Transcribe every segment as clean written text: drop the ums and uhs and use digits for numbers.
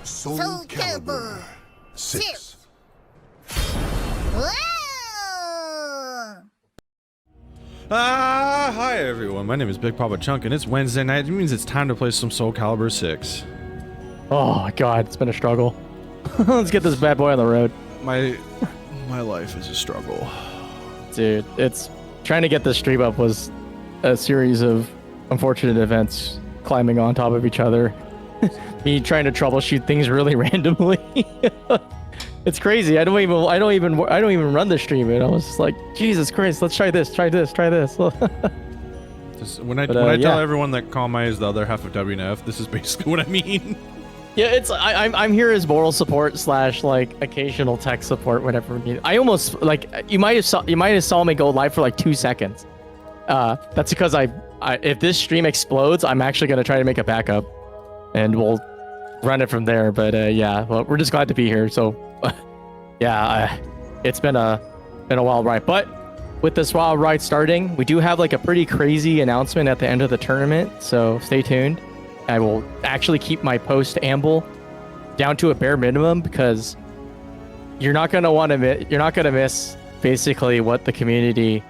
SoulCalibur 6. Hi everyone, my name is Bigpapachunk and it's Wednesday night. It means it's time to play some SoulCalibur 6. Oh my god, it's been a struggle. Let's get this bad boy on the road. My life is a struggle. Dude, it's trying to get this stream up was a series of unfortunate events climbing on top of each other. Me trying to troubleshoot things really randomly. It's crazy. I don't even run the stream, and I was just like, Jesus Christ, let's try this. When I tell everyone that Konmai is the other half of WNF, this is basically what I mean. Yeah, it's I'm here as moral support / like occasional tech support whenever needed. I almost like you might have saw me go live for like 2 seconds. That's because I if this stream explodes, I'm actually gonna try to make a backup, and we'll run it from there. But yeah, well, we're just glad to be here. So yeah, it's been a wild ride. But with this wild ride starting, we do have like a pretty crazy announcement at the end of the tournament. So stay tuned. I will actually keep my post amble down to a bare minimum because you're not gonna miss basically what the community,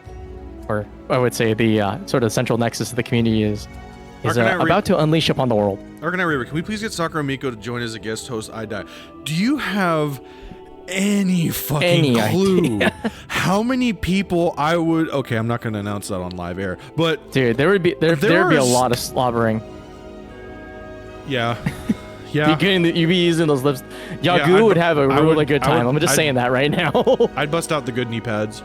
or I would say the sort of central nexus of the community is about to unleash upon the world. ArcaniteReaper, can we please get Sakura Miko to join as a guest host? I die. Do you have any fucking clue how many people I would? Okay, I'm not gonna announce that on live air, but dude, there'd be a lot of slobbering. Yeah. Yeah. You'd be using those lips. Yagu would have a really good time. I'm just saying that right now. I'd bust out the good knee pads.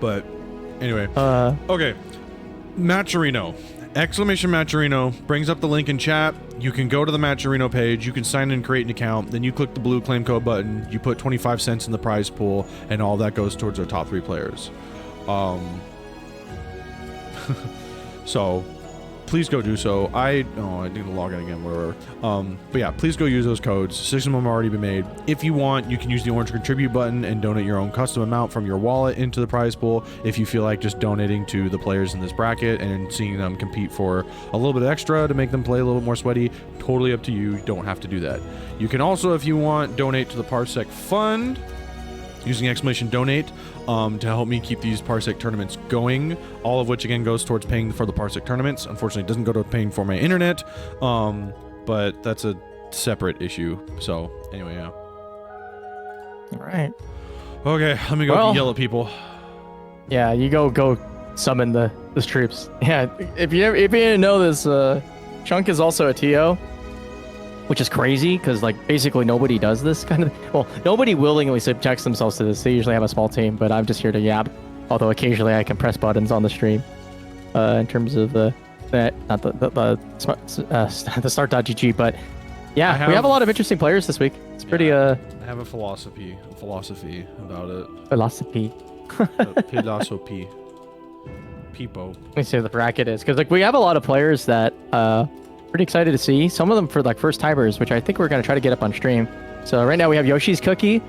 But anyway. Okay. Matcherino. Exclamation Matcherino brings up the link in chat. You can go to the Matcherino page. You can sign in and create an account. Then you click the blue claim code button. You put 25 cents in the prize pool, and all that goes towards our top 3 players. So please go do so. I need to log in again, whatever. But yeah, please go use those codes. 6 of them have already been made. If you want, you can use the orange contribute button and donate your own custom amount from your wallet into the prize pool. If you feel like just donating to the players in this bracket and seeing them compete for a little bit extra to make them play a little bit more sweaty, totally up to you. You don't have to do that. You can also, if you want, donate to the Parsec fund using exclamation donate to help me keep these Parsec tournaments going, all of which again goes towards paying for the Parsec tournaments. Unfortunately, it doesn't go to paying for my internet, but that's a separate issue. So anyway, yeah. All right. Okay, let me go yell at people. Yeah, you go summon the troops. Yeah, if you didn't know this, Chunk is also a TO. Which is crazy, because like basically nobody does this kind of. Well, nobody willingly subjects themselves to this. They usually have a small team, but I'm just here to yap. Although occasionally I can press buttons on the stream. In terms of the start.gg, but yeah, we have a lot of interesting players this week. It's pretty. I have a philosophy about it. Philosophy. Philosophy. Peepo. Let me see what the bracket is, because like we have a lot of players that pretty excited to see. Some of them for like first timers, which I think we're going to try to get up on stream. So right now we have Yoshi's Cookie,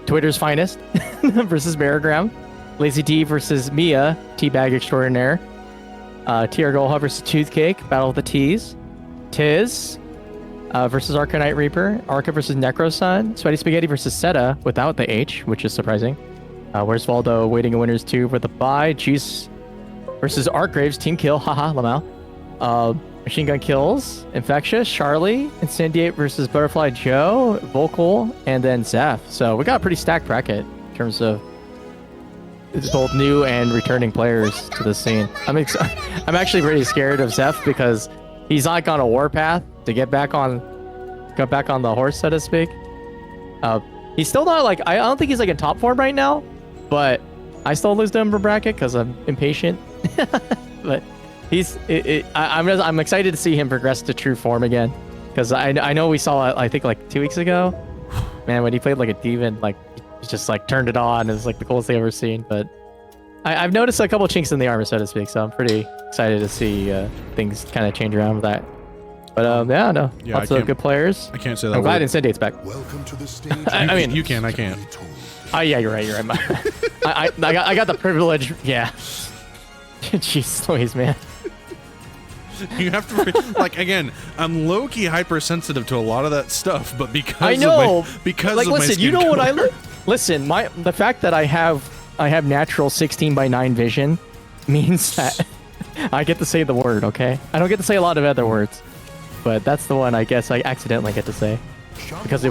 Twitter's Finest versus Baragram, Lazy D versus Mia, Teabag Extraordinaire, TR Golha versus Toothcake, Battle of the T's, Tiz versus ArcaniteReaper, Arca versus Necrosun, Sweatyspaghetti versus SEDA without the H, which is surprising. Where's Voldo waiting in winners 2 for the bye, Juice versus Artgraves, Team Kill, haha, Lamau. MACHIENGUNKILLS, Infectious, Charlie, Incendiate versus Butterfly Joe, Vocal, and then Zeph. So we got a pretty stacked bracket in terms of it's both new and returning players to the scene. I'm actually pretty scared of Zeph because he's like on a warpath to get back on the horse, so to speak. He's still not like I don't think he's like in top form right now, but I still lose to him for bracket because I'm impatient. But I'm excited to see him progress to true form again, because I know we saw I think like 2 weeks ago, man, when he played like a demon, like he just like turned it on. It's like the coolest thing I've ever seen. But I've noticed a couple chinks in the armor, so to speak. So I'm pretty excited to see things kind of change around with that. But lots of good players. I can't say that. I'm glad Incendiate's back. Welcome to the stage. I mean, you can. I can't. Oh yeah, you're right. I got the privilege. Yeah. Jeez Louise, man. You have to like again. I'm low key hypersensitive to a lot of that stuff, but because I know. because like, of my listen, skin you know what I color. listen. The fact that I have natural 16:9 vision means that I get to say the word. Okay, I don't get to say a lot of other words, but that's the one I guess I accidentally get to say because it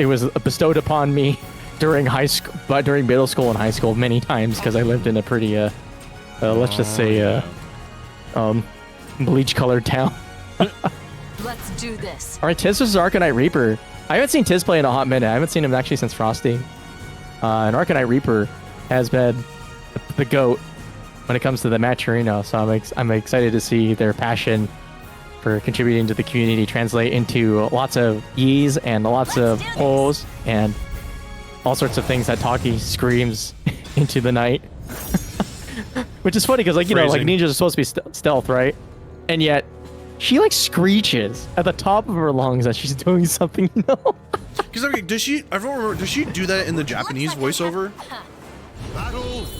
was bestowed upon me during high school, but during middle school and high school many times because I lived in a pretty let's just say bleach colored town. Let's do this. All right, Tiz versus ArcaniteReaper. I haven't seen Tiz play in a hot minute. I haven't seen him actually since Frosty. And ArcaniteReaper has been the GOAT when it comes to the match arena. So I'm excited to see their passion for contributing to the community translate into lots of yees and lots of pulls and all sorts of things that Taki screams into the night. Which is funny because, like, you know, like ninjas are supposed to be stealth, right? And yet she like screeches at the top of her lungs that she's doing something, you know? Because I mean, does she? I don't remember. Does she do that in the Japanese voiceover?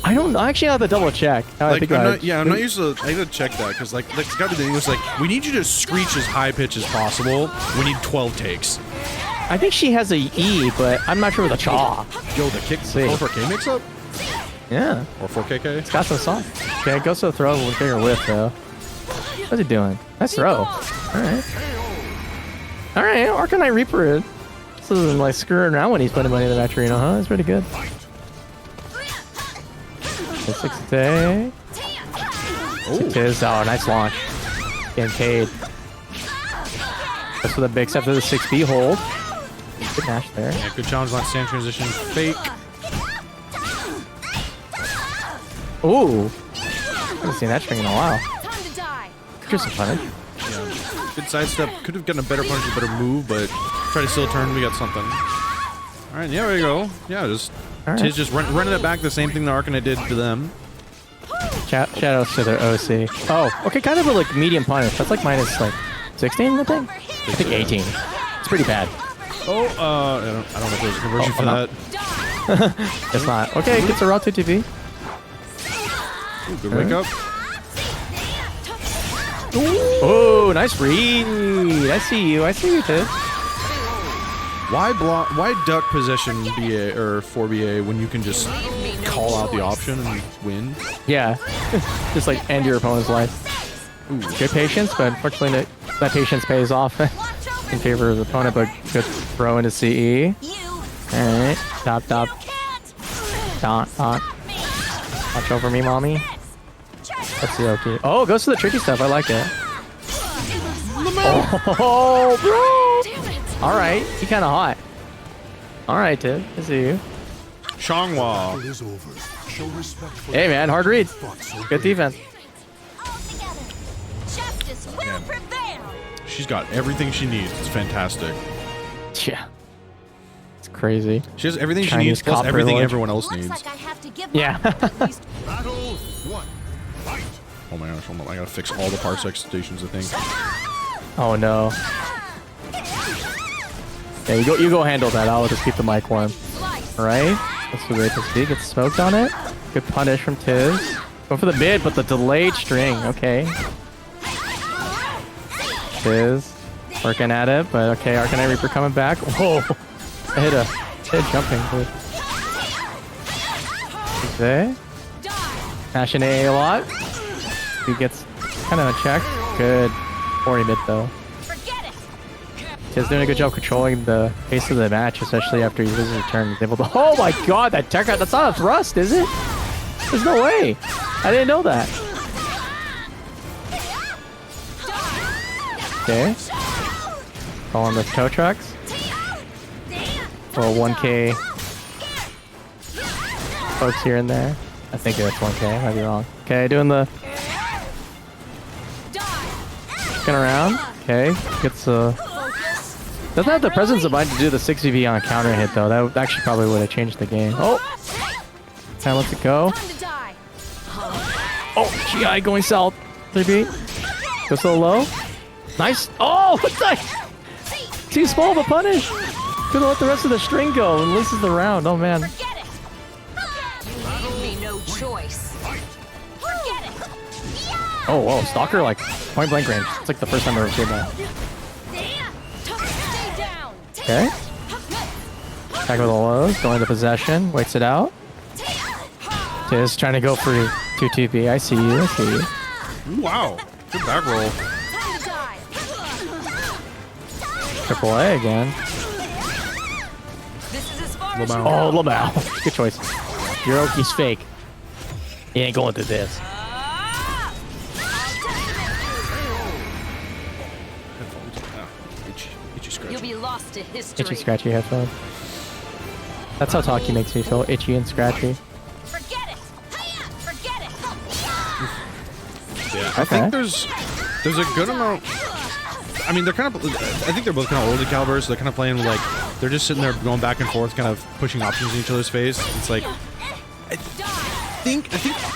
I don't know. I actually have to double check. Like, I'm not used to. I gotta check that because like it's gotta be the English. Like, we need you to screech as high pitch as possible. We need 12 takes. I think she has a E, but I'm not sure with a chaw. Yo, the kick, See. 4K mix up, Yeah, or 4KK. it's got some sauce. Okay, goes to the throw with bigger whiff though. What's he doing? Nice throw. All right. All right, ArcaniteReaper. This isn't like screwing around when he's putting money in the match arena, huh? That's pretty good. 6-day. Oh, nice launch. Getting paid. That's with a big step to the 6B hold. Good dash there. Yeah, good challenge line stand transition. Fake. Ooh. I haven't seen that string in a while. Here's some punish. Yeah. Good sidestep. Could have gotten a better punish, a better move, but try to steal a turn. We got something. All right, yeah, there you go. Yeah, just All right. Tiz just running it back. The same thing the Arcanite did to them. Shadows to their OC. Oh, okay, kind of a like medium punish. That's like minus like 16, I think. I think 18. It's pretty bad. Oh, I don't know if there's a conversion for no. that. It's not. Okay, gets a raw 2TV. Ooh, good wake up. Oh, nice read. I see you, Tiz. Why block? Why duck possession BA or 4BA when you can just call out the option and win? Yeah, just like end your opponent's life. Ooh, good patience, but unfortunately that patience pays off in favor of the opponent, but good throw into CE. Alright, top. Dot. Watch over me, mommy. Let's see, okay. Oh, goes to the tricky stuff. I like it. Oh, bro! Alright, he kind of hot. Alright, Tiz. I see you. Xianghua. It is over. Show respect for Hey, man, hard read. Good defense. Justice will prevail. She's got everything she needs. It's fantastic. Yeah. It's crazy. She has everything she Chinese needs plus cop everything privilege. everyone else Looks needs. like I have to give Yeah. at least Battle 1. Fight. Oh my gosh, I gotta fix all the Parsec stations, I think. Oh, no. Yeah, you go handle that. I'll just keep the mic warm. Alright. That's the great to see. Gets smoked on it. Good punish from Tiz. Go for the mid, but the delayed string. Okay. Tiz working at it, but okay. ArcaniteReaper coming back. Whoa. I hit a jumping. Good. Okay. Mashing A lot. He gets kind of a check. Good. 40 mid though. Tiz doing a good job controlling the pace of the match, especially after he loses his turn. He's able to. Oh my god, that tech out! That's not a thrust, is it? There's no way. I didn't know that. Okay. Calling the tow trucks. For 1K folks here and there. I think it's 1K. I might be wrong. Okay, doing the. Looking around. Okay, gets doesn't have the presence of mind to do the 6v on counter hit though. That actually probably would have changed the game. Oh, time lets it go. Oh, GI going south. 3B. Goes so low. Nice. Oh, what the? Too small of a punish. Could have let the rest of the string go and loses the round. Oh man. Oh, whoa, Stalker, like, point blank range. It's like the first time I've ever seen that. Stay down. Okay. Attack with the lows, going into possession, waits it out. Tiz trying to go for 2 TP. I see you, I see you. Ooh, wow. Good back roll. Time to die. Triple A again. This is as far Lamau. as you Oh, go. Lamau. Good choice. Yoki's fake. He ain't going through this. Itchy scratch. You'll be lost to history. Itchy, scratchy headphone. That's how Taki makes me feel. Itchy and scratchy. Forget it. Hiya, forget it. Yeah, I Okay. think there's a good amount. I mean, they're kind of. I think they're both kind of older calibers, so they're kind of playing like they're just sitting there going back and forth, kind of pushing options in each other's face. It's like I think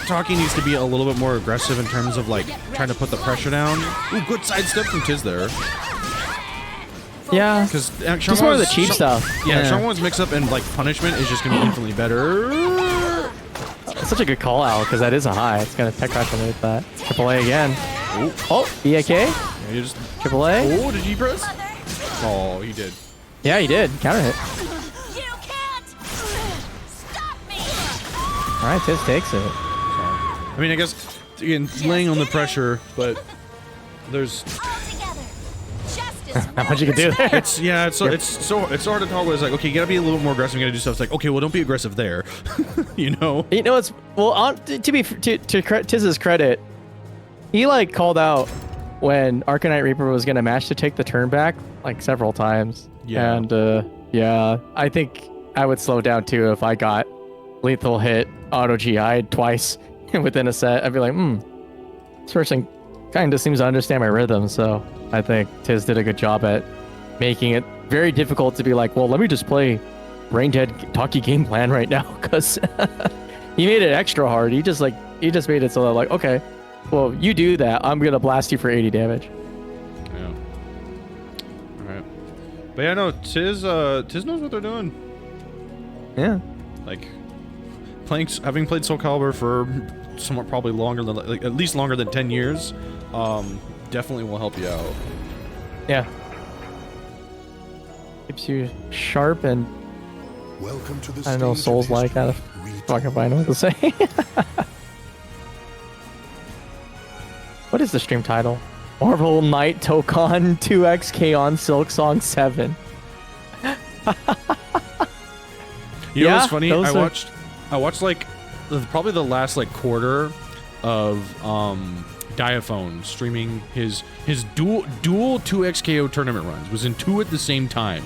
Taki needs to be a little bit more aggressive in terms of like trying to put the pressure down. Ooh, good sidestep from Tiz there. Yeah. Because Just more of the cheap stuff. Yeah, Xianghua's mix-up and like punishment is just gonna be infinitely better. It's such a good call out because that is a high. It's gonna tech crash underneath that. Triple A again. Ooh. Oh, BAK. Yeah, you just. Triple A. Oh, did he press? Oh, he did. Yeah, he did. Counter hit. You can't stop me. All right, Tiz takes it. I mean, I guess again laying on the pressure, but there's. All together. Justice. Not much you can do there. It's yeah, it's so hard to tell. Where it's like, okay, you gotta be a little more aggressive. You gotta do stuff. It's like, okay, well, don't be aggressive there. You know. You know, it's well. To Tiz's credit, he like called out when ArcaniteReaper was gonna match to take the turn back like several times. Yeah. And yeah, I think I would slow down too if I got lethal hit auto GI'd twice within a set. I'd be like, this person kind of seems to understand my rhythm. So I think Tiz did a good job at making it very difficult to be like, well, let me just play brain-dead Taki game plan right now, because he made it extra hard. He just made it so that like, okay, well, you do that, I'm gonna blast you for 80 damage. Yeah. All right. But yeah, no, Tiz knows what they're doing. Yeah. Like having played SoulCalibur for somewhat probably longer than like at least longer than 10 years, definitely will help you out. Yeah. Keeps you sharp and Welcome to the I don't know, stage souls of like history. that. Fucking find what to say. What is the stream title? Marvel Knight Tokon 2XK on Silk Song 7. You know Yeah, what's funny? those are- I watched like probably the last like quarter of Diaphone streaming his dual 2XKO tournament runs. Was in 2 at the same time.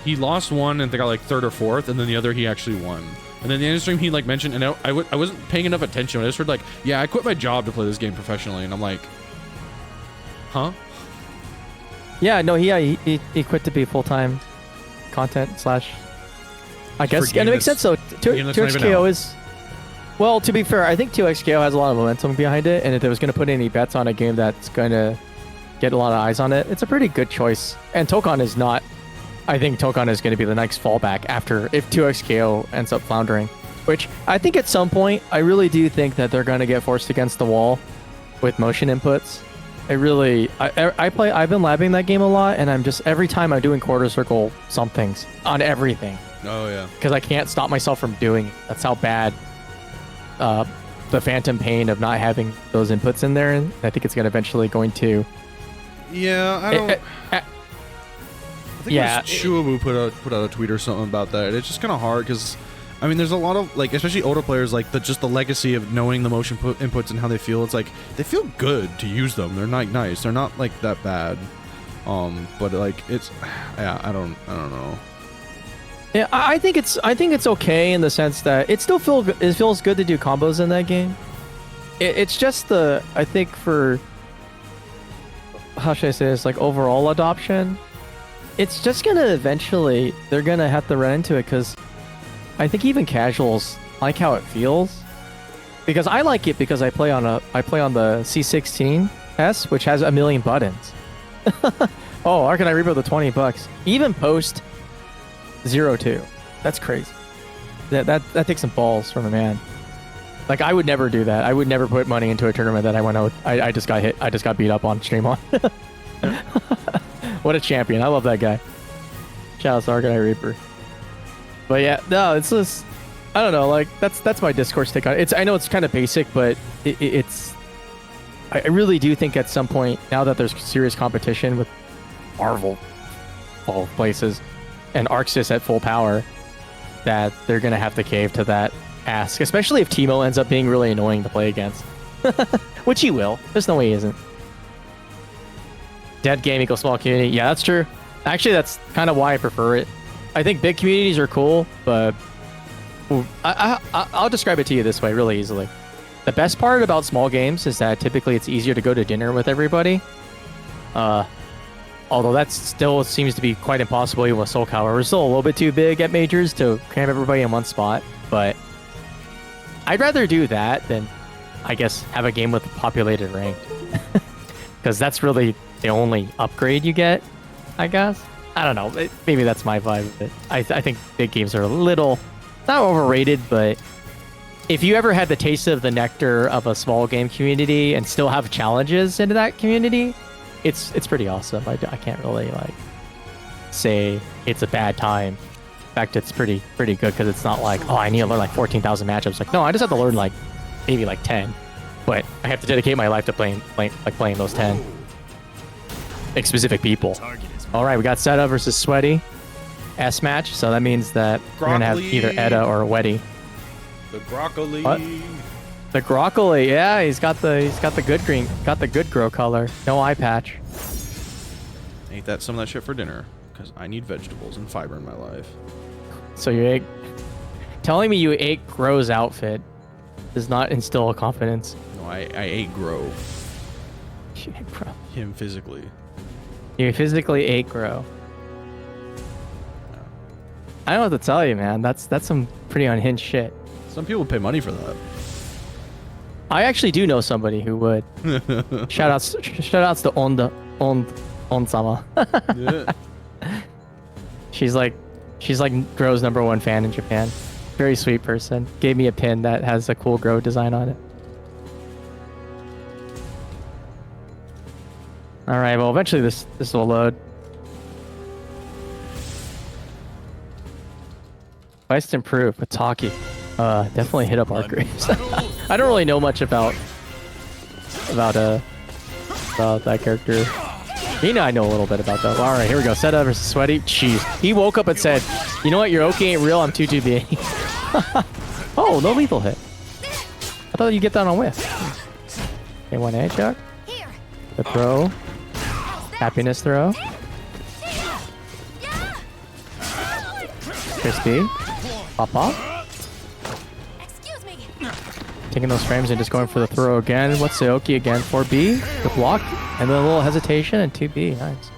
He lost one and they got like 3rd or 4th, and then the other he actually won. And then the end of the stream he like mentioned, and I wasn't paying enough attention. I just heard like, yeah, I quit my job to play this game professionally, and I'm like, huh? Yeah, no, he quit to be full-time content / I guess, and it makes sense though. game that's not even 2XKO out. is, well, to be fair, I think 2XKO has a lot of momentum behind it, and if it was going to put any bets on a game that's going to get a lot of eyes on it, it's a pretty good choice. And Tokon is not. I think Tokon is going to be the next fallback if 2XKO ends up floundering, which I think at some point, I really do think that they're going to get forced against the wall with motion inputs. I've been labbing that game a lot, and I'm just, every time I'm doing quarter circle somethings on everything, Oh yeah. because I can't stop myself from doing it. That's how bad the phantom pain of not having those inputs in there, and I think it's eventually going to. Yeah, I don't. I think yeah, it was Shuabu put out a tweet or something about that. It's just kind of hard because, I mean, there's a lot of like, especially older players, like the legacy of knowing the motion inputs and how they feel. It's like they feel good to use them. They're not nice. They're not like that bad. But like it's, yeah, I don't know. Yeah, I think it's okay in the sense that it feels good to do combos in that game. It's just I think for, how should I say this, like overall adoption, it's just gonna eventually, they're gonna have to run into it, because I think even casuals like how it feels, because I like it because I play on the C16S, which has 1 million buttons. Oh, ArcaniteReaper with $20, even post 0-2. That's crazy. That takes some balls from a man. Like I would never do that. I would never put money into a tournament that I just got hit. I just got beat up on stream on. What a champion! I love that guy. Shout out to ArcaniteReaper. But yeah, no, it's just I don't know. Like that's my discourse take on it. I know it's kind of basic, but it's. I really do think at some point now that there's serious competition with Marvel, of all places, and Arxis at full power, that they're gonna have to cave to that ask, especially if Teemo ends up being really annoying to play against, which he will. There's no way he isn't. Dead game equals small community. Yeah, that's true. Actually, that's kind of why I prefer it. I think big communities are cool, but I'll describe it to you this way really easily. The best part about small games is that typically it's easier to go to dinner with everybody. Although that still seems to be quite impossible even with SoulCalibur. We're still a little bit too big at majors to cram everybody in one spot, but I'd rather do that than, I guess, have a game with populated ranked. Because that's really the only upgrade you get, I guess. I don't know. Maybe that's my vibe of it. I think big games are a little, not overrated, but if you ever had the taste of the nectar of a small game community and still have challenges into that community, it's pretty awesome. I can't really like say it's a bad time. In fact, it's pretty good because it's not like, oh, I need to learn like 14,000 matchups. Like, no, I just have to learn like maybe like 10, but I have to dedicate my life to playing those 10 specific people. All right, we got SEDA versus Sweaty S match, so that means that we're gonna have either Edda or Weddy. The broccoli. What? The broccoli, yeah, he's got the good green, got the good grow color. No eye patch. Ate some of that shit for dinner because I need vegetables and fiber in my life. So you ate, telling me you ate Grøh's outfit does not instill confidence. No, I ate Grøh. You ate Grøh. Him physically. You physically ate Grøh. I don't know what to tell you, man. That's some pretty unhinged shit. Some people pay money for that. I actually do know somebody who would. Shoutouts to On-sama. Yeah. She's like Grøh's #1 fan in Japan. Very sweet person. Gave me a pin that has a cool Grøh design on it. All right. Well, eventually this will load. Quest improved with Taki. Definitely hit up Argraves. I don't really know much about that character. Mina, I know a little bit about that. All right, here we go. SEDA versus Sweaty. Jeez, he woke up and said, "You know what? Your OK ain't real. I'm 2-2B." Oh, no lethal hit. I thought you'd get that on whiff. Okay, 1A chuck. The throw. Happiness throw. Crispy. Pop. Taking those frames and just going for the throw again. What's the Oki again? 4B, the block, and then a little hesitation, and 2B. Nice.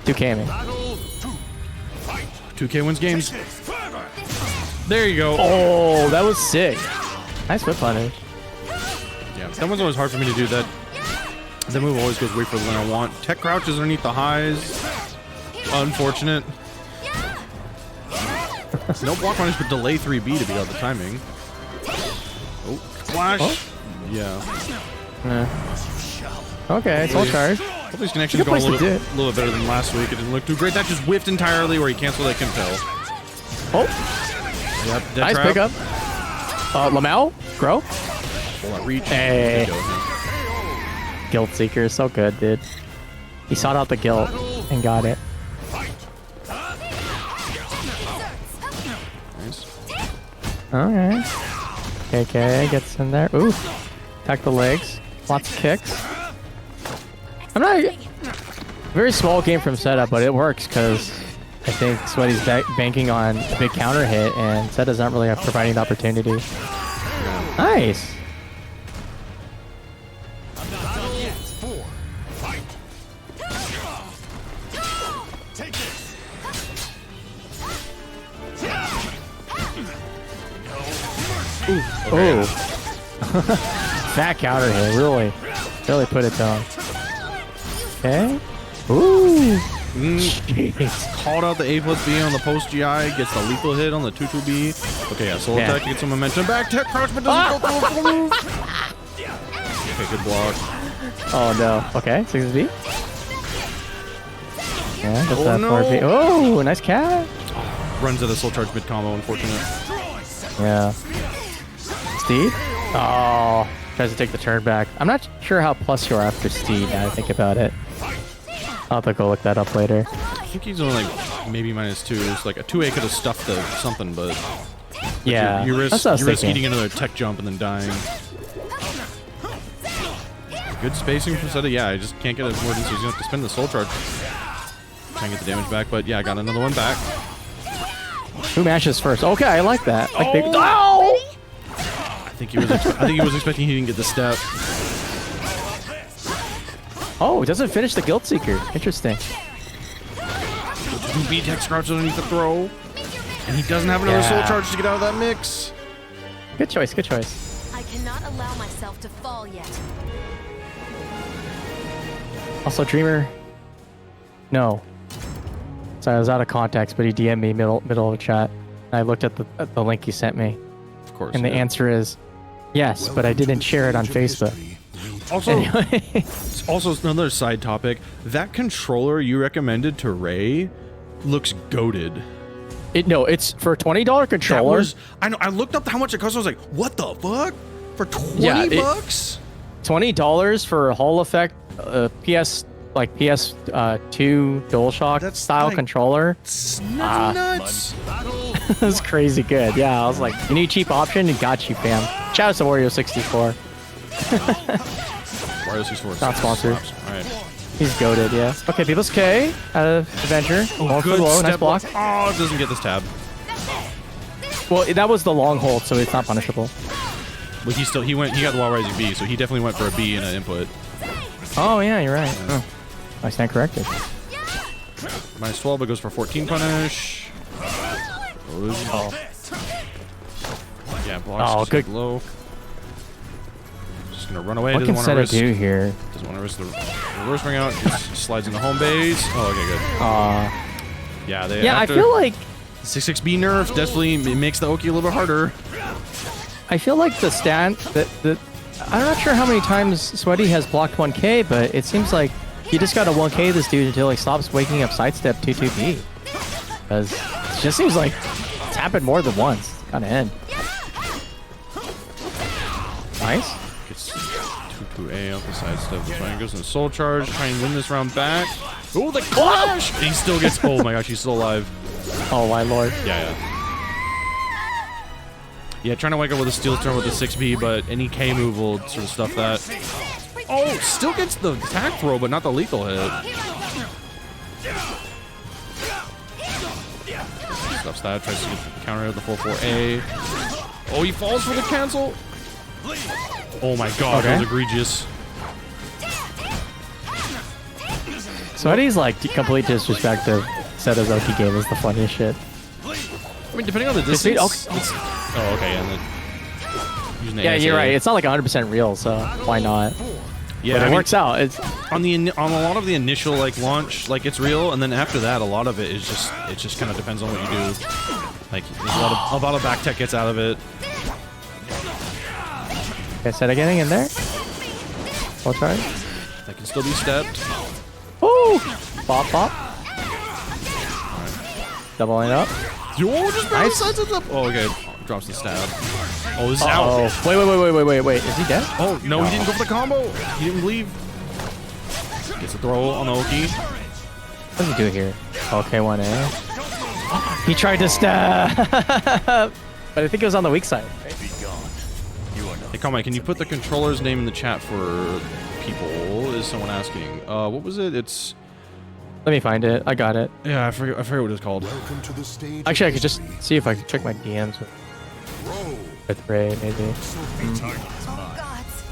2K me. 2K wins games. There you go. Oh, that was sick. Nice whip punish. Yeah, that one's always hard for me to do that. The move always goes way further than I want. Tech crouches underneath the highs. Unfortunate. No block punish, but delay 3B to beat out the timing. Oh, flash. Oh. Yeah. Okay, it's all charged. Hope these connections go a little bit better than last week. It didn't look too great. That just whiffed entirely where he canceled that compel. Oh. Yep, nice trap. pickup. Lamau? Grøh? Full out reach. Hey. Guilt Seeker is so good, dude. He sought out the guilt and got it. Nice. Alright. KK gets in there. Ooh. Attack the legs. Lots of kicks. I'm not... Very small game from SEDA, but it works because I think Sweaty's banking on a big counter hit and SEDA's not really providing the opportunity. Nice. Ooh. Fat counter hit, really put it down. Okay. Ooh. Called out the A+B on the post GI, gets the lethal hit on the 2-2B. Okay, yeah, soul attack to get some momentum back. Tech crouch, but doesn't go through a full move. Okay, good block. Oh no. Okay, 6B. Yeah, that's Oh, that no. 4B. Oh, nice cat. Runs at a soul charge mid combo, unfortunate. Yeah. Steed? Oh, tries to take the turn back. I'm not sure how plus you are after Steed now I think about it. I'll have to go look that up later. I think he's only like maybe -2. It's like a 2A could have stuffed the something, but Yeah, you that's what I was risk thinking. eating another tech jump and then dying. Good spacing from SEDA. Yeah, I just can't get it more than so he's gonna have to spend the soul charge. Try and get the damage back, but yeah, I got another one back. Who mashes first? Okay, I like that. Like they, I think he was expecting he didn't get the step. Oh, it doesn't finish the Guild Seeker. Interesting. 2B tech crouch underneath the throw, and he doesn't have another soul charge to get out of that mix. Good choice, good choice. I cannot allow myself to fall yet. Also, Dreamer. No. Sorry, I was out of context, but he DM'd me middle of a chat. And I looked at the link he sent me, Of course. and the yeah. answer is yes, but I didn't share it on Facebook. Also, Anyway. also another side topic. That controller you recommended to Ray looks goated. No, it's for a $20 That controller. was, I know. I looked up how much it cost. I was like, what the fuck? For 20 Yeah, bucks? $20 for a Hall Effect PS2 DualShock That's style like- controller. It's nuts. That's crazy good. Yeah, I was like, you need a cheap option? It got you, fam. Shout out to Wario64. Mario 64. Not sponsored. All right. He's goated, yeah. Okay, People's K out of Adventure. Going for the low. Nice step block. Oh, it doesn't get this tab. Well, that was the long hold, so it's not punishable. But he got the wall rising B, so he definitely went for a B in an input. Oh, yeah, you're right. Oh. I stand corrected. -12, but goes for 14 punish. Oh. Yeah, blocks. Oh, just good. Low. Just gonna run away. What Doesn't can want to SEDA risk. do here? Doesn't want to risk the reverse ring out. Just slides into home base. Oh, okay, good. Yeah, they. Yeah, I after feel like 6-6B nerf definitely makes the Oki a little bit harder. the I'm not sure how many times Sweaty has blocked 1K, but it seems like he just got to 1K this dude until he stops waking up sidestep 2-2B. Because it just seems like it's happened more than once. It's gotta end. Nice. Gets 2-2A off the side step. That's why he goes in the soul charge. Try and win this round back. Oh, the clash! He still gets. Oh my gosh, he's still alive. Oh my lord. Yeah. Yeah, trying to wake up with a steel turn with the 6B, but any K move will sort of stuff that. Oh, still gets the attack throw, but not the lethal hit. Stuffs that, tries to get the counter at the 4-4A. Oh, he falls for the cancel. Oh my god, that was egregious. Sweaty's like complete disrespect of SEDA's Oki game is the funniest shit. I mean, depending on the distance. Okay. Oh, okay, and then using the Yeah, ASA. you're right. It's not like 100% real, so why not? Yeah, But I it mean, works out. It's on a lot of the initial like launch, like it's real, and then after that, a lot of it is just kind of depends on what you do. Like there's a lot of back tech gets out of it. okay, SEDA getting in there. Full charge. That can still be stepped. Woo! Bop bop. Doubling up. Oh, just Nice. Oh, okay. Drops the stab. Oh, this is Oh, out. wait. Is he dead? Oh no, he didn't go for the combo. He didn't leave. Gets a throw on the Oki. What does he do here? Okay, 1A. He tried to stab, but I think it was on the weak side. Right? Hey, Konmai, can you put the controller's name in the chat for people? Is someone asking? What was it? It's. Let me find it. I got it. Yeah, I forget what it's called. Welcome to the stage. Actually, I could just see if I could check my DMs with Ray, maybe. Oh gods.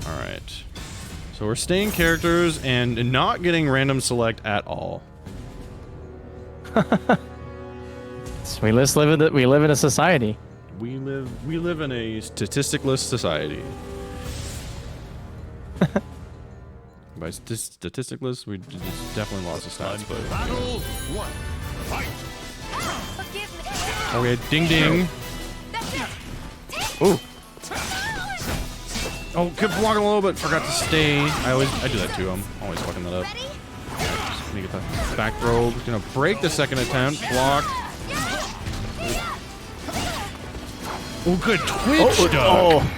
All right. So we're staying characters and not getting random select at all. So we live in a society. We live in a statisticless society. By statisticless, we just definitely lost the stats, but... Battle 1. Fight! Forgive me. Okay, ding ding. That's it. Ooh. Oh, kept blocking a little bit. Forgot to stay. I do that too. I'm always fucking that up. Ready? Just gonna get the back throw. Gonna break the second attempt. Block. Oh, good twitch duck. Oh,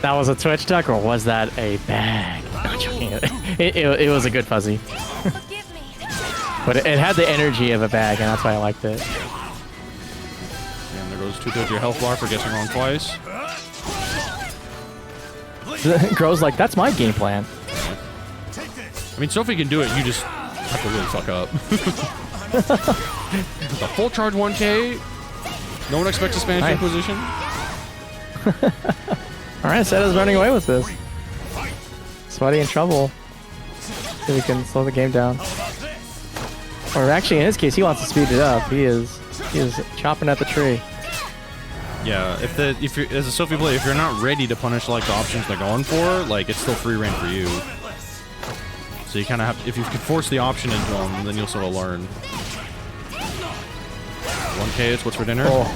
that was a twitch duck, or was that a bag? I'm joking. It was a good fuzzy, Forgive me. but it had the energy of a bag, and that's why I liked it. And there goes 2/3 of your health bar for guessing wrong twice. Grøh's like, that's my game plan. I mean, Sophie can do it. You just have to really fuck up. The full charge 1K. No one expects a Spanish Nice. Inquisition. All right, SEDA's running away with this. Sweaty in trouble. See if we can slow the game down. Or actually, in his case, he wants to speed it up. He is chopping at the tree. Yeah, if you're as a Sophie player, if you're not ready to punish like the options they're going for, like it's still free reign for you. So you kind of have, if you can force the option into them, then you'll sort of learn. 1K is what's for dinner. Oh.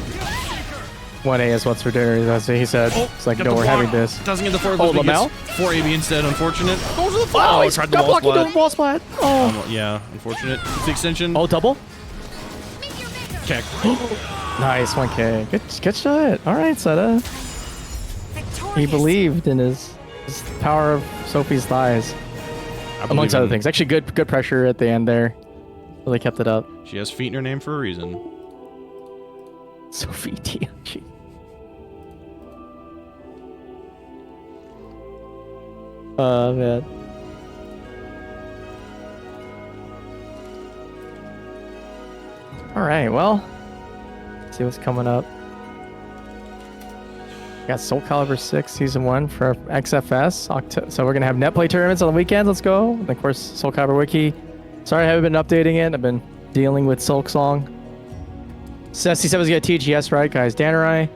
1A is what's for dinner. That's what he said. It's like, Get no, the we're block. having this. Doesn't get the 4 Oh, but Lamau? gets 4 AB instead. Unfortunate. Goes to the Oh, oh, he's tried the got wall blocked into splat. the wall splat. Oh. Yeah, unfortunate. It's the extension. Oh, double? Check. Nice, 1K. Good shot. All right, SEDA. Victorious. He believed in his power of Sophie's thighs, I amongst believe other in- things. Actually, good pressure at the end there. Really kept it up. She has feet in her name for a reason. Sophitia. Gee. Oh, man. All right, well, let's see what's coming up. We got SoulCalibur 6 Season 1 for XFS. So we're going to have net play tournaments on the weekends. Let's go. And of course, SoulCalibur Wiki. Sorry I haven't been updating it. I've been dealing with Silk Song. SC7's got TGS, right, guys? Danerai?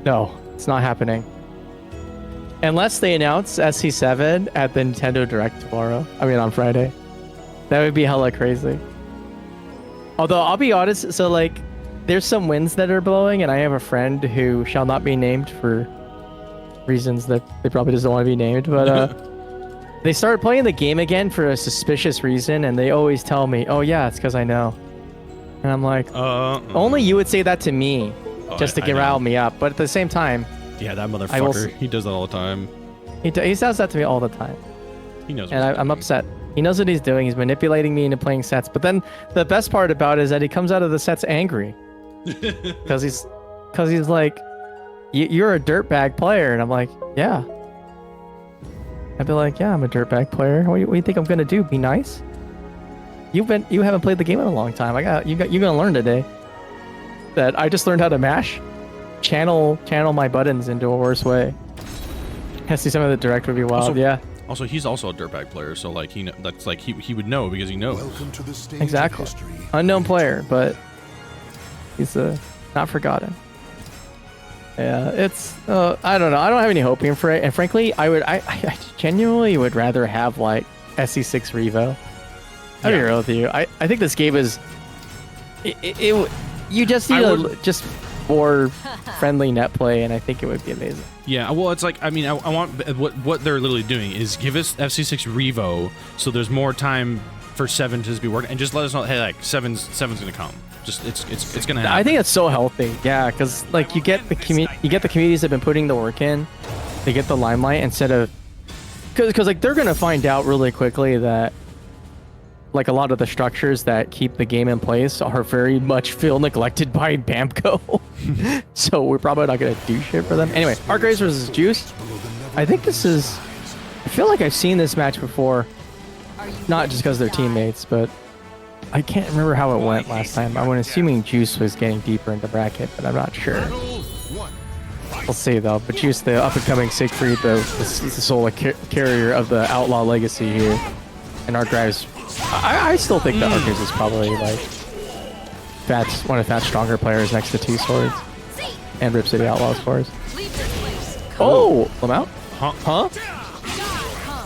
No, it's not happening. Unless they announce SC7 at the Nintendo Direct tomorrow. I mean, on Friday. That would be hella crazy. Although, I'll be honest, so, like, there's some winds that are blowing, and I have a friend who shall not be named for reasons that they probably just don't want to be named, but, they started playing the game again for a suspicious reason, and they always tell me, oh, yeah, it's because I know. And I'm like, only you would say that to me, just to I know. rile me up. But at the same time, Yeah, that I will motherfucker. He does that all the time. he says that to me all the time. He knows. And I'm upset. He knows what he's doing. He's manipulating me into playing sets. But then the best part about it is that he comes out of the sets angry. Because he's like, you're a dirtbag player. And I'm like, yeah. I'd be like, yeah, I'm a dirtbag player. What do you think I'm going to do? Be nice? You haven't played the game in a long time. You're going to learn today that I just learned how to mash, channel my buttons into a worse way. I see some of the direct would be wild. Also- Yeah, Also, he's also a dirtbag player, so like that's like he would know because he knows. Welcome to the stage exactly. of history. Unknown player, but he's not forgotten. Yeah, it's I don't know. I don't have any hope here for it, and frankly, I genuinely would rather have like SC6 Revo. I'll be real with you. I think this game is you just need just more friendly net play, and I think it would be amazing. Yeah, well, it's like I mean, I want what they're literally doing is give us FC6 Revo, so there's more time for 7 to just be working, and just let us know, hey, like 7's gonna come. Just it's gonna happen. I think it's so healthy. Yeah, because like you get the communities that have been putting the work in, they get the limelight instead of because like they're gonna find out really quickly that like a lot of the structures that keep the game in place are very much feel neglected by Bamco. So we're probably not gonna do shit for them. Anyway, Arc-Race versus Juice. I think this is. I feel like I've seen this match before, not just because they're teammates, but I can't remember how it went last time. I'm assuming Juice was getting deeper into bracket, but I'm not sure. We'll see though. But Juice, the up-and-coming Siegfried, the solo carrier of the Outlaw legacy here, and Arc-Race. I still think that Arc-Race is probably like one of Fat's stronger players next to Two Swords and Rip City Outlaws, of course. Leave this place. Oh, Lamau? Huh?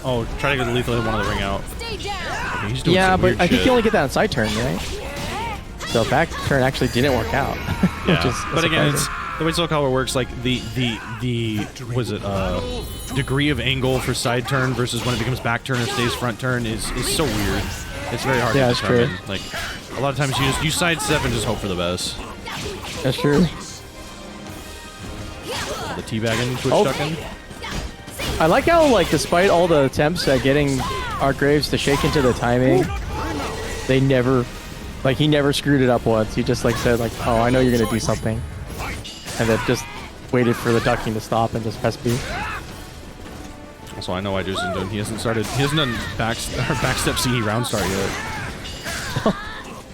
Oh, try to get the lethal hit one of the ring out. Stay down. Okay, he's doing Yeah, some but weird I think shit. you only get that on side turn, right? So back turn actually didn't work out. Yeah, Which is but again, it's surprising. the way SoulCalibur works. Like the was it degree of angle for side turn versus when it becomes back turn or stays front turn is so weird. It's very hard Yeah, to it's determine. true. Like a lot of times you sidestep and just hope for the best. That's true. The teabagging, twitch Oh. ducking. I like how, like, despite all the attempts at getting Arcgraves to shake into the timing, they never, like, he never screwed it up once. He just, like, said, like, oh, I know you're gonna do something. And then just waited for the ducking to stop and just press B. Also, I know why Juice isn't doing. He hasn't done backstep CE round start yet.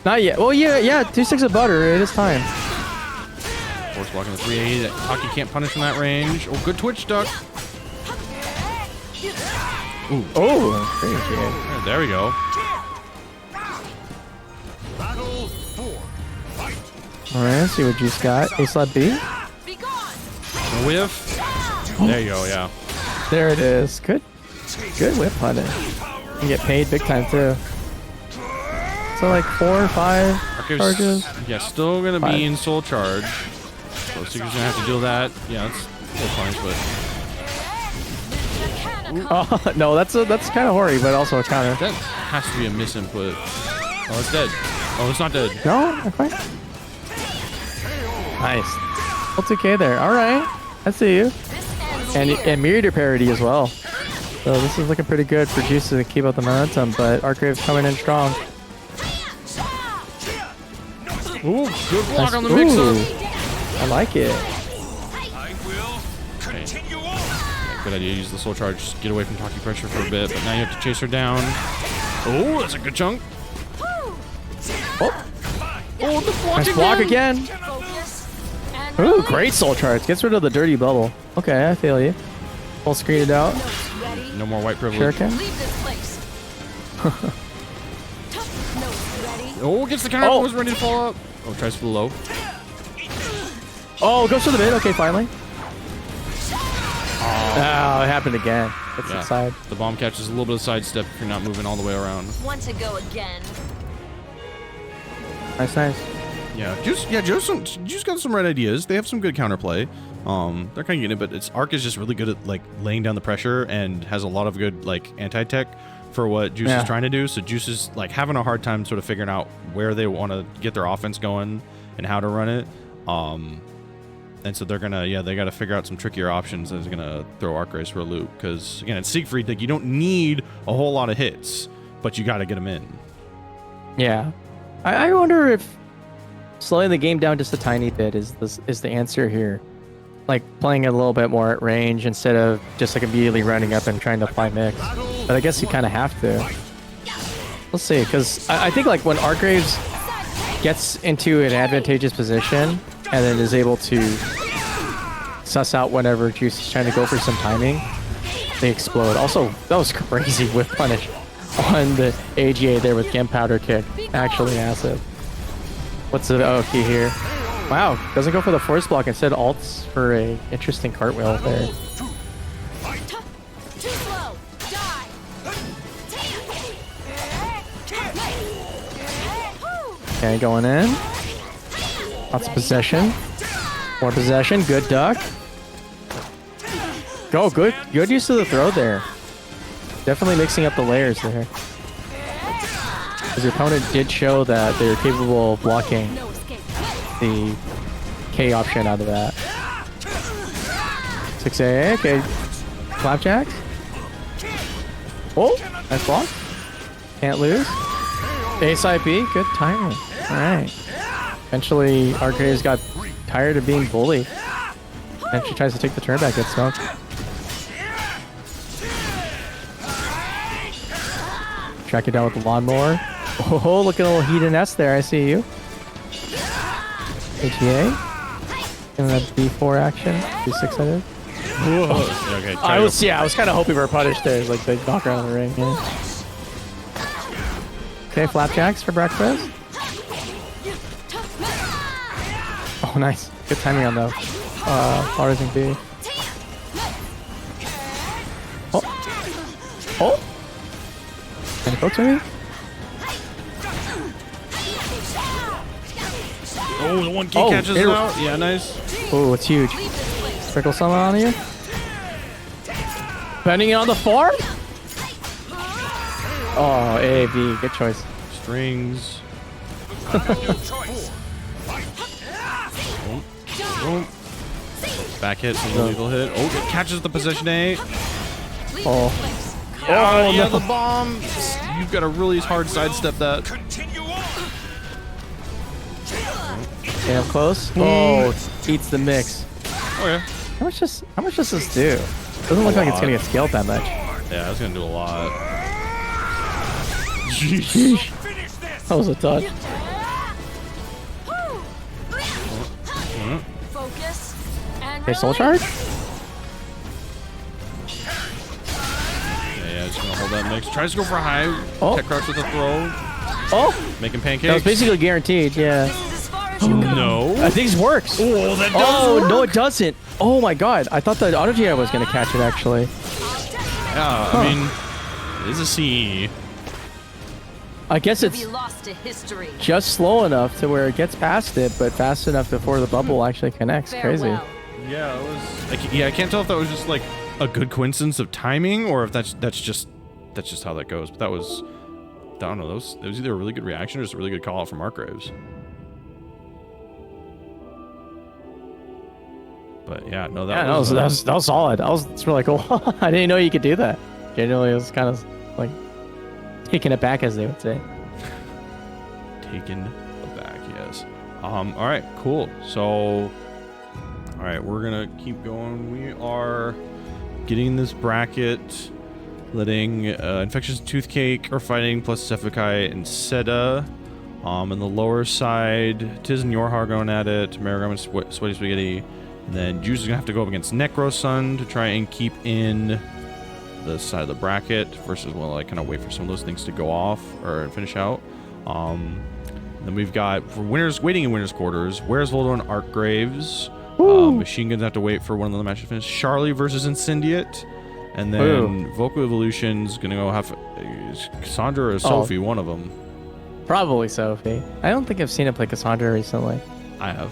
Not yet. Well, yeah, 2-6 of butter. It is time. Force blocking the 380 that Taki can't punish from that range. Oh, good twitch duck. Oh, great, yeah. Yeah, there we go. Battle 4. Fight. All right, let's see what Juice got. A slot B. Be gone. Whiff. There you go, yeah. There it is. Good whip punish. You get paid big time too. So like 4 or 5 Arcave's- charges. Yeah, still gonna 5. be in soul charge. So Seeker's gonna have to deal with that. Yeah, it's full punish, but Oh no, that's kind of hoary, but also a counter. that has to be a misinput. Oh, it's dead. Oh, it's not dead. No, not quite. Nice. Full 2K there. All right, I see you. And Myriader parity as well. So this is looking pretty good for Juice to keep up the momentum, but Arcgrave's coming in strong. Ooh, good block Nice. on the mix-up. Ooh, I like it. I will continue on. Good idea. Use the soul charge. Just get away from Taki pressure for a bit, but now you have to chase her down. Oh, that's a good chunk. Oh, Oh, the block nice block again. Focus. And Ooh, release. great soul charge. Gets rid of the dirty bubble. Okay, I feel you. Full screen it out. Nose ready. No more white privilege. Shuriken. Leave this place. Nose ready. Oh, gets the counter. Oh. Was ready to fall up. Oh, tries for the low. Oh, goes to the mid. Okay, finally. Oh, it happened again. It's Yeah. inside. The bomb catches a little bit of sidestep if you're not moving all the way around. Want to go again. Nice, nice. Yeah, Juice got some right ideas. They have some good counterplay. They're kind of getting it, but its Arc is just really good at like laying down the pressure and has a lot of good like anti-tech for what Juice Yeah. is trying to do. So Juice is like having a hard time sort of figuring out where they want to get their offense going and how to run it. And so they're gonna, they got to figure out some trickier options that's gonna throw Arc Race for a loop. Because again, it's Siegfried. Like you don't need a whole lot of hits, but you got to get them in. Yeah. I wonder if slowing the game down just a tiny bit is the answer here. Like playing it a little bit more at range instead of just like immediately running up and trying to apply mix. But I guess you kind of have to. Let's see, because I think like when Arcgraves gets into an advantageous position and then is able to suss out whenever Juice is trying to go for some timing, they explode. Also, that was crazy whip punish on the AGA there with Gunpowder Kick. Actually massive. What's the key here? Wow, doesn't go for the force block, instead ults for a interesting cartwheel there. Too slow. Die. Okay, going in. Lots of possession. More possession. Good duck. Go, good use of the throw there. Definitely mixing up the layers there. Because your opponent did show that they're capable of blocking No escape. the K option out of that. 6A, okay. Flapjacks. Oh, nice block. Can't lose. A side B, good timing. Alright. Eventually, Arcgraves got tired of being bullied. And she tries to take the turn back, gets smoked. Track it down with the lawnmower. Oh, look at a little heat and S there, I see you. ATA. And that B4 action. B6 I did. Whoa. Okay. I was kind of hoping for a punish there, like the knock around the ring. Yeah. Okay, flapjacks for breakfast. Oh, nice. Good timing on those. Rising B. Oh. Oh. Any folks maybe? Oh, the one key catches it out. Yeah, nice. Oh, it's huge. Sprinkle some on you. Bending it on the farm? Oh, A, B. Good choice. Strings. Boom. Back hit, some lethal hit. Oh, it catches the position A. Oh. Yeah, the bomb. You've got to really hard sidestep that. Continue on. Stay up close. Oh, eats the mix. Oh yeah. How much does this do? Doesn't look like it's gonna get scaled that much. Yeah, it's gonna do a lot. Sheesh. That was a touch. Focus. And Okay, soul charge? Yeah, just gonna hold that mix. Tries to go for a high. Oh. Tech crouch with a throw. Oh! Making pancakes. That was basically guaranteed, yeah. this is as far as you go. No. I think this works. Oh, that does Oh, work. no, it doesn't. Oh my god. I thought the auto was gonna catch it actually. Yeah, I mean, it is a CE. I guess Be it's lost to history. just slow enough to where it gets past it, but fast enough before the bubble actually connects. Crazy. Farewell. Yeah, it was. I can't tell if that was just like a good coincidence of timing or if that's just how that goes. But that was, I don't know. It was either a really good reaction or just a really good call out from Markgraves. But yeah, no, that was solid. That's really cool. I didn't know you could do that. Genuinely, it was kind of like taking it back, as they would say. taken aback. Yes. All right, cool. So, all right, we're gonna keep going. We are getting this bracket, letting Infectious and Toothcake are fighting plus Xephukai and SEDA. On the lower side, Tiz and Yorha going at it. Marigam and Sweatyspaghetti. And then Juice is gonna have to go up against Necrosun to try and keep in the side of the bracket versus, well, I kind of wait for some of those things to go off or finish out. Then we've got for winners waiting in winners quarters. Where's Voldo and Artgraves? Machine Guns have to wait for one of the matches to finish. Charlie versus Incendiate, and then Vocal Evolution's gonna go have Cassandra or Sophie, one of them. Probably Sophie. I don't think I've seen it play Cassandra recently. I have.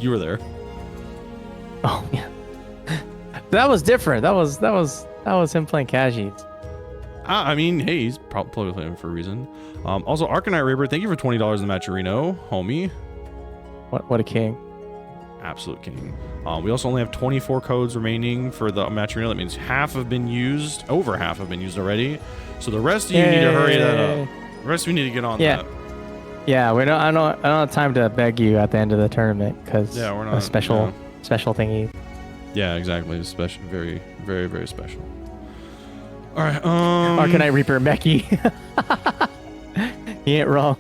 You were there. Oh yeah. That was different. That was him playing Khajiit. I mean, hey, he's probably playing for a reason. Also, ArcaniteReaper, thank you for $20 in the Matcherino, homie. What a king. Absolute king. We also only have 24 codes remaining for the Matcherino. That means half have been used. Over half have been used already. So the rest of you need to hurry that up. The rest of you need to get on that. Yeah, I don't have time to beg you at the end of the tournament because we're not a special thingy. Yeah, exactly. Special, very, very, very special. All right. ArcaniteReaper Meki. He ain't wrong.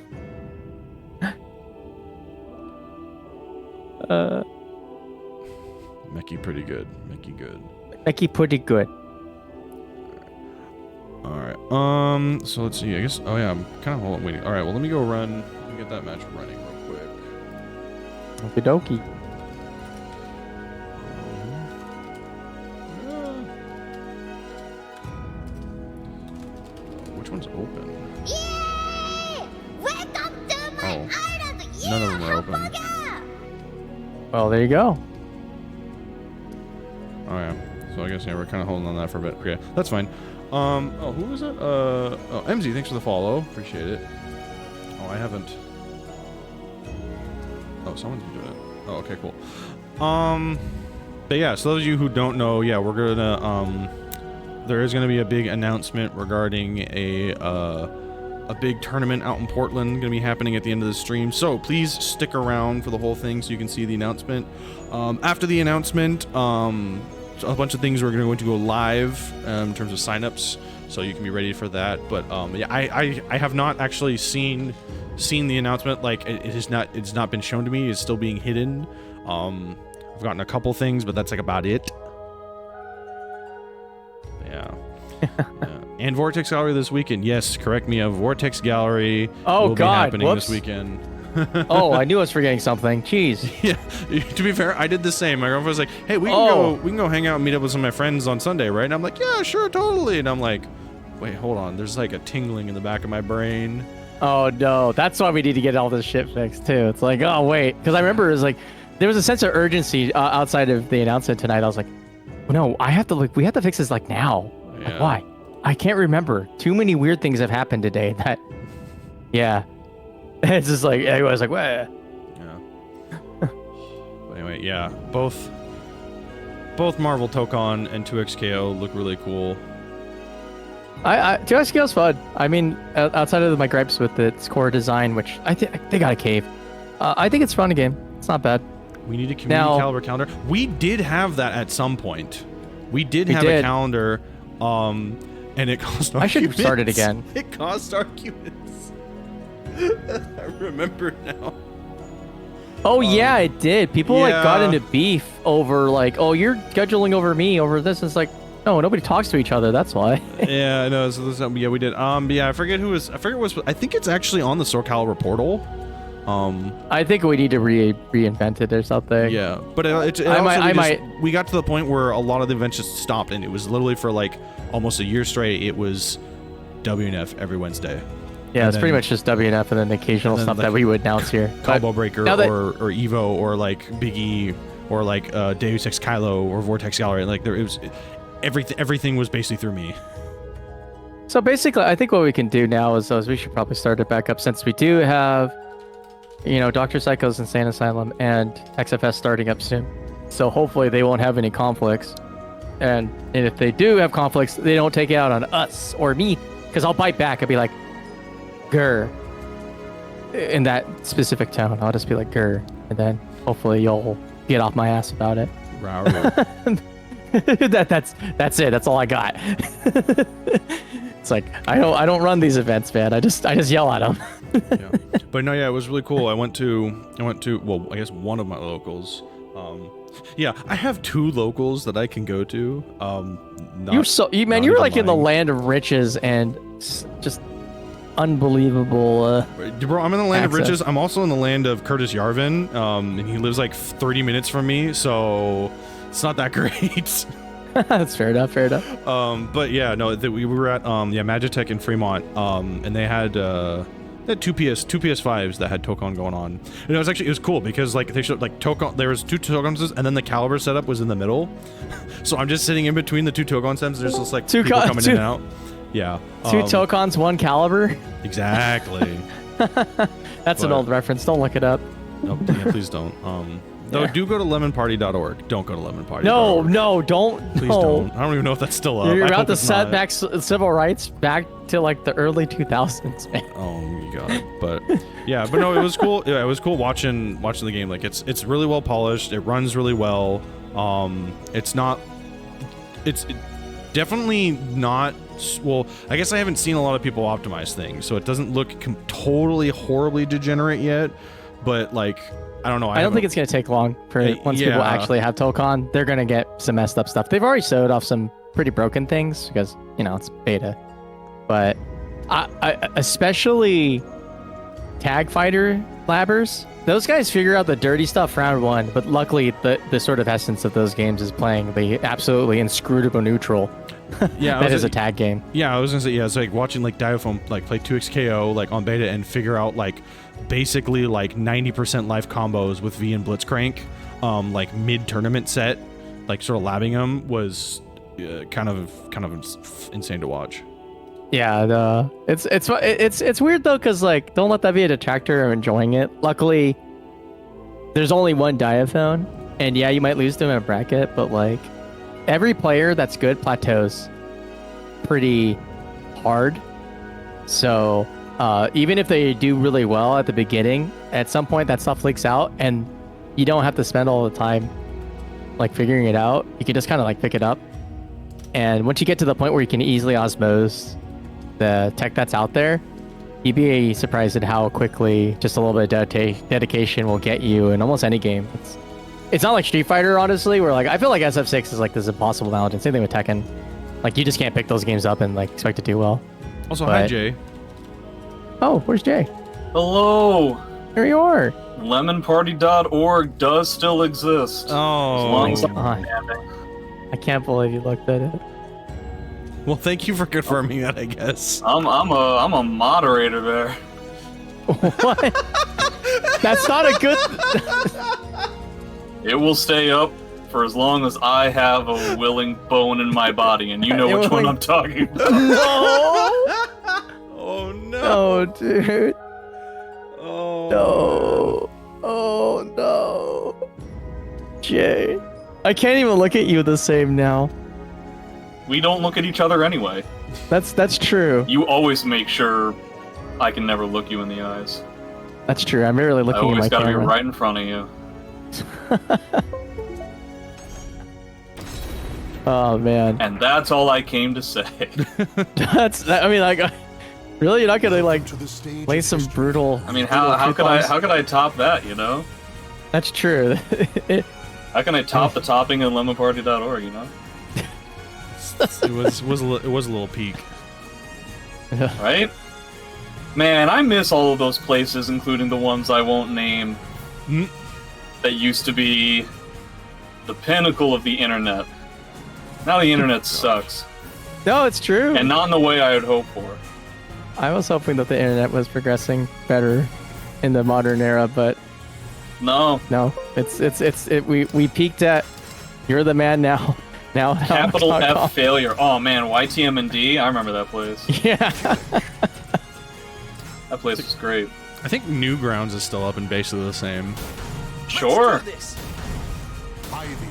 Meki pretty good. Meki good. Meki pretty good. All right. So let's see. I guess. Oh yeah. I'm kind of waiting. All right. Well, let me go run. Let me get that match running real quick. Okie dokie. Which one's open? Yay! Welcome to my island! None of them are open. Well, there you go. Oh yeah. So I guess we're kind of holding on that for a bit. Okay, that's fine. Oh, who was it? Oh, MZ, thanks for the follow. Appreciate it. Oh, I haven't. Oh, someone's been doing it. Oh, okay, cool. But yeah, so those of you who don't know, yeah, we're gonna there is gonna be a big announcement regarding a big tournament out in Portland gonna be happening at the end of the stream. So please stick around for the whole thing so you can see the announcement. After the announcement, a bunch of things are going to go live in terms of signups, so you can be ready for that. But yeah, I have not actually seen the announcement. Like it's not been shown to me. It's still being hidden. I've gotten a couple things, but that's like about it. Yeah. Yeah. And Vortex Gallery this weekend. Yes, correct me. A Vortex Gallery will be happening this weekend. Oh, I knew I was forgetting something. Jeez. Yeah. To be fair, I did the same. My girlfriend was like, "Hey, we can go hang out and meet up with some of my friends on Sunday, right?" And I'm like, "Yeah, sure, totally." And I'm like, "Wait, hold on. There's like a tingling in the back of my brain." Oh no, that's why we need to get all this shit fixed too. It's like, oh wait, because I remember it was like, there was a sense of urgency outside of the announcement tonight. I was like, no, I have to we have to fix this like now. Yeah. Like, why? I can't remember. Too many weird things have happened today that, yeah. It's just like, everyone's like, what? Yeah. But anyway, yeah, both Marvel Tokon and 2XKO look really cool. 2XKO's fun. I mean, outside of my gripes with its core design, which I think they got a cave. I think it's a fun game. It's not bad. We need a community caliber calendar. We did have that at some point. We did have a calendar, and it cost arguments. I should start it again. It cost arguments. I remember now. Oh yeah, it did. People like got into beef over like, oh, you're scheduling over me over this. It's like, no, nobody talks to each other. That's why. Yeah, no. So this, yeah, we did. Yeah, I forget who was. I forget what was. I think it's actually on the SoulCalibur portal. I think we need to reinvent it or something. Yeah, but we got to the point where a lot of the events just stopped, and it was literally for like almost a year straight. It was WNF every Wednesday. Yeah, it's pretty much just WNF and then occasional stuff that we would announce here. Combo Breaker or Evo or like Big E or like Deus Ex Kylo or Vortex Gallery. Like it was everything was basically through me. So basically, I think what we can do now is we should probably start it back up since we do have, you know, Dr. Psycho's Insane Asylum and XFS starting up soon. So hopefully they won't have any conflicts. And if they do have conflicts, they don't take it out on us or me, because I'll bite back. I'll be like, grr, in that specific tone. I'll just be like, grr, and then hopefully you'll get off my ass about it. That's it. That's all I got. It's like I don't run these events, man. I just yell at them. Yeah. But no, yeah, it was really cool. I went to well, I guess one of my locals. Yeah, I have 2 locals that I can go to. You're like in the land of riches and just unbelievable. Bro, I'm in the land access. of riches. I'm also in the land of Curtis Yarvin, and he lives like 30 minutes from me, so it's not that great. That's fair enough. But yeah, no, we were at Magitech in Fremont, and they had two PS5s that had Tokon going on, and it was cool because like they showed like Tokon. There was 2 Tokons, and then the Caliber setup was in the middle, so I'm just sitting in between the 2 Tokon stems. There's just like people coming in and out. Yeah. 2 Tokons, 1 Caliber. Exactly. That's an old reference. Don't look it up. No, yeah, please don't. Though do go to lemonparty.org. Don't go to lemonparty.org. No, don't. Please don't. I don't even know if that's still up. You're about to set back civil rights back to like the early 2000s, man. Oh my god. But yeah, but no, it was cool. Yeah, it was cool watching the game. Like it's really well polished. It runs really well. It's definitely not. Well, I guess I haven't seen a lot of people optimize things, so it doesn't look totally horribly degenerate yet. But like, I don't know. I don't think it's gonna take long for once people actually have Tokon. They're gonna get some messed up stuff. They've already showed off some pretty broken things because it's beta. But I especially tag fighter labbers, those guys figure out the dirty stuff round 1. But luckily, the sort of essence of those games is playing the absolutely inscrutable neutral. Yeah, that is a tag game. Yeah, I was gonna say, yeah, it's like watching like Diafoam like play 2XKO like on beta and figure out like basically like 90% life combos with V and Blitzcrank, like mid tournament set, like sort of labbing them was kind of insane to watch. Yeah, it's weird though, because like don't let that be a detractor of enjoying it. Luckily, there's only one Diaphone, and yeah, you might lose to him in a bracket, but like every player that's good plateaus pretty hard. So even if they do really well at the beginning, at some point that stuff leaks out, and you don't have to spend all the time like figuring it out. You can just kind of like pick it up, and once you get to the point where you can easily osmose the tech that's out there, you'd be surprised at how quickly just a little bit of dedication will get you in almost any game. It's not like Street Fighter, honestly, where like I feel like SF6 is like this impossible mountain. Same thing with Tekken. Like you just can't pick those games up and like expect to do well. Also, hi Jay. Oh, where's Jay? Hello. Here you are. Lemonparty.org does still exist. As long as I'm God. I can't believe you looked at it. Well, thank you for confirming that, I guess. I'm a moderator there. What? That's not a good. It will stay up for as long as I have a willing bone in my body, and you know which one I'm talking about. No. Oh no. Oh, dude. Oh. No. Oh no. Jay. I can't even look at you the same now. We don't look at each other anyway. That's true. You always make sure I can never look you in the eyes. That's true. I'm really I looking at always my gotta camera. be right in front of you. Oh man. And that's all I came to say. I mean, like, really, you're not gonna like To the stage play of some history. brutal. I mean, brutal how coupons? could I top that? You know, That's true. how can I top the topping of lemonparty.org? You know, It was a little peak. right? Man, I miss all of those places, including the ones I won't name, Mm. that used to be the pinnacle of the internet. Now the internet sucks, No, it's true. and not in the way I would hope for. I was hoping that the internet was progressing better in the modern era, but No, no, we peaked at. You're the man now. Now. capital now- F failure. Oh man, YTM&D, I remember that place. Yeah. That place was great. I think Newgrounds is still up and basically the same. Sure. Ivy.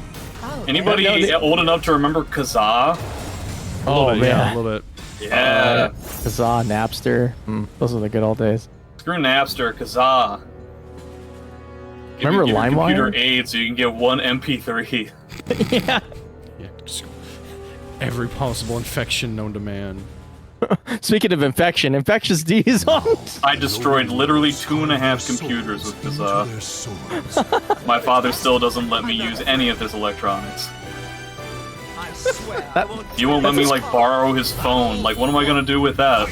Anybody No, they- old enough to remember Kazaa? Oh Yeah, a man. little bit. Yeah. Kazaa, Napster. Those are the good old days. Screw Napster, Kazaa. Remember Give your computer LimeWire? AIDS so you can get one MP3. Yeah. Yeah, just every possible infection known to man. Speaking of infection, infectious diesels. I destroyed literally 2.5 computers with Into Kazaa. their souls. My father still doesn't let me use any of his electronics. He won't let me like borrow his phone. Like, what am I gonna do with that?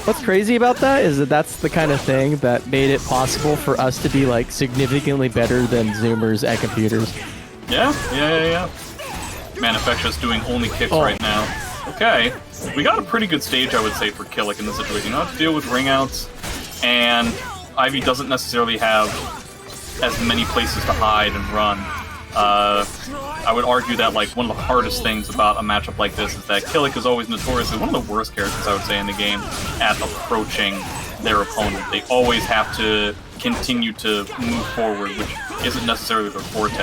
What's crazy about that is that that's the kind of thing that made it possible for us to be like significantly better than Zoomers at computers. Yeah. Man, Infectious doing only kicks Oh. right now. Okay, we got a pretty good stage, I would say, for Kilik in this situation. You don't have to deal with ring outs, and Ivy doesn't necessarily have as many places to hide and run. I would argue that like one of the hardest things about a matchup like this is that Kilik is always notoriously one of the worst characters, I would say, in the game at approaching their opponent. They always have to continue to move forward, which isn't necessarily their forte.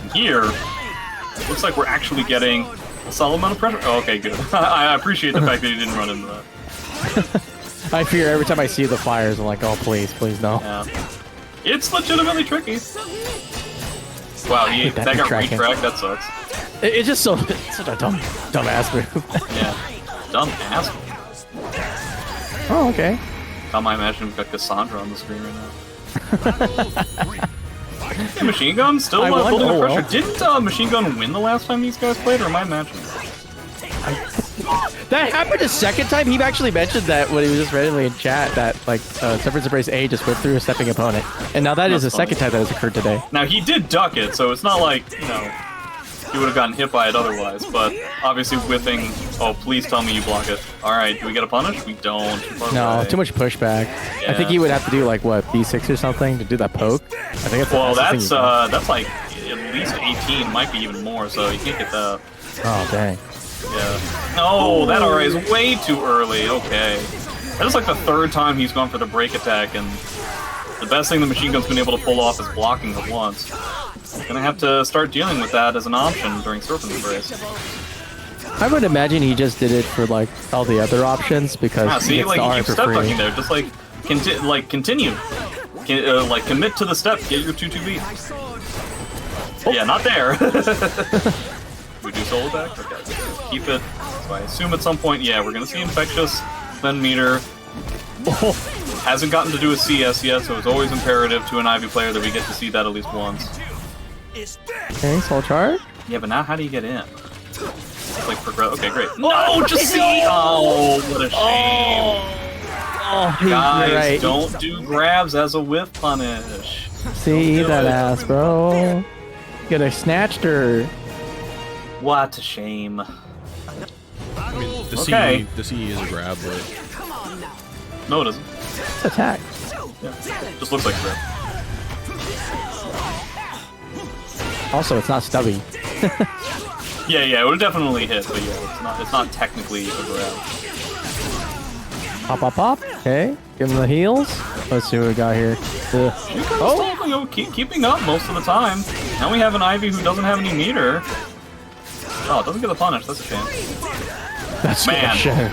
And here, it looks like we're actually getting a solid amount of pressure. Oh, okay, good. I appreciate the fact that he didn't run into that. I fear every time I see the fires, I'm like, oh please, please no. Yeah. It's legitimately tricky. Wow, hate that that got retracking. retracked. That sucks. It's just it's such a dumb ass move. Yeah. Dumb asshole. Oh, okay. How am I imagining we've got Cassandra on the screen right now? Hey, Machine Gun still I won. building Oh, the well. pressure. Didn't Machine Gun win the last time these guys played, or am I imagining? That happened a second time. He actually mentioned that when he was just randomly in chat that like Separate Embrace A just whipped through a stepping opponent, and now that is the That's funny. second time that has occurred today. Now he did duck it, so it's not like, you know, he would have gotten hit by it otherwise, but obviously whipping, oh, please tell me you block it. Alright, do we get a punish? We don't. No, Okay. too much pushback. I think Yeah. he would have to do like what B6 or something to do that poke. I think it's Well, the thing that's he does. that's like at least 18, might be even more, so you can't get that. Oh dang. Yeah. No, that RA is way too early. Okay. That is like the third time he's gone for the break attack, and the best thing the Machine Gun's been able to pull off is blocking at once. Gonna have to start dealing with that as an option during Serpent Embrace. I would imagine he just did it for like all the other options because Ah, he see, gets like the you R keep for step free. ducking there, just like continue, like commit to the step, get your 2-2 beat. Yeah, not there. We do soul attack? Okay. Keep it. So I assume at some point, yeah, we're gonna see Infectious, then Meter. Hasn't gotten to do a CS yet, so it's always imperative to an Ivy player that we get to see that at least once. Okay, soul charge. Yeah, but now how do you get in? It's like progress. Okay, great. No, just see. Oh, what a shame. Oh, Guys, right. don't do grabs as a whiff punish. See Don't do that it. ass, bro. Could have snatched her. What a shame. I mean, the Okay. CE is a grab, but No, it isn't. It's attack. Yeah. Just looks like a grab. Also, it's not stubby. Yeah, it would definitely hit, but yeah, it's not technically a grab. Pop, pop, pop. Okay. Give him the heals. Let's see what we got here. Oh, you know, keeping up most of the time. Now we have an Ivy who doesn't have any meter. Oh, it doesn't get the punish. That's a shame. That's Man, shame.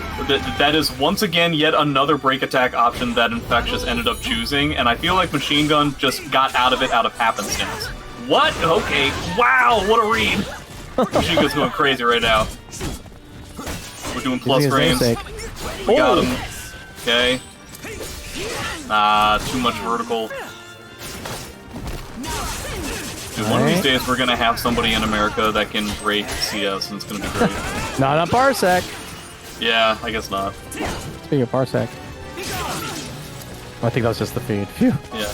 that is once again yet another break attack option that Infectious ended up choosing, and I feel like Machine Gun just got out of it out of happenstance. What? Okay. Wow, what a read. Machine Gun's going crazy right now. We're doing plus Using his frames. namesake. We got him. Okay. Too much vertical. Dude, one of these days we're gonna have somebody in America that can break CS, and it's gonna be great. Not on Parsec. Yeah, I guess not. Speaking of Parsec. I think that was just the feed. Phew. Yeah.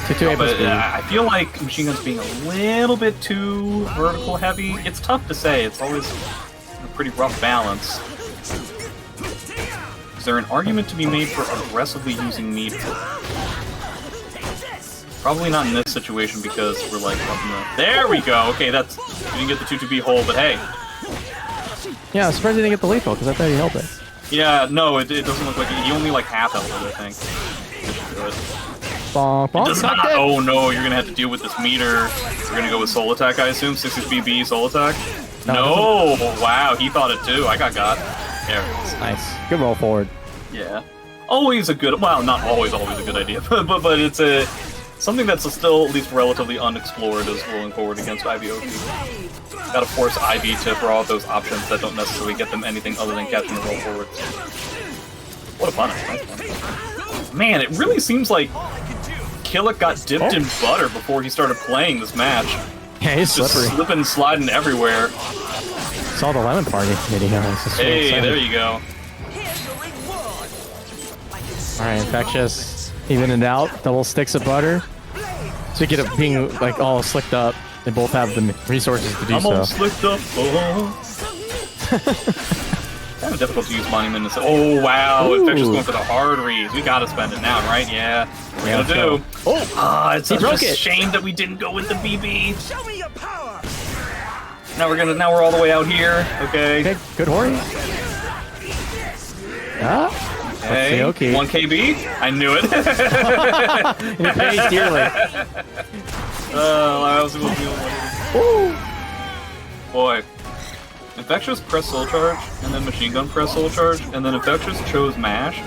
2-2 But speed. I feel like Machine Gun's being a little bit too vertical heavy. It's tough to say. It's always a pretty rough balance. Is there an argument to be made for aggressively using meter? Probably not in this situation because we're like up in the... There we go! Okay, that's... You didn't get the 2-2B hold, but hey. Yeah, I'm surprised he didn't get the lethal because I thought he held it. Yeah, no, it doesn't look like... He only like half held it, I think. That should do it. Bonk, bonk. Does not... Oh no, you're gonna have to deal with this meter. We're gonna go with Soul Attack, I assume? 66BB Soul Attack? No! Wow, he thought it too. I got. There it is. Nice. Good roll forward. Yeah. Always a good... Well, not always a good idea, but it's a... Something that's still at least relatively unexplored is rolling forward against IVOP. Gotta force Ivy to throw out those options that don't necessarily get them anything other than catching the roll forward. What a punish. Nice punish. Man, it really seems like Kilik got dipped in butter before he started playing this match. Yeah, he's Just slippery. slipping and sliding everywhere. Saw the lemon party video. Hey, there you go. Alright, Infectious. Even it out. Double sticks of butter. So you get it being like all slicked up. They both have the resources to do I'm all so. slicked up. Oh. Kind of difficult to use Monument and say, oh wow, Infectious going for the hard reads. We gotta spend it now, right? Yeah, we're Yeah, gonna do. Oh, It's such broke a it. shame that we didn't go with the BB. Now we're all the way out here. Okay. okay, good Hori. Ah, Hey, okay. 1 KB. I knew it. you paid dearly. I was able to do it. Boy. Infectious pressed Soul Charge, and then Machine Gun pressed Soul Charge, and then Infectious chose Mash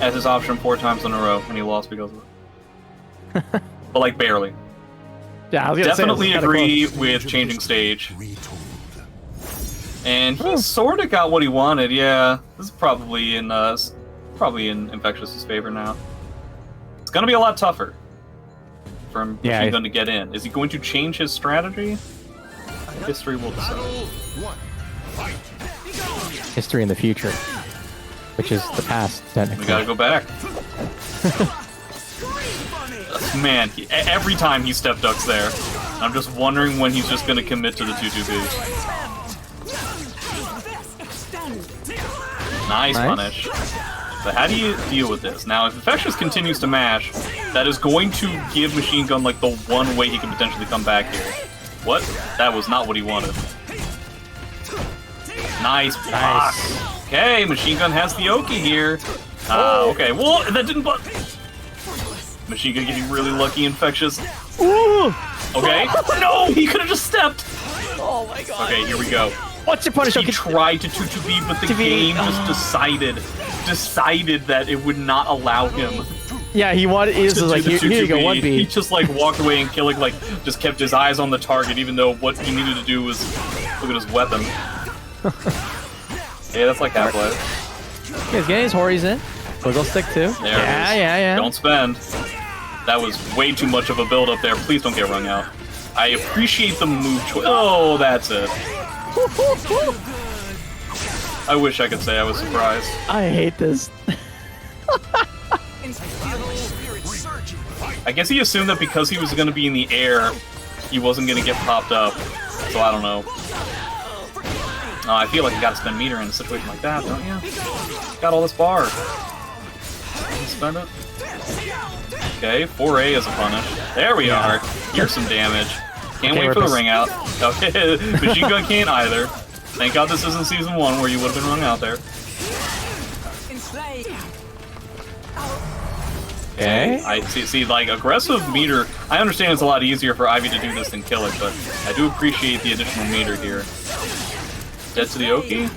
as his option 4 times in a row, and he lost because of it. But like barely. Yeah, I was gonna Definitely say, it was agree kinda with changing stage. Retooled. And he sort of got what he wanted, yeah. This is probably in Infectious's favor now. It's gonna be a lot tougher for Machine Gun to get in. Is he going to change his strategy? History will decide. close. History in the future, which is the past, technically. We gotta go back. Man, every time he step ducks there, I'm just wondering when he's just gonna commit to the 2-2B. Nice punish. But how do you deal with this? Now, if Infectious continues to mash, that is going to give Machine Gun like the one way he can potentially come back here. What? That was not what he wanted. Nice block. Nice. Okay, Machine Gun has the Oki here. Okay. Well, that didn't but Machine Gun getting really lucky, Infectious. Ooh! Okay. No, he could have just stepped. Oh my god. Okay, here we go. What's your punish? He tried to 2-2B, but the game just decided that it would not allow him Yeah, he wanted. He was to like, do the here you go, 2-2B. 1B. He just like walked away and Kilik like just kept his eyes on the target, even though what he needed to do was look at his weapon. Yeah, that's like Half-Life. He's getting his Horis in. Wiggle stick too. There it is. Yeah. Don't spend. That was way too much of a build up there. Please don't get wrung out. I appreciate the move choice. Oh, that's it. I wish I could say I was surprised. I hate this. I guess he assumed that because he was going to be in the air, he wasn't going to get popped up. So I don't know. I feel like you got to spend meter in a situation like that, don't you? Got all this bar. Spend it. Okay, 4A is a punish. There we are. Here's some damage. Can't wait for the ring out. Okay, machine gun can't either. Thank God this isn't season 1 where you would have been rung out there. Okay. I see, like, aggressive meter, I understand it's a lot easier for Ivy to do this than Kilik, but I do appreciate the additional meter here. Dead to the Oki?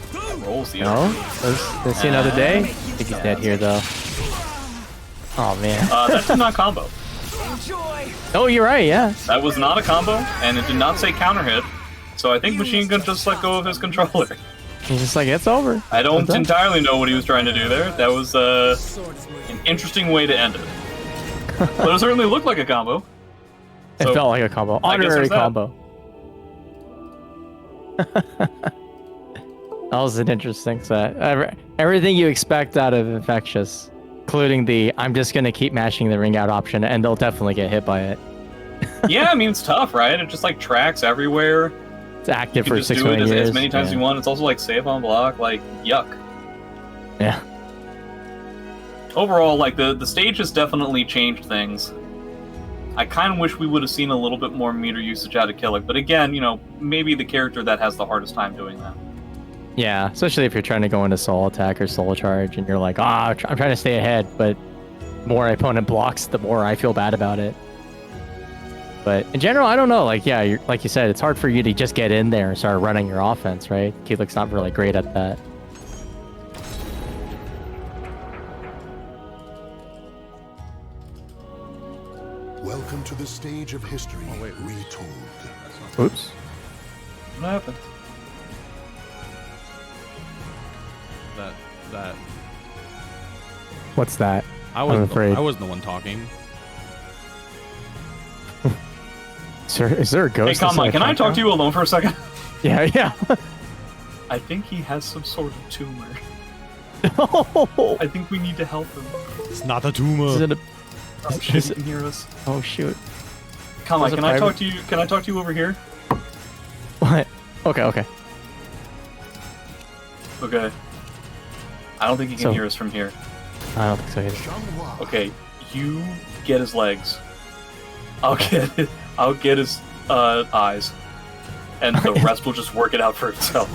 Rolls the No? Oki. Let's see another day? I think he's dead here, though. Oh, man. That did not combo. Oh, you're right, yeah. That was not a combo, and it did not say counter hit, so I think Machine Gun just let go of his controller. He's just like, it's over. I don't entirely know what he was trying to do there. That was an interesting way to end it. But it certainly looked like a combo. It felt like a combo. Honorary combo. That was an interesting set. Everything you expect out of Infectious, including the I'm just going to keep mashing the ring out option, and they'll definitely get hit by it. Yeah, I mean, it's tough, right? It just, like, tracks everywhere. It's active for 6 million million years. As many times as you want. It's also, like, save on block. Like, yuck. Yeah. Overall, like, the stage has definitely changed things. I kind of wish we would have seen a little bit more meter usage out of Kilik, but again, you know, maybe the character that has the hardest time doing that. Yeah, especially if you're trying to go into soul attack or soul charge, and you're like, I'm trying to stay ahead, but the more opponent blocks, the more I feel bad about it. But in general, I don't know. Like, yeah, like you said, it's hard for you to just get in there and start running your offense, right? Kilik's not really great at that. Welcome to the stage of history retold. Oops. What happened? That. What's that? I'm afraid. I wasn't the one talking. Sir, is there a ghost? Hey, Konmai, can I talk to you alone for a second? Yeah. I think he has some sort of tumor. No. I think we need to help him. It's not a tumor. Is it a... Oh shit, he can hear us. Oh shoot. Konmai, Was it can I private? talk to you? Can I talk to you over here? What? Okay. Okay. I don't think he can hear us from here. I don't think so either. Xianghua. Okay, you get his legs. I'll get his eyes, and the rest will just work it out for itself.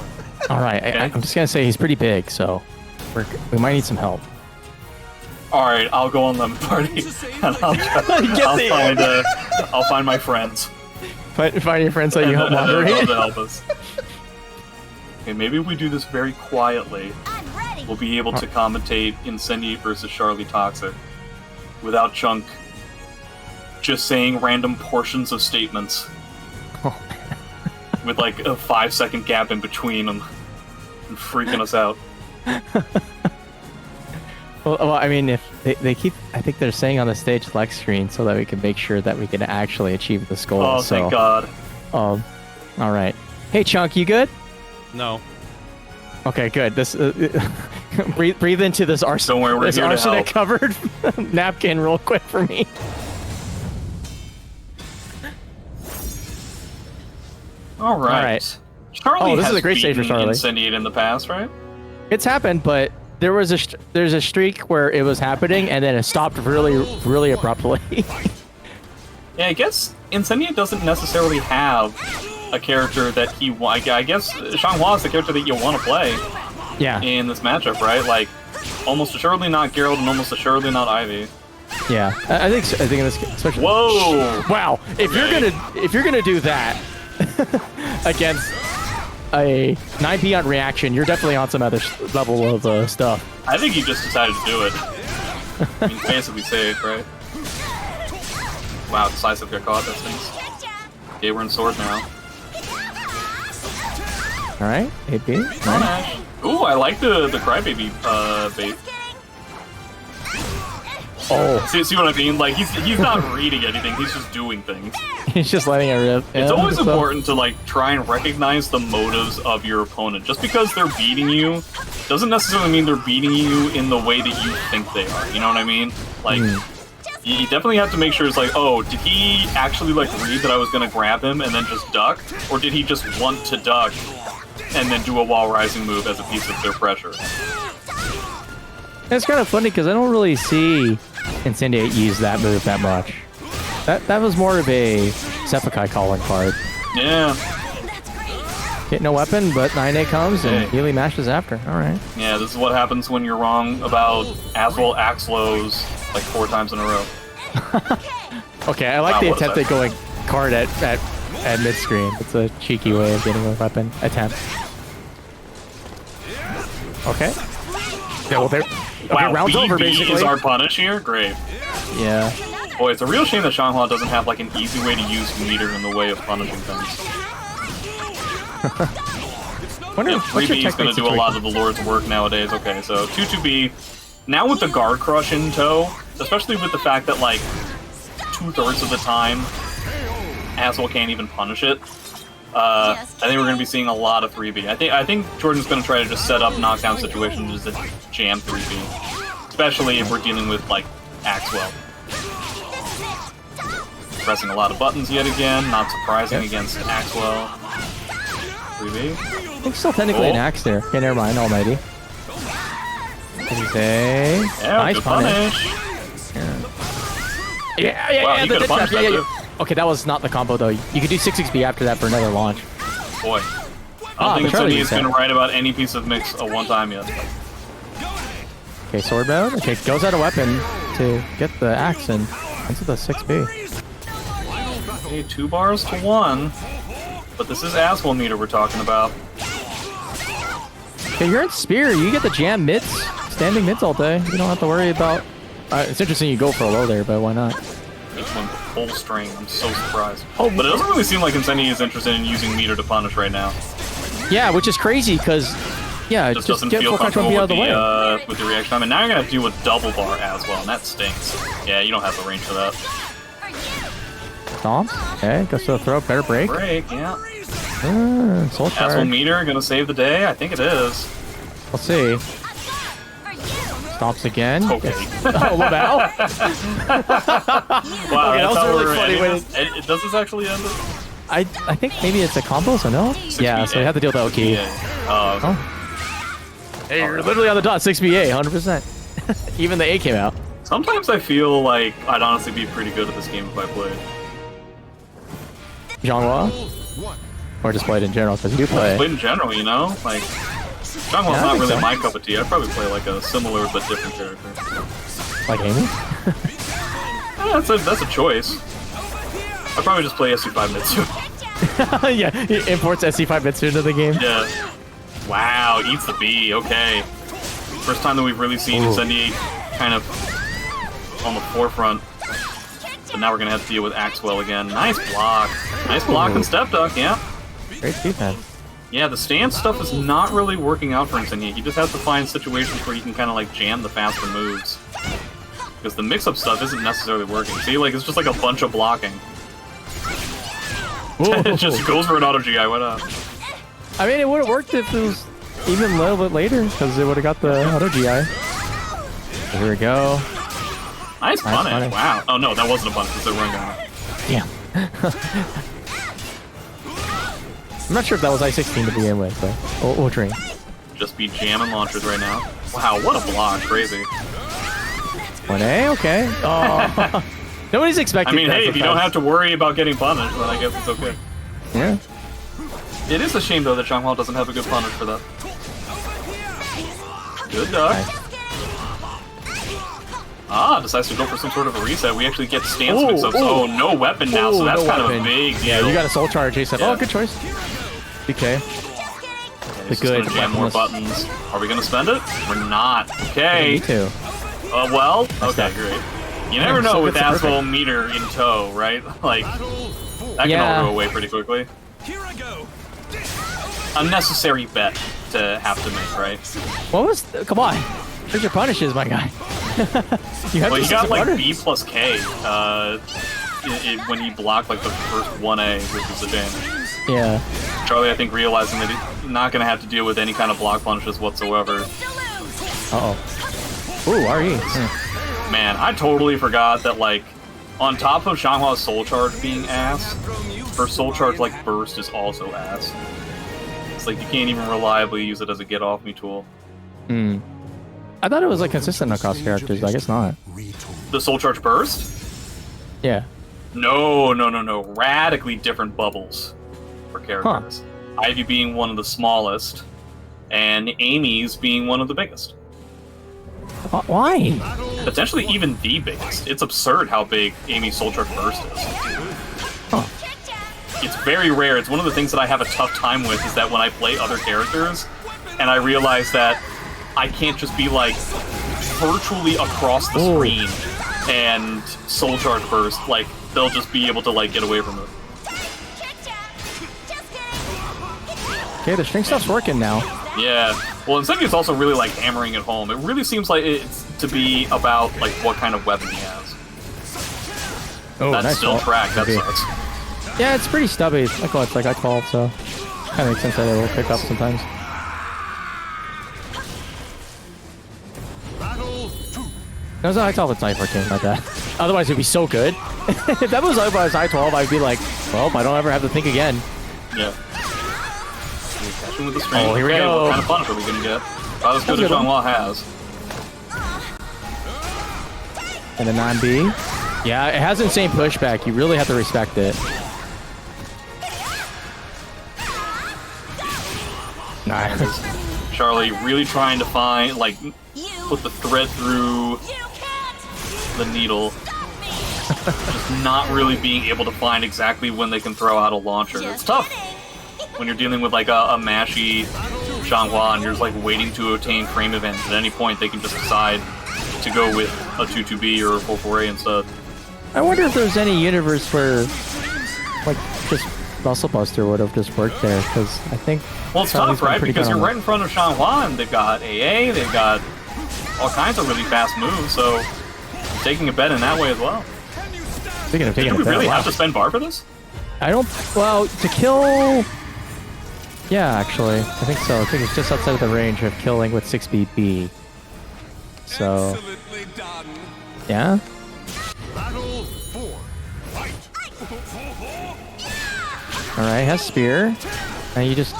All right, Okay. I'm just gonna say he's pretty big, so we might need some help. All right, I'll go on lemon party, and I'll find my friends. Find your friends so you help and they'll moderate. help us. Okay, maybe if we do this very quietly, I'm ready. we'll be able to commentate Incendiate versus Charlie Toxic without Chunk just saying random portions of statements with like a 5-second gap in between them and freaking us out. Well, I mean, if they keep, I think they're saying on the stage select screen so that we can make sure that we can actually achieve this goal. Oh, thank God. All right. Hey, Chunk, you good? No. Okay, good. This breathe into this Don't worry, we're this here to arsenic help. covered napkin real quick for me. All right. Charlie this has is a great stage for beaten Charlie. Incendiate in the past, right? It's happened, but there's a streak where it was happening and then it stopped really abruptly. Yeah, I guess Incendiate doesn't necessarily have a character that he I guess Xianghua is the character that you want to play Yeah. in this matchup, right? Like, almost assuredly not Geralt and almost assuredly not Ivy. Yeah. I think in this, especially. Whoa! Wow. If you're gonna do that against a 9P on reaction, you're definitely on some other level of stuff. I think he just decided to do it. I mean, basically safe, right? Wow, decisive got caught, that things. Okay, we're in sword now. All right, AP. Nice. Smash. Ooh, I like the crybaby bait. Oh, See what I mean? Like he's not reading anything. He's just doing things. he's just letting it rip. It's Yeah, always so- important to like try and recognize the motives of your opponent. Just because they're beating you doesn't necessarily mean they're beating you in the way that you think they are. You know what I mean? Like you definitely have to make sure it's like, oh, did he actually like read that I was gonna grab him and then just duck, or did he just want to duck and then do a wall rising move as a piece of their pressure? It's kind of funny because I don't really see Incendiate use that move that much. That was more of a Xephukai calling card. Yeah. Get no weapon, but 9A comes and Hey. Healy mashes after. All right. Yeah, this is what happens when you're wrong about Azwel Axlows like 4 times in a row. Okay, I like Wow, the what is attempt that? at going card at mid screen. It's a cheeky way of getting a weapon attempt. Okay. Yeah, well, there. Okay, Wow, round's over BB basically. is our punish here? Great. Yeah. Boy, it's a real shame that Xianghua doesn't have like an easy way to use meter in the way of punishing things. Wonder Yeah, what's your 3B is going technique to do a lot of situation? the Lord's work nowadays. Okay, so 2-2B. Now with the guard crush in tow, especially with the fact that like 2/3 of the time Azwel can't even punish it, I think we're going to be seeing a lot of 3B. I think Jordan's going to try to just set up knockdown situations to jam 3B, especially if we're dealing with like Axwell. Pressing a lot of buttons yet again, not surprising against Axwell. 3B. I think still technically an axe there. Okay, never mind. Almighty. Say, Yeah, nice good punish. Yeah, Wow, he the could've ditch punished trap, that, yeah. Okay, that was not the combo though. You could do 6xb after that for another launch. Boy. I don't think Charlie Incendiate's used been that. right about any piece of mix at one time yet. Okay, sword mode. Okay, goes out of weapon to get the axe and into the 6B. Okay, 2 bars to 1. But this is Azwel meter we're talking about. Okay, you're in spear. You get the jam mids, standing mids all day. You don't have to worry about. It's interesting you go for a low there, but why not? Each one full string. I'm so surprised. Oh, But it doesn't really seem like Incendiate is interested in using meter to punish right now. Yeah, which is crazy because, yeah, Just just doesn't get feel full control and comfortable be out of the way. with the reaction time. And now you're going to do a double bar as well, and that stinks. Yeah, you don't have the range for that. Stomps. Okay, goes to the throw. Better break. Break, yeah. Soul Azwel charge. meter going to save the day? I think it is. Let's see. Stomps again. Okay. Oh, what the hell? Wow, Okay, that that's was how really we're funny ending when this. Does this actually end it? I think maybe it's a combo, so no? Yeah, so we have to deal with the OK. Yeah. Okay. Oh. Hey, you're literally on the dot. 6BA, 100%. Even the A came out. Sometimes I feel like I'd honestly be pretty good at this game if I played. Xianghua? Or just played in general, because you do play. Played in general, you know? Like, Xianghua's I not think really so. my cup of tea. I'd probably play like a similar but different character. Like Amy? That's a choice. I'd probably just play SC5 Mitsu. Yeah, he imports SC5 Mitsu into the game. Yeah. Wow, eats the B. Okay. First time that we've really seen Incendiate kind of on the forefront. But now we're gonna have to deal with Axwell again. Nice block. Nice block and step duck, yeah. Great defense. Yeah, the stance stuff is not really working out for Incendiate. He just has to find situations where he can kind of like jam the faster moves. Because the mix-up stuff isn't necessarily working. See, like, it's just like a bunch of blocking. It just goes for an auto GI, why not? I mean, it would have worked if it was even a little bit later, because it would have got the auto GI. Here we go. Nice punish, punish. wow. Oh no, that wasn't a punish, it's a run down. Damn. I'm not sure if that was I-16 to begin with, but we'll dream. Just be jamming launchers right now. Wow, what a block, crazy. 1A, okay. Oh. Nobody's I expecting mean, that hey, so if you don't fast. have to worry about getting punished, then I guess it's okay. Yeah. It is a shame, though, that Xianghua doesn't have a good punish for that. Good duck. Nice. Ah, decides to go for some sort of a reset. We actually get stance Ooh, mix-ups. ooh. Oh, no weapon now, so that's no kind of a weapon. big deal. Yeah, you got a soul charge, ASAP. Yeah. Oh, good choice. Okay. Okay, The he's just good gonna jam more weaponless. buttons. Are we gonna spend it? We're not. Okay. Me too. Well, okay, that. great. You never know so with it's perfect. Azwel meter in tow, right? Like, that can Yeah. all go away pretty quickly. Unnecessary bet to have to make, right? What was... Come on. Where's your punishes, my guy? You have Well, to he got use like water? B plus K when he blocked like the first 1A, which is the damage. Yeah. Charlie, I think, realizing that he's not going to have to deal with any kind of block punishes whatsoever. Uh-oh. Ooh, RE. Man, I totally forgot that, like, on top of Xianghua's Soul Charge being ass, her Soul Charge, like, burst is also ass. It's like you can't even reliably use it as a get-off-me tool. Hmm. I thought it was, like, consistent across characters, but I guess not. The Soul Charge burst? Yeah. No. Radically different bubbles for characters. Ivy being one of the smallest, and Amy's being one of the biggest. Why? Potentially even the biggest. It's absurd how big Amy's Soul Charge burst is. Huh. It's very rare. It's one of the things that I have a tough time with, is that when I play other characters, and I realize that I can't just be, like, virtually across the screen and Soul Charge burst. Like, they'll just be able to, like, get away from it. Okay, the string stuff's working now. Yeah. Well, Incendiate's also really, like, hammering it home. It really seems like it's to be about, like, what kind of weapon he has. Oh, That's nice still ball. tracked. That Okay. sucks. Yeah, it's pretty stubby. Like, well, it's like I call, so kind of makes sense that it will pick up sometimes. No, it's not I-12, it's I-14, like that. Otherwise, it'd be so good. If that was otherwise I-12, I'd be like, well, I don't ever have to think again. Yeah. Catching with the string. Oh, here we Okay, go. What kind of punish are we gonna get? About as good as Xianghua has. And a 9B. Yeah, it has insane pushback. You really have to respect it. Nice. Charlie really trying to find, like, put the thread through the needle. Just not really being able to find exactly when they can throw out a launcher. It's tough when you're dealing with, like, a mashy Xianghua and you're just, like, waiting to obtain frame advantage. At any point, they can just decide to go with a 2-2B or a 4-4A instead. I wonder if there's any universe where, like, just Muscle Buster would have just worked there, because I think... Well, it's Charlie's tough, right? been pretty Because good you're on right in front of Xianghua, and they've got AA, they've got all kinds of really fast moves, so taking a bet in that way as well. Speaking of taking Do we a bet, really wow. have to spend bar for this? I don't... Well, to kill... Yeah, actually. I think so. I think it's just outside of the range of killing with 6BB. So... Yeah? Battle 4. Fight. Alright, has Spear. And you just...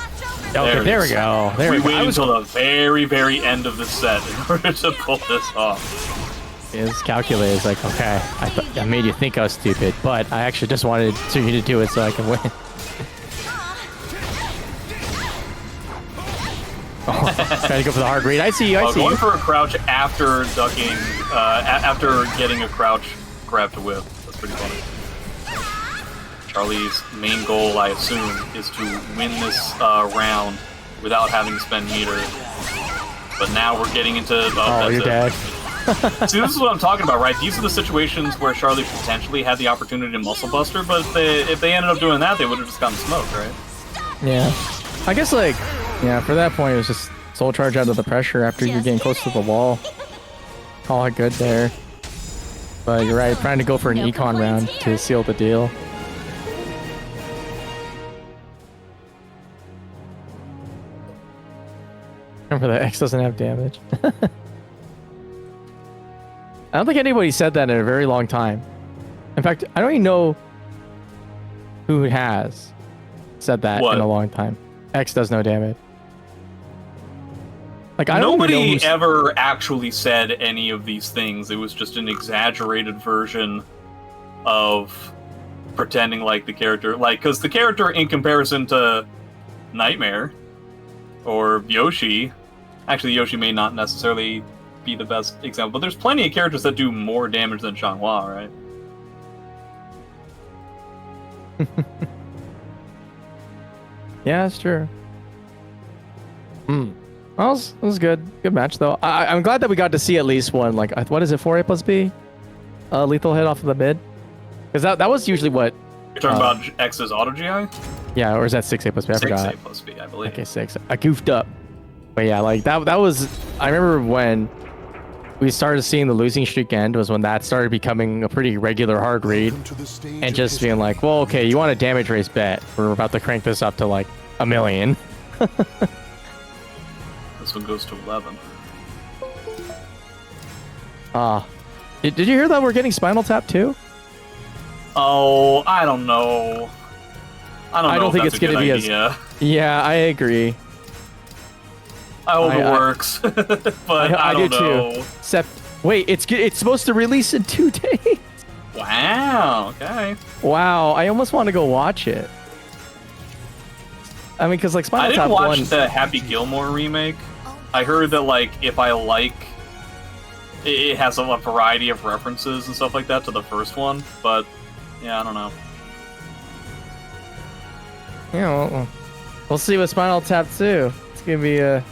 Okay, it there we is. go. There We we go. waited until the very, very end of the set in order to pull this off. His calculator is like, okay, I made you think I was stupid, but I actually just wanted you to do it so I can win. Oh, trying to go for the hard read. I see you, I see Going you. for a crouch after ducking, after getting a crouch grab to whip. That's pretty funny. Charlie's main goal, I assume, is to win this round without having to spend meter. But now we're getting into... Oh, you're dead. See, this is what I'm talking about, right? These are the situations where Charlie potentially had the opportunity to muscle buster, but if they ended up doing that, they would have just gotten smoked, right? Yeah. I guess, like, yeah, for that point, it was just soul charge out of the pressure after you're getting close to the wall. Call it good there. But you're right, trying to go for an econ round to seal the deal. Remember that X doesn't have damage. I don't think anybody said that in a very long time. In fact, I don't even know who has said that What? in a long time. X does no damage. Like, I don't even know Nobody who's... ever actually said any of these things. It was just an exaggerated version of pretending like the character... Like, because the character, in comparison to Nightmare or Yoshi... Actually, Yoshi may not necessarily be the best example, but there's plenty of characters that do more damage than Xianghua, right? Yeah, that's true. Well, it was good. Good match, though. I'm glad that we got to see at least one, like, what is it, 4A plus B? Lethal hit off of the mid? Because that was usually what... You're talking about X's auto GI? Yeah, or is that 6A plus B? I forgot. 6A plus B, I believe. Okay, 6. I goofed up. But yeah, like, that was... I remember when we started seeing the losing streak end was when that started becoming a pretty regular hard read. Welcome to the stage And of just being history. like, well, okay, you want a damage race bet? We're about to crank this up to like 1 million. This one goes to 11. Did you hear that we're getting Spinal Tap too? Oh, I don't know. I don't know think if it's that's a gonna good be idea. Yeah, I agree. I hope it I- works, but I do don't know. too. Except, wait, it's supposed to release in 2 days. Wow. Okay. Wow, I almost want to go watch it. I mean, because like I Spinal didn't Tap watch 1. the Happy Gilmore remake. I heard that like if I like, it has a variety of references and stuff like that to the first one. But yeah, I don't know. Yeah, we'll see with Spinal Tap 2. It's gonna be a.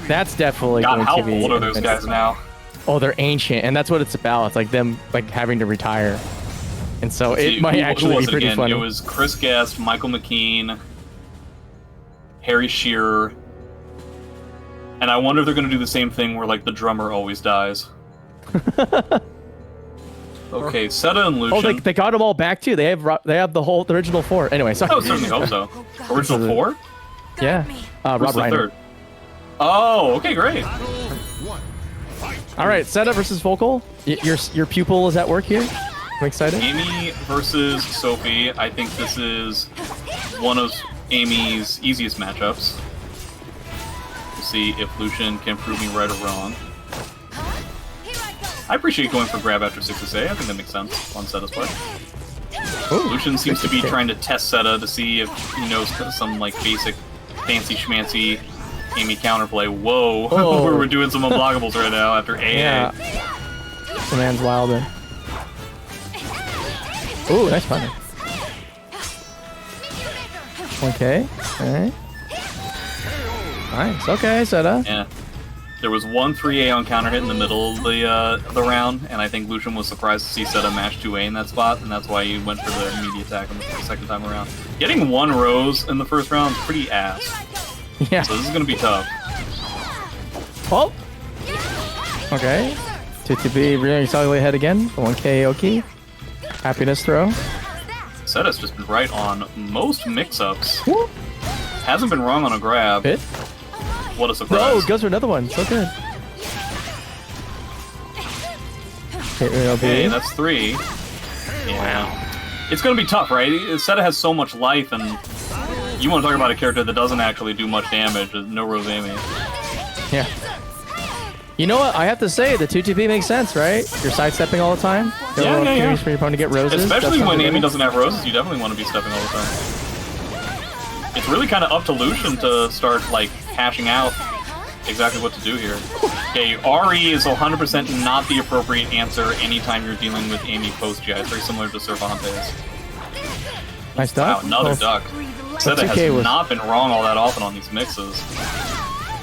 That's definitely God, going how to be. old are those guys now? Oh, they're ancient, and that's what it's about. It's like them like having to retire, and so See, it might who actually was be it pretty again? funny. It was Chris Guest, Michael McKean, Harry Shearer, and I wonder if they're going to do the same thing where like the drummer always dies. Okay, SEDA and Lucian. Oh, they got them all back too. They have the original 4. Anyway, sorry. I would certainly hope so. Original 4? Yeah, Who's Rob the Reiner. third? Oh, okay, great. All right, SEDA versus Vocal. Your pupil is at work here. I'm excited. Amy versus Sophie. I think this is one of Amy's easiest matchups. We'll see if Lucian can prove me right or wrong. I appreciate going for grab after 6SA. I think that makes sense on SEDA's play. Lucian seems to be trying to test SEDA to see if he knows some like basic fancy schmancy Amy counterplay. Whoa, Oh. we're doing some unblockables right now after AA. Yeah. The man's wilder. Ooh, nice punish. Okay. Alright. Nice. Okay, SEDA. Yeah. There was one 3A on counter hit in the middle of the round, and I think Lucian was surprised to see SEDA mash 2A in that spot, and that's why he went for the immediate attack on the second time around. Getting 1 rose in the first round is pretty ass, Yeah. so this is going to be tough. Oh. Okay. To be really solidly ahead again. 1K Oki. Happiness throw. SEDA's just been right on most mix-ups. Woo. Hasn't been wrong on a grab. Hit. What a surprise. No, goes for another one. So good. Hit real Hey, big. that's 3. Yeah. It's going to be tough, right? SEDA has so much life, and you want to talk about a character that doesn't actually do much damage. No Rose Amy. Yeah. You know what? I have to say, the 2TP makes sense, right? You're sidestepping all the time. There Yeah, are yeah, opportunities yeah. for your opponent to get roses. Especially That's when something Amy to- doesn't have roses, you definitely want to be stepping all the time. It's really kind of up to Lucian to start, like, hashing out exactly what to do here. Okay, RE is 100% not the appropriate answer anytime you're dealing with Amy post-GI. It's very similar to Cervantes. Nice Wow, duck. another Oh, duck. SEDA 2K has was- not been wrong all that often on these mixes.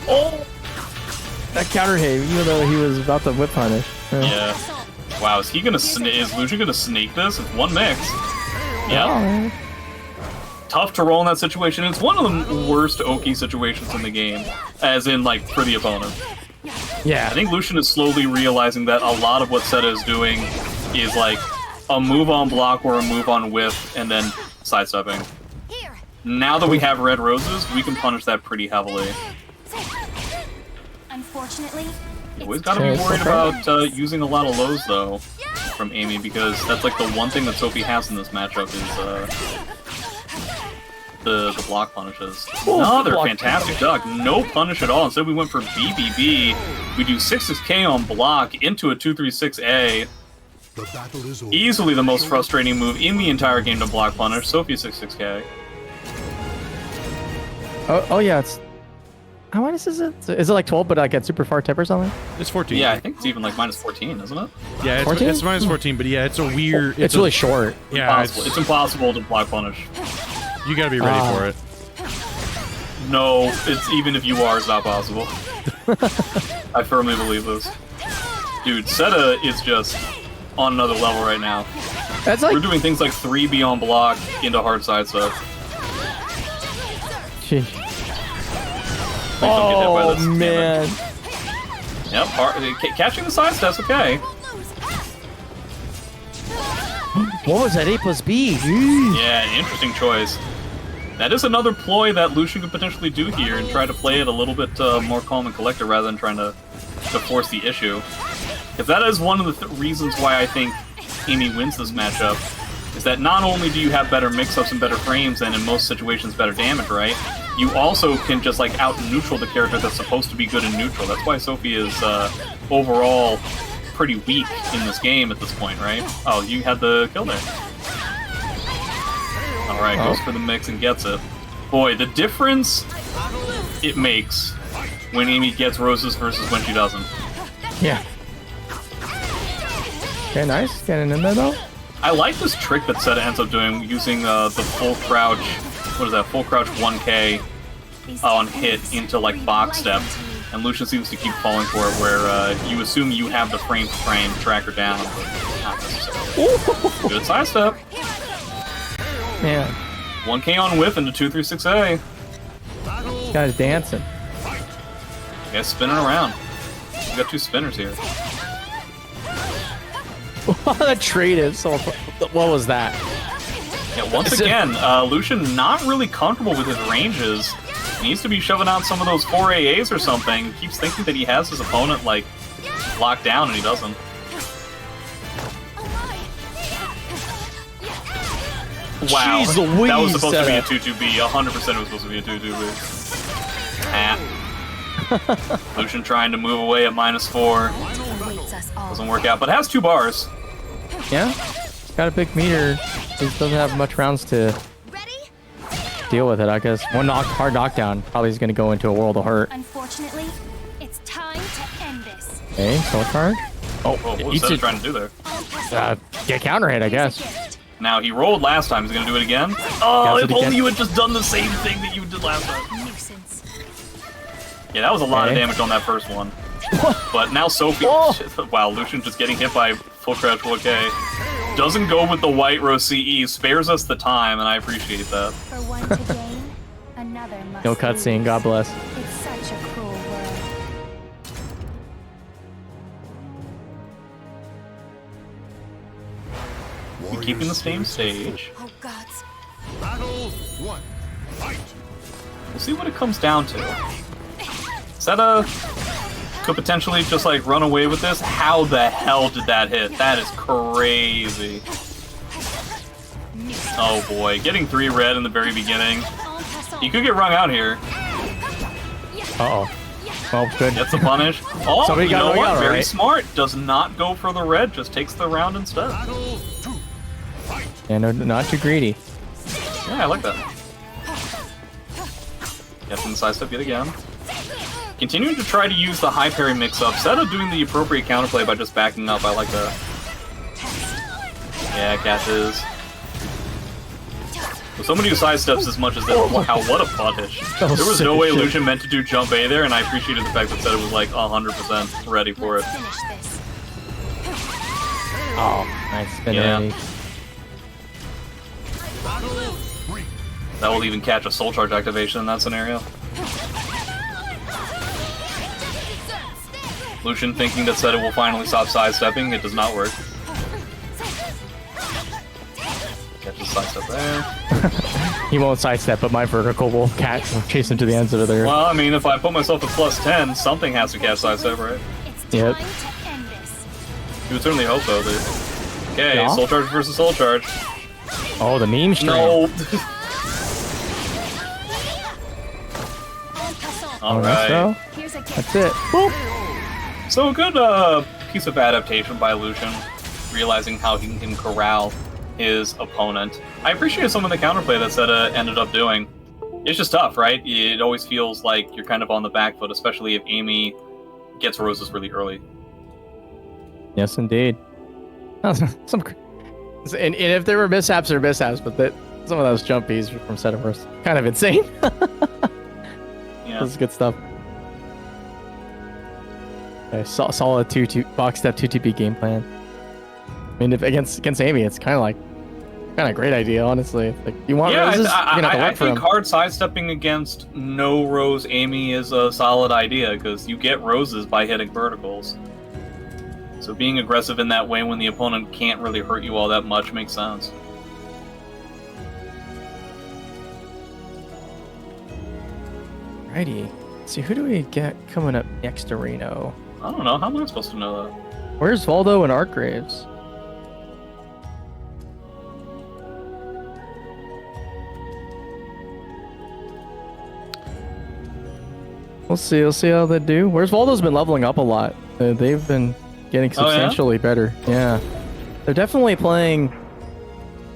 Oh! That counter hit, even though he was about to whip punish. Yeah. Wow, is Lucian gonna snake this? It's 1 mix. Yeah. Oh, Tough to roll in that situation. It's one of the worst Oki situations in the game, as in, like, for the opponent. yeah. I think Lucian is slowly realizing that a lot of what SEDA is doing is, like, a move on block or a move on whiff, and then sidestepping. Now that we have red roses, we can punish that pretty heavily. Unfortunately, Always gotta be Okay, worried okay. about using a lot of lows, though, from Amy, because that's, like, the one thing that Sophie has in this matchup is, the block punishes. Another block fantastic duck. No punish at all. Instead, we went for BBB. We do 6-6K on block into a 2-3-6A. The battle is over. Easily the most frustrating move in the entire game to block punish. Sophie 6-6K. Oh yeah, it's. How much is it? Is it like 12, but like at super far tip or something? It's 14. Yeah, I think it's even like -14, isn't it? Yeah, it's, 14? it's minus 14, but yeah, it's a weird. It's really short. Yeah, Impossible. It's impossible to block punish. you gotta be ready for it. No, it's even if you are, it's not possible. I firmly believe this. Dude, SEDA is just on another level right now. That's like. We're doing things like 3B on block into hard side stuff. Sheesh. Please don't get hit by Oh this. Damn it. man. Yep, catching the sidestep's okay. What was that? A plus B. Yeah, interesting choice. That is another ploy that Lucian could potentially do here and try to play it a little bit more calm and collected rather than trying to force the issue. If that is one of the reasons why I think Amy wins this matchup, is that not only do you have better mix-ups and better frames and in most situations better damage, right? You also can just like out-neutral the character that's supposed to be good in neutral. That's why Sophie is overall pretty weak in this game at this point, right? Oh, you had the kill there. Alright, goes for the mix and gets it. Boy, the difference it makes when Amy gets roses versus when she doesn't. Yeah. Okay, nice. Getting in there though. I like this trick that SEDA ends up doing, using the full crouch, what is that, full crouch 1K on hit into like box step. And Lucian seems to keep falling for it, where you assume you have the frame to try and track her down, but not necessarily. Good sidestep. Man. 1K on whiff into 236A. This guy's dancing. You guys spinning around. We got two spinners here. That trade is so. What was that? Yeah, once again, Lucian not really comfortable with his ranges. He needs to be shoving out some of those 4 AAs or something. He keeps thinking that he has his opponent, like, locked down, and he doesn't. Wow, Jeez Louise, that was supposed to be a SEDA. 2-2B. 100% it was supposed to be a 2-2B. Ah. Lucian trying to move away at -4. Doesn't work out, but has 2 bars. Yeah. Got a big meter. He doesn't have much rounds to deal with it, I guess. One hard knockdown probably is going to go into a world of hurt. Unfortunately, it's time to end this. Okay, soul charge. Oh, what was eats that it. trying to do there? Get counter hit, I guess. Now, he rolled last time. He's going to do it again. Oh, Does if it only again. you had just done the same thing that you did last time. Nuisance. Yeah, that was a lot of Okay. damage on that first one. But now Sophie... Wow, Lucian just getting hit by full crouch 4K. Doesn't go with the white row CE. Spares us the time, and I appreciate that. For one to gain, another must No cutscene, lose. God bless. It's such a cruel world. We're keeping the same stage. Oh gods. Battle 1. Fight. We'll see what it comes down to. SEDA could potentially just like run away with this. How the hell did that hit? That is crazy. Oh boy, getting 3 red in the very beginning. He could get rung out here. Uh-oh. Well, good. Gets the punish. Oh, Somebody you got know rung what? out, Very right? smart. Does not go for the red. Just takes the round instead. Battle 2. Fight. Yeah, no, not too greedy. Yeah, I like that. Gets in the sidestep yet again. Continuing to try to use the high parry mix-up. SEDA doing the appropriate counterplay by just backing up. I like that. Yeah, catches. With somebody who sidesteps as much as that, wow, what a punish. That was There was sick no as way shit. Lucian meant to do jump A there, and I appreciated the fact that SEDA was like 100% ready for it. Let's finish this. Oh, nice spin Yeah. rate. Battle 3. That will even catch a soul charge activation in that scenario. Lucian thinking that SEDA will finally stop sidestepping. It does not work. Catches sidestep there. He won't sidestep, but my vertical will chase him to the ends of it there. Well, I mean, if I put myself at +10, something has to catch sidestep, right? It's Yep. time to end this. You would certainly hope so, dude. Okay, Yeah. soul charge versus soul charge. Oh, the meme stream. No. Oh, All nice right. throw. Here's a gift. That's it. Boop. So a good piece of adaptation by Lucian, realizing how he can corral his opponent. I appreciate some of the counterplay that SEDA ended up doing. It's just tough, right? It always feels like you're kind of on the back foot, especially if Amy gets roses really early. Yes, indeed. Some, and if there were mishaps, there were mishaps, but some of those jumpies from SEDA were kind of insane. Yeah. This is good stuff. Okay, solid 2-2 box step 2-2B game plan. I mean, if against Amy, it's kind of like kind of great idea, honestly. Like, you want Yeah, roses? You're gonna have to I work for think them. hard sidestepping against no rose Amy is a solid idea, because you get roses by hitting verticals. So being aggressive in that way when the opponent can't really hurt you all that much makes sense. Righty. Let's see, who do we get coming up next to Reno? I don't know, how am I supposed to know that? Where's Voldo and Artgraves? We'll see how they do. Where's Voldo's been leveling up a lot. They've been getting Oh, yeah? substantially better. Yeah. They're definitely playing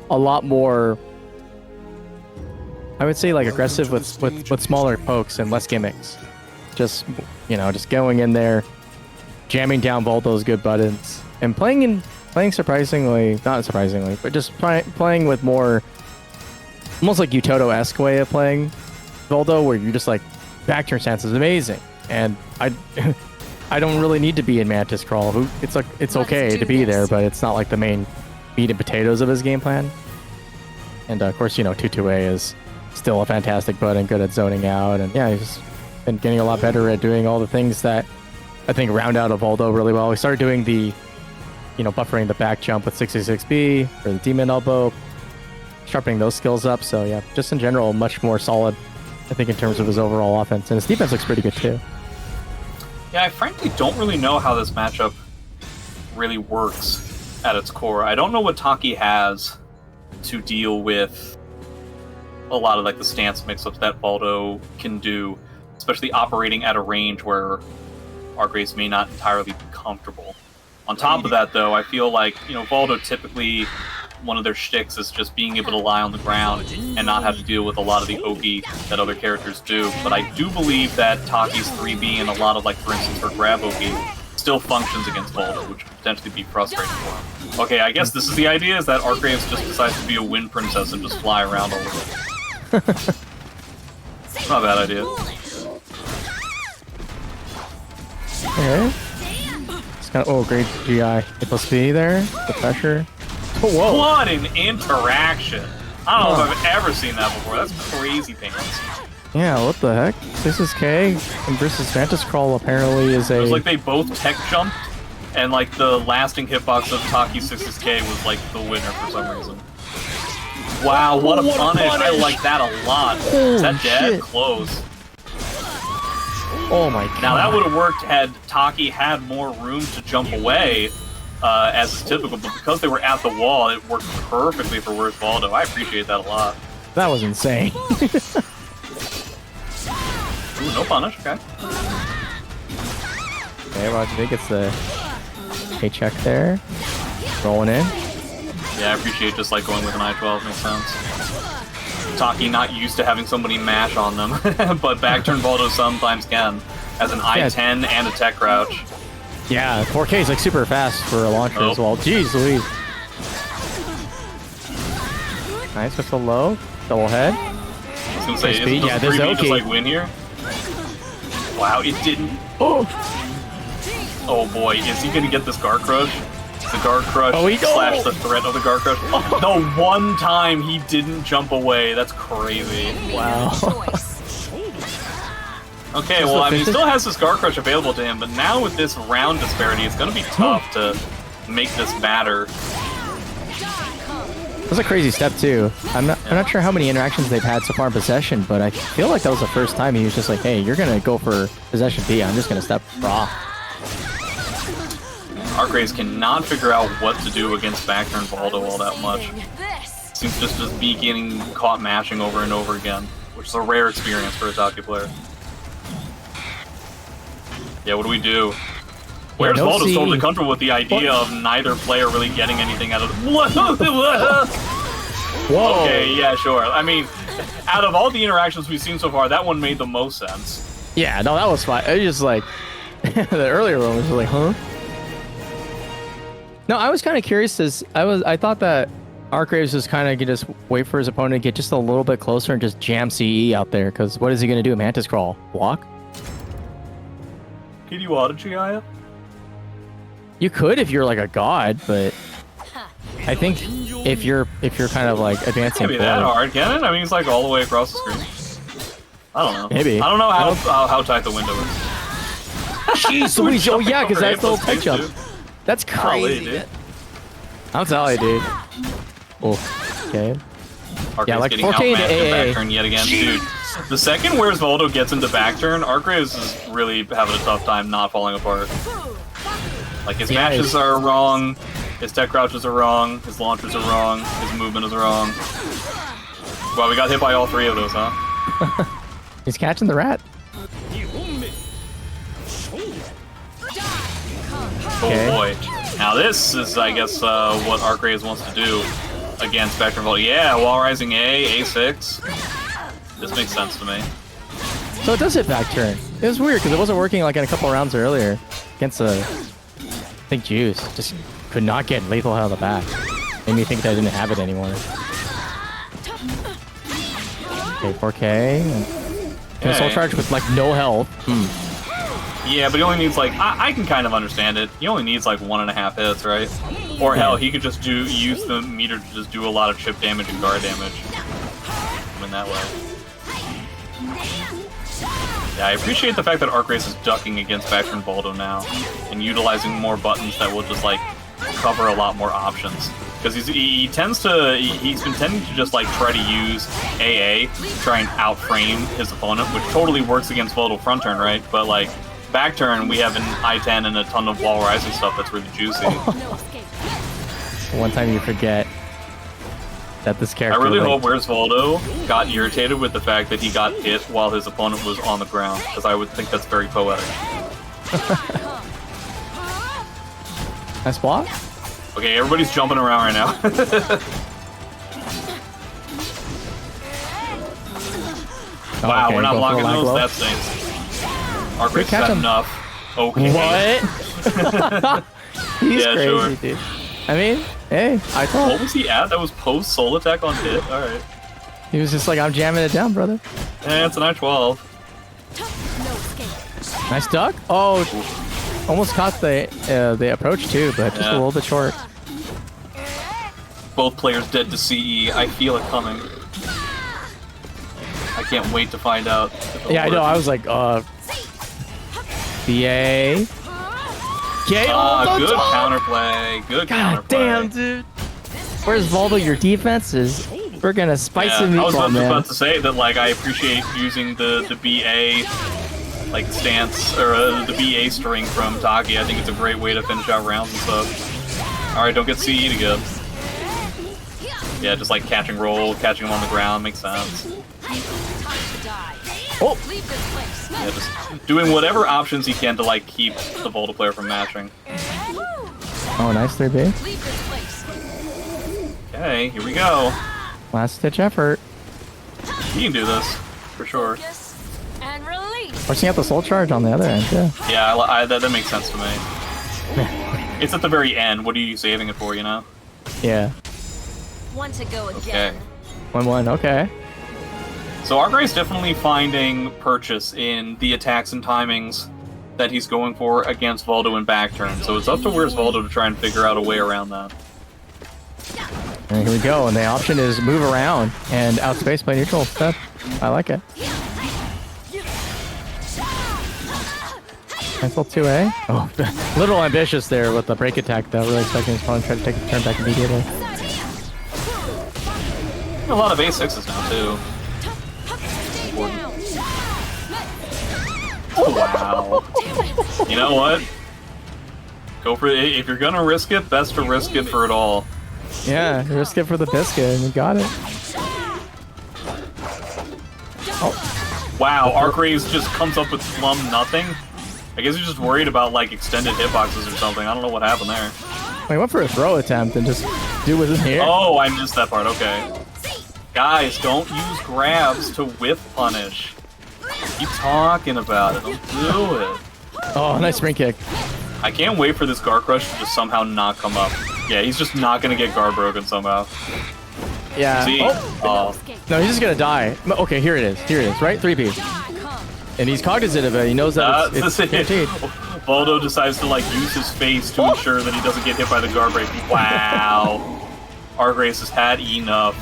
a lot more, I would say, like, aggressive with smaller pokes and less gimmicks. Just, you know, just going in there, jamming down Voldo's good buttons, and playing surprisingly, not surprisingly, but just playing with more, almost like Utoto-esque way of playing Voldo, where you're just like, back turn stance is amazing, and I don't really need to be in Mantis Crawl. It's like, it's okay to be there, but it's not like the main meat and potatoes of his game plan. And of course, you know, 2-2A is still a fantastic button, good at zoning out, and yeah, he's been getting a lot better at doing all the things that I think round out of Voldo really well. We started doing the, you know, buffering the back jump with 66B or the demon elbow, sharpening those skills up. So yeah, just in general, much more solid, I think, in terms of his overall offense. And his defense looks pretty good too. Yeah, I frankly don't really know how this matchup really works at its core. I don't know what Taki has to deal with a lot of like the stance mix-ups that Voldo can do, especially operating at a range where Argraves may not entirely be comfortable. On top of that, though, I feel like, you know, Voldo typically, one of their shticks is just being able to lie on the ground and not have to deal with a lot of the OB that other characters do. But I do believe that Taki's 3B and a lot of, like, for instance, her grab OB still functions against Voldo, which could potentially be frustrating for him. Okay, I guess this is the idea, is that Argraves just decides to be a wind princess and just fly around all over. Not a bad idea. Okay. It's got, oh, great GI. A+B there. The pressure. Oh, whoa. What an interaction! I don't know if I've ever seen that before. That's crazy pants. Yeah, what the heck? This is K and versus Mantis Crawl apparently is a... It was like they both tech jumped, and like the lasting hitbox of Taki 6K was like the winner for some reason. Wow, what a punish! I like that a lot. Is that dead? Shit. Close. Oh my god. Now that would have worked had Taki had more room to jump away, as is typical, but because they were at the wall, it worked perfectly for Where's Voldo. I appreciate that a lot. That was insane. Ooh, no punish, okay. Okay, Roger Big gets the paycheck there. Rolling in. Yeah, I appreciate just like going with an I-12, makes sense. Taki not used to having somebody mash on them, but back turn Voldo sometimes can, as an I-10 and a tech crouch. Yeah, 4K is like super fast for a launcher as well. Jeez Louise. Nice with the low. Double head. I was gonna say, Nice isn't speed. Yeah, this this 3B is just okay. like win here? Wow, it didn't. Oh boy, is he gonna get this guard crush? The guard crush slash the threat of the guard crush. The one time he didn't jump away, that's crazy. Wow. Okay, well, I mean, he still has this guard crush available to him, but now with this round disparity, it's gonna be tough to make this matter. That was a crazy step too. I'm not sure how many interactions they've had so far in possession, but I feel like that was the first time he was just like, hey, you're gonna go for possession B, I'm just gonna step raw. Argraves cannot figure out what to do against backturn Voldo all that much. Seems just to be getting caught mashing over and over again, which is a rare experience for a Taki player. Yeah, what do we do? Where's Voldo's totally comfortable with the idea of neither player really getting anything out of it. Whoa. Okay, yeah, sure. I mean, out of all the interactions we've seen so far, that one made the most sense. Yeah, no, that was fine. It was just like, the earlier one was just like, huh? No, I was kind of curious as I thought that Argraves was kind of gonna just wait for his opponent to get just a little bit closer and just jam CE out there, because what is he gonna do? Mantis Crawl? Block? Can you auto GI? You could if you're like a god, but I think if you're kind of like advancing Can't be that forward. hard, can it? I mean, he's like all the way across the screen. I don't know. Maybe. I don't know how tight the window is. Jeez Louise, oh yeah, because that's the little tech jump. Dude. That's Golly, crazy. dude. I'm telling you, dude. Oh, okay. Arcrae's Yeah, like getting 4K into outmatched in AA. back turn yet again, dude. The second Where's Voldo gets into back turn, Arcrae is really having a tough time not falling apart. Like his matches are wrong, his tech crouches are wrong, his launchers are wrong, his movement is wrong. Wow, we got hit by all three of those, huh? He's catching the rat. Okay. Oh boy. Now this is, I guess, what Arcrae wants to do against Spectrum Voldo. Yeah, wall rising A6. This makes sense to me. So it does hit back turn. It was weird because it wasn't working like in a couple rounds earlier against I think Juice. Just could not get lethal out of the back. Made me think that I didn't have it anymore. Okay, 4K. And soul charge with like no health. Yeah, but he only needs like I can kind of understand it. He only needs like 1.5 hits, right? Or hell, he could just use the meter to just do a lot of chip damage and guard damage. I mean that way. Yeah, I appreciate the fact that Arcrae is ducking against Backturn Voldo now and utilizing more buttons that will just like cover a lot more options. Because he's been tending to just like try to use AA to try and outframe his opponent, which totally works against Voldo front turn, right? But like back turn, we have an I-10 and a ton of wall rising stuff that's really juicy. One time you forget that this character. I really hope Where's Voldo got irritated with the fact that he got hit while his opponent was on the ground, because I would think that's very poetic. Nice block. Okay, everybody's jumping around right now. Wow, okay, we're not go for blocking the those. lag That stinks. Arcrae's catch had him. enough. Okay. What? He's Yeah, crazy, sure. dude. I mean, hey, I told. What was he at? That was post soul attack on hit? Alright. He was just like, I'm jamming it down, brother. Eh, it's an I-12. Nice duck. Oh, almost caught the approach too, but just a little bit short. Both players dead to CE. I feel it coming. I can't wait to find out. Yeah, I know. I was like, BA. Get good counterplay. Good God counterplay. damn, dude. Where's Voldo? Your defense is. We're gonna spice the I was meatball, man. about to say that, like, I appreciate using the BA, like, stance, or the BA string from Taki. I think it's a great way to finish out rounds and stuff. Alright, don't get CE'd again. Yeah, just, like, catch and roll, catching him on the ground makes sense. Oh! Yeah, just doing whatever options he can to, like, keep the Voldo player from matching. Oh, nice 3B. Okay, here we go. Last ditch effort. He can do this, for sure. And release. Forcing out the soul charge on the other end, yeah. Yeah, that makes sense to me. It's at the very end. What are you saving it for, you know? Yeah. Want to go Okay. again. 1-1, okay. So Arcrae's definitely finding purchase in the attacks and timings that he's going for against Voldo in back turn. So it's up to Where's Voldo to try and figure out a way around that. And here we go, and the option is move around and outspace play neutral. I like it. Nice little 2A. Oh, a little ambitious there with the break attack, though. Really expecting his opponent to try to take the turn back immediately. A lot of A6s now, too. Oh, wow. You know what? Go for it. If you're gonna risk it, best to risk it for it all. Yeah, risk it for the biscuit, and you got it. Oh. Wow, Arcrae's just comes up with plumb nothing. I guess he's just worried about, like, extended hitboxes or something. I don't know what happened there. He went for a throw attempt and just do with it here. Oh, I missed that part. Okay. Guys, don't use grabs to whiff punish. Keep talking about it. Don't do it. Oh, nice spring kick. I can't wait for this guard crush to just somehow not come up. Yeah, he's just not gonna get guard broken somehow. Yeah. See? Oh. No, he's just gonna die. Okay, here it is. Here it is, right? 3P. And he's cognizant of it. He knows that it's guaranteed. Voldo decides to, like, use his face to ensure that he doesn't get hit by the guard break. Wow. Argrace has had enough.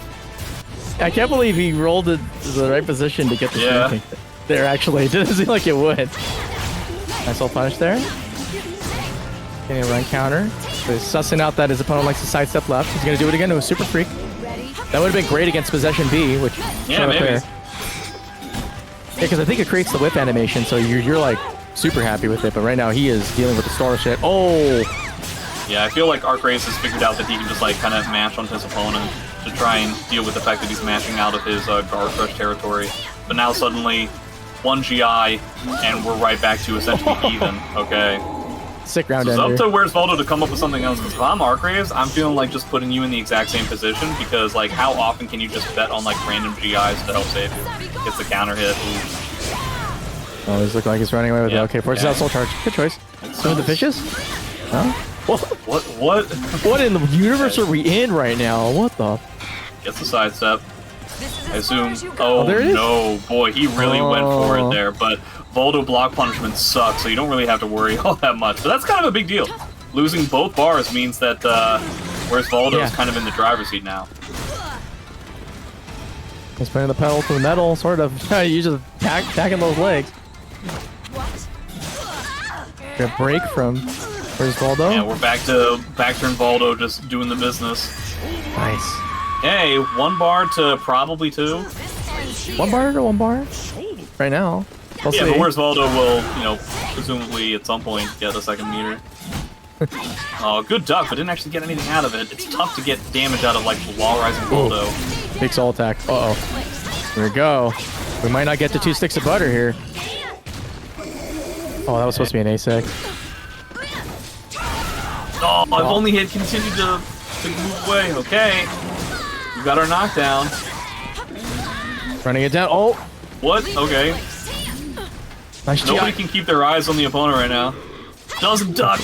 I can't believe he rolled it to the right position to get the Yeah. there. Actually, it didn't seem like it would. Nice little punish there. Getting a run counter. So he's sussing out that his opponent likes to sidestep left. He's gonna do it again to a super freak. That would have been great against Possession B, which Yeah, maybe. Yeah, because I think it creates the whip animation, so you're like super happy with it. But right now he is dealing with the star shit. Oh, Yeah, I feel like Argrace has figured out that he can just like kind of mash on his opponent to try and deal with the fact that he's mashing out of his guard crush territory. But now suddenly, 1 GI, and we're right back to essentially even. Okay. sick round So it's ender. up to Where's Voldo to come up with something else, because if I'm Argraves, I'm feeling like just putting you in the exact same position, because like how often can you just bet on like random GIs to help save you? Gets the counter hit. Ooh. Oh, he's looking like he's running away with Yeah. it. Okay, forces out soul charge. Good choice. Some of the fishes? Huh? What? What in the universe are we in right now? What the? Gets the sidestep. I assume. Oh, Oh, there it is. no, boy, he really went for Oh. it there. But Voldo block punishment sucks, so you don't really have to worry all that much. But that's kind of a big deal. Losing both bars means that Where's Voldo is kind of in the driver's seat now. He's putting the pedal to the metal, sort of. You just attacking those legs. Good break from Where's Voldo? Yeah, we're back to Voldo just doing the business. Nice. Hey, 1 bar to probably 2. 1 bar to 1 bar? Right now. We'll Yeah, see. but Where's Voldo will, presumably at some point get a second meter. Oh, good duck, but didn't actually get anything out of it. It's tough to get damage out of, like, wall rising Voldo. Big soul attack. Uh-oh. Here we go. We might not get to 2 sticks of butter here. Oh, that was supposed to be an ASEC. Oh, if only he had continued to move away. Okay. We got our knockdown. Running it down. Oh, What? Okay. nice Nobody GI. can keep their eyes on the opponent right now. Doesn't duck.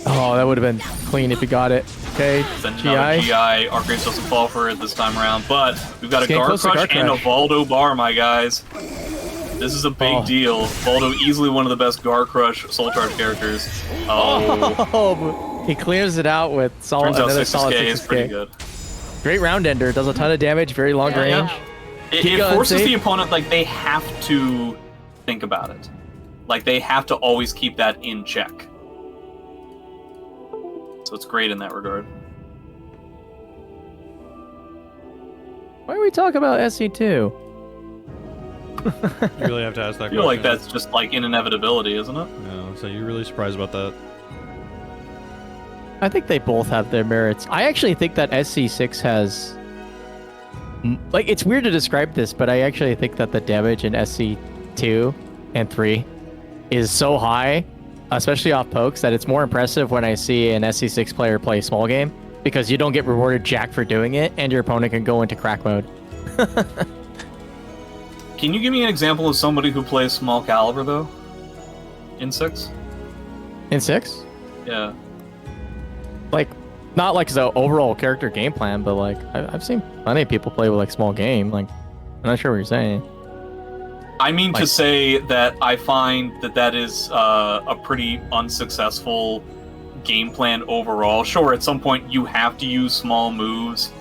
Oh, that would have been clean if he got it. Okay, Then another GI. GI. Argrace doesn't fall for it this time around, but we've got a getting guard close to crush guard and a crush. Voldo bar, my guys. This is a big deal. Voldo easily one of the best guard crush soul charge characters. Oh, Oh, he clears it out with solid, turns out another 6 solid K is 6K. pretty good. Great round ender. Does a ton of damage. Very long range. It Keep going, forces safe. the opponent, like, they have to think about it. Like, they have to always keep that in check. So it's great in that regard. Why are we talking about SC2? You really have to ask that I feel like question. that's just, like, an inevitability, isn't it? No, so you're really surprised about that? I think they both have their merits. I actually think that SC6 has... Like, it's weird to describe this, but I actually think that the damage in SC2 and 3 is so high, especially off pokes, that it's more impressive when I see an SC6 player play small game, because you don't get rewarded jack for doing it, and your opponent can go into crack mode. Can you give me an example of somebody who plays small caliber, though? In 6? In 6? Yeah. Like, not like the overall character game plan, but like, I've seen plenty of people play with like small game. Like, I'm not sure what you're saying. I mean to Like- say that I find that is a pretty unsuccessful game plan overall. Sure, at some point you have to use small moves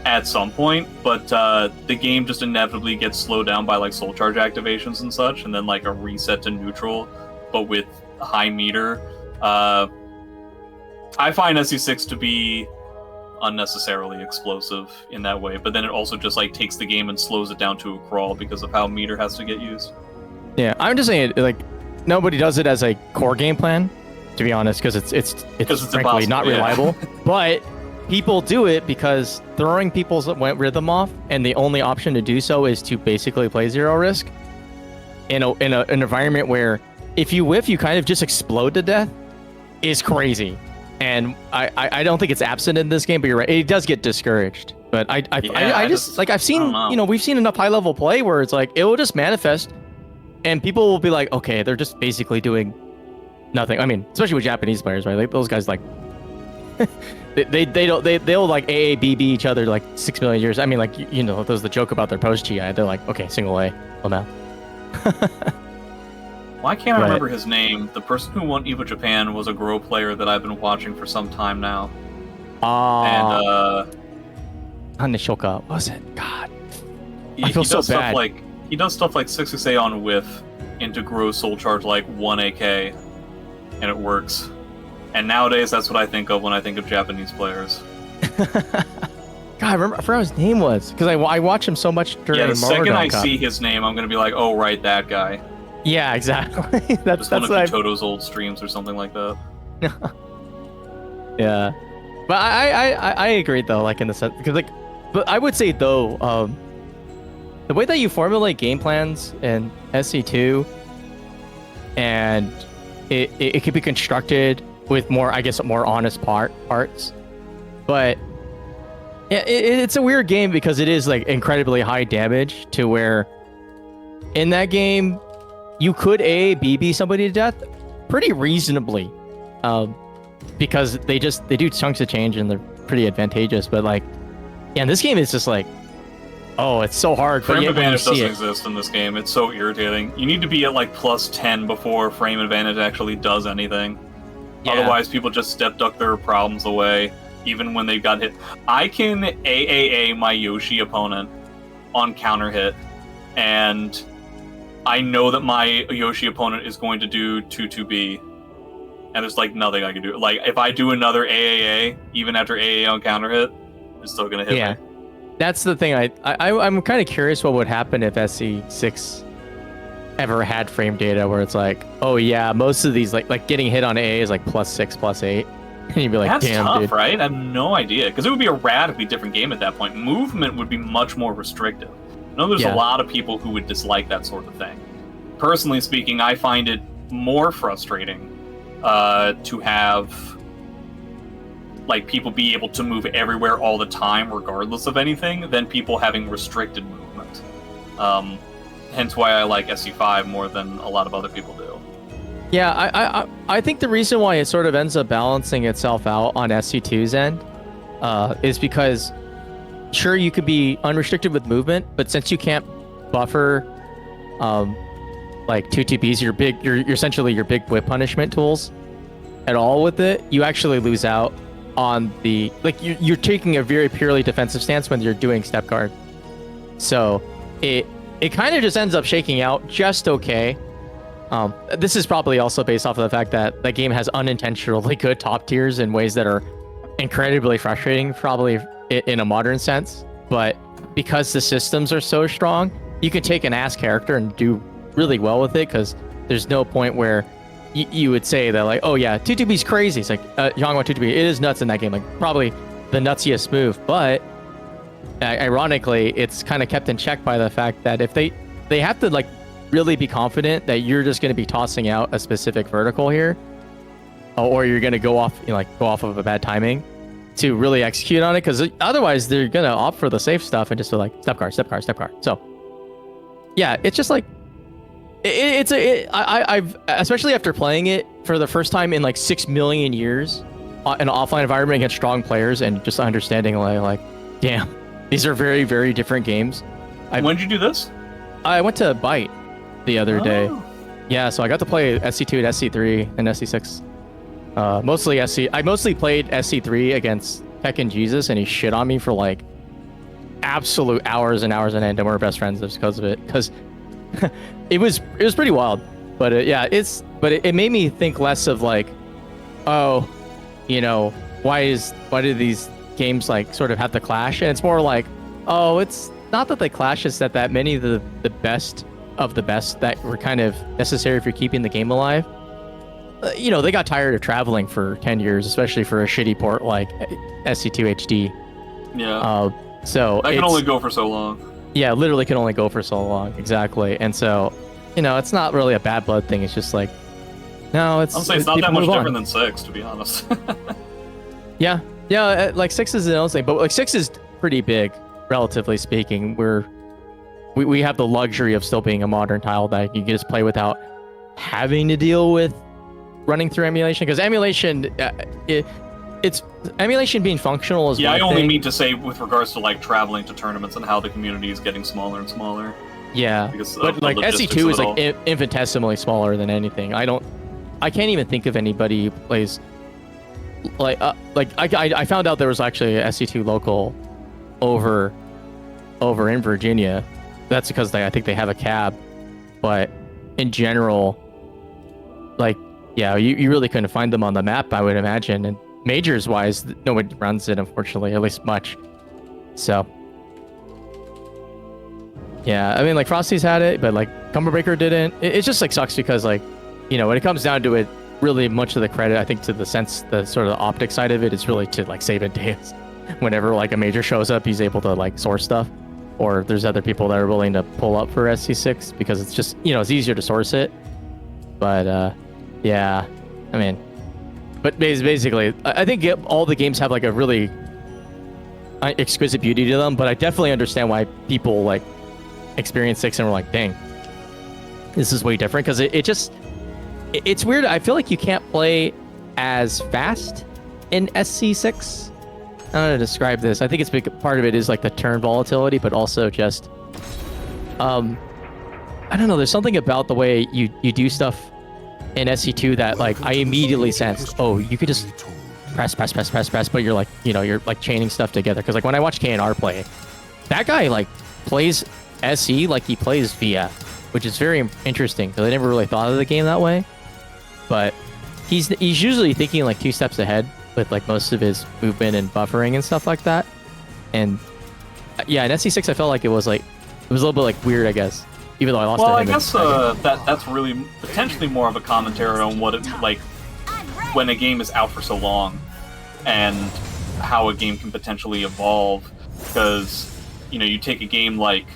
at some point, but the game just inevitably gets slowed down by like soul charge activations and such, and then like a reset to neutral, but with high meter. I find SC6 to be unnecessarily explosive in that way, but then it also just like takes the game and slows it down to a crawl because of how meter has to get used. Yeah, I'm just saying, like, nobody does it as a core game plan, to be honest, because it's it's frankly impossible, not yeah. reliable. But people do it because throwing people's rhythm off, and the only option to do so is to basically play zero risk in an environment where if you whiff, you kind of just explode to death, is crazy. And I don't think it's absent in this game, but you're right. It does get discouraged. But I just like, I've seen, I don't know. we've seen enough high level play where it's like, it will just manifest and people will be like, okay, they're just basically doing nothing. I mean, especially with Japanese players, right? Like those guys, like, they'll like AABB each other like 6 million years. I mean, like, there's the joke about their post GI. They're like, okay, single A, well now. Why can't I Right. remember his name? The person who won EVO Japan was a Grøh player that I've been watching for some time now. And Nishoka, what was it? God. He, I feel he so does stuff bad. like he does stuff like 6 on whiff into Grøh soul charge like 1 AK, and it works. And nowadays, that's what I think of when I think of Japanese players. God, I forgot what his name was because I watch him so much during Yeah, the second I Cup. see his name, I'm gonna be like, oh right, that guy. Yeah, exactly. that's Just one what of Toto's old streams or something like that. Yeah, but I agree though, like in the sense because like, but I would say though, the way that you formulate game plans in SC2, and it could be constructed with more, I guess, more honest parts, but yeah, it's a weird game because it is like incredibly high damage to where in that game you could BB somebody to death pretty reasonably. Because they do chunks of change and they're pretty advantageous, but like, yeah, this game is just like, oh, it's so hard. Frame but advantage doesn't exist in this game. It's so irritating. You need to be at like +10 before frame advantage actually does anything. Yeah. Otherwise, people just step duck their problems away, even when they've got hit. I can AAA my Yoshi opponent on counter hit, and I know that my Yoshi opponent is going to do 2-2B. And there's like nothing I can do. Like if I do another AAA, even after AAA on counter hit, it's still gonna hit me. That's the thing. I'm kind of curious what would happen if SC6 ever had frame data where it's like, oh yeah, most of these like getting hit on AA is like +6, +8, and you'd be like, That's damn, tough, dude. right? I have no idea because it would be a radically different game at that point. Movement would be much more restrictive. I know there's a lot of people who would dislike that sort of thing. Personally speaking, I find it more frustrating to have like people be able to move everywhere all the time regardless of anything than people having restricted movement. Hence why I like SC5 more than a lot of other people do. Yeah, I think the reason why it sort of ends up balancing itself out on SC2's end is because sure you could be unrestricted with movement, but since you can't buffer like 2TPs, you're essentially your big whip punishment tools at all with it, you actually lose out on the like you're taking a very purely defensive stance when you're doing step guard. So it kind of just ends up shaking out just okay. This is probably also based off of the fact that that game has unintentionally good top tiers in ways that are incredibly frustrating, probably in a modern sense. But because the systems are so strong, you can take an ass character and do really well with it because there's no point where you would say that like, oh yeah, 2-2B's crazy. It's like Xianghua 2-2B, it is nuts in that game, like probably the nutsiest move. But ironically, it's kind of kept in check by the fact that if they have to like really be confident that you're just going to be tossing out a specific vertical here, or you're going to go off of a bad timing to really execute on it, because otherwise they're going to opt for the safe stuff and just be like step guard. So yeah, it's just like I've especially after playing it for the first time in like 6 million years in an offline environment against strong players and just understanding like damn, these are very, very different games. When did you do this? I went to Byte the other day. Yeah, so I got to play SC2 and SC3 and SC6. Mostly SC. I mostly played SC3 against Tekken Jesus, and he shit on me for like absolute hours and hours on end, and we're best friends just because of it. Because it was pretty wild. But it made me think less of like, oh, you know, why do these games like sort of have to clash? And it's more like, oh, it's not that they clash, it's that many of the best of the best that were kind of necessary for keeping the game alive, you know, they got tired of traveling for 10 years, especially for a shitty port like SC2 HD. Yeah. So that can only go for so long. Yeah, literally can only go for so long. Exactly. And so, you know, it's not really a bad blood thing. It's just like, no, I'll say it's not that much different than 6, to be honest. Yeah, like 6 is an own thing, but like 6 is pretty big, relatively speaking. We have the luxury of still being a modern tile that you can just play without having to deal with running through emulation, because emulation, it's emulation being functional is yeah, I one only thing. mean to say with regards to like traveling to tournaments and how the community is getting smaller and smaller. Yeah, Because of but the like logistics SC2 of is it like all. infinitesimally smaller than anything. I can't even think of anybody who plays like I found out there was actually a SC2 local over in Virginia. That's because I think they have a cab, but in general, like, yeah, you really couldn't find them on the map, I would imagine. And majors wise, nobody runs it, unfortunately, at least much. So yeah, I mean, like, Frosty's had it, but like Cumberbreaker didn't. It just like sucks because, like, you know, when it comes down to it, really much of the credit, I think, to the sort of the optic side of it is really to like SabinDeus. Whenever like a major shows up, he's able to like source stuff, or there's other people that are willing to pull up for SC6 because it's just, you know, it's easier to source it. But yeah, I mean, but basically, I think all the games have like a really exquisite beauty to them. But I definitely understand why people like experience 6 and were like, dang, this is way different, because it's weird. I feel like you can't play as fast in SC6. I don't know how to describe this. I think it's big part of it is like the turn volatility, but also just I don't know, there's something about the way you do stuff in SC2 that like I immediately sensed, oh, you could just press, but you're like, you know, you're like chaining stuff together. Because like when I watch KNR play, that guy like plays SE like he plays VF, which is very interesting because I never really thought of the game that way. But he's usually thinking like 2 steps ahead with like most of his movement and buffering and stuff like that. And yeah, in SC6 I felt like it was a little bit like weird, I guess, even though I lost. Well, I guess that's really potentially more of a commentary on what it's like when a game is out for so long and how a game can potentially evolve. Because, you know, you take a game like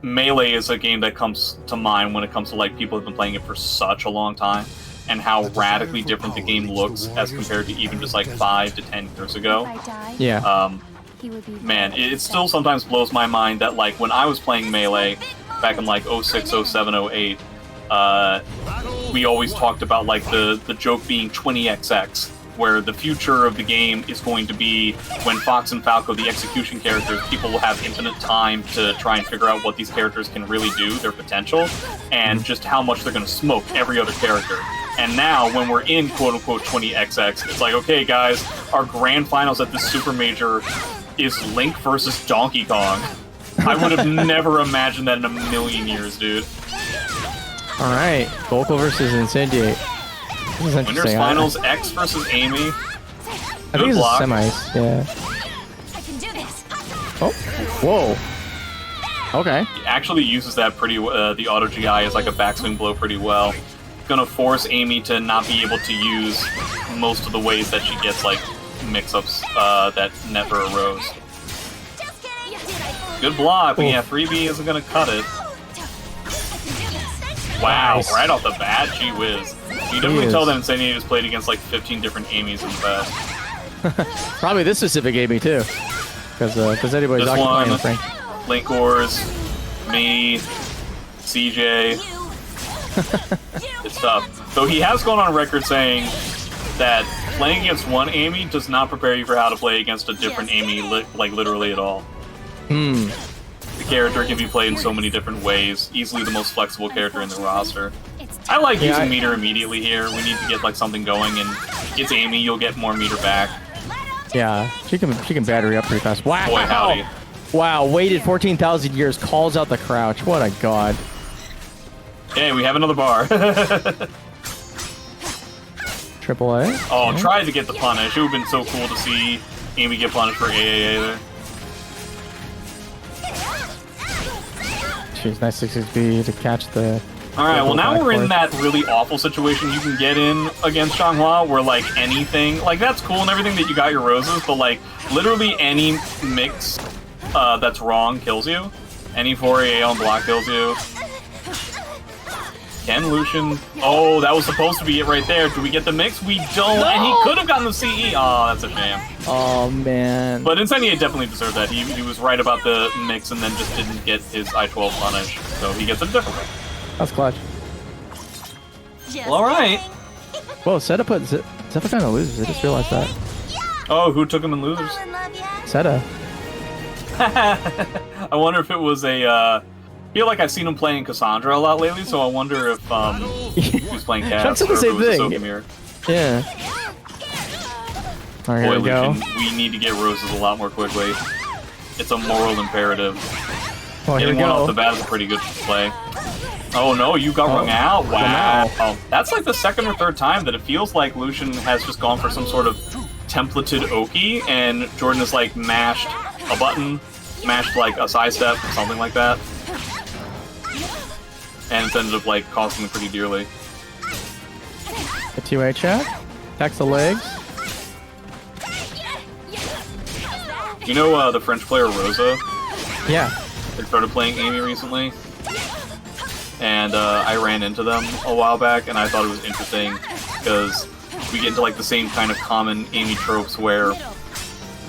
Melee is a game that comes to mind when it comes to like people have been playing it for such a long time, and how radically different the game looks as compared to even just like 5 to 10 years ago. Yeah. Man, it still sometimes blows my mind that like when I was playing Melee back in like 06, 07, 08, we always talked about like the joke being 20XX, where the future of the game is going to be when Fox and Falco, the execution characters, people will have infinite time to try and figure out what these characters can really do, their potential, and just how much they're going to smoke every other character. And now, when we're in quote-unquote 20XX, it's like, okay, guys, our grand finals at this super major is Link versus Donkey Kong. I would have never imagined that in a million years, dude. All right, Volko versus Incendiate. This is interesting. Winners finals, X versus Amy. I think it's semis, yeah. I can do this. Oh, whoa. Okay. He actually uses that pretty the auto GI as like a backswing blow pretty well. Gonna force Amy to not be able to use most of the ways that she gets like mix-ups that never arose. Good block, but yeah, freebie isn't gonna cut it. Wow, Nice. right off the bat, gee whiz. You definitely tell that Incendiate has played against like 15 different Amy's in the past. Probably this specific Amy too, because anybody's This occupying one, the Frank. Linkors, me, CJ. It's tough. Though he has gone on record saying that playing against one Amy does not prepare you for how to play against a different Amy, like literally at all. Hmm. The character can be played in so many different ways. Easily the most flexible character in the roster. I like using meter immediately here. We need to get like something going, and it's Amy. You'll get more meter back. Yeah, she can battery up pretty fast. Wow. Boy, howdy. Wow, waited 14,000 years, calls out the crouch. What a god. Hey, we have another bar. Triple A. Oh, tried to get the punish. It would have been so cool to see Amy get punished for AAA there. She's nice 6B to catch the... Alright, well now we're in that really awful situation you can get in against Xianghua, where like anything, like that's cool and everything that you got your roses, but like literally any mix that's wrong kills you. Any 4AA on block kills you. Ken Lucian, oh, that was supposed to be it right there. Do we get the mix? We don't, and he could have gotten the CE. Oh, that's a shame. Oh man. But Incendiate definitely deserved that. He was right about the mix and then just didn't get his I-12 punish, so he gets it different way. That's clutch. Well, alright. Whoa, SEDA put Xephukai kind of losers. I just realized that. Oh, who took him in losers? SEDA. I wonder if it was a, I feel like I've seen him playing Cassandra a lot lately, so I wonder if, he was playing Cass That's or the if same it was a thing. Sokimir. Yeah. Alright, here Boy, we go. Lucian, we need to get roses a lot more quickly. it's a moral imperative. Oh, here we Getting one off go. the bat is a pretty good play. Oh no, you got rung out. Wow. That's like the second or third time that it feels like Lucian has just gone for some sort of templated Oki, and Jordan has like mashed a button, mashed like a sidestep, something like that. And it's ended up like costing him pretty dearly. A 2A check. Attacks the legs. You know the French player Rosa? Yeah. They started playing Amy recently. And I ran into them a while back, and I thought it was interesting because we get into like the same kind of common Amy tropes where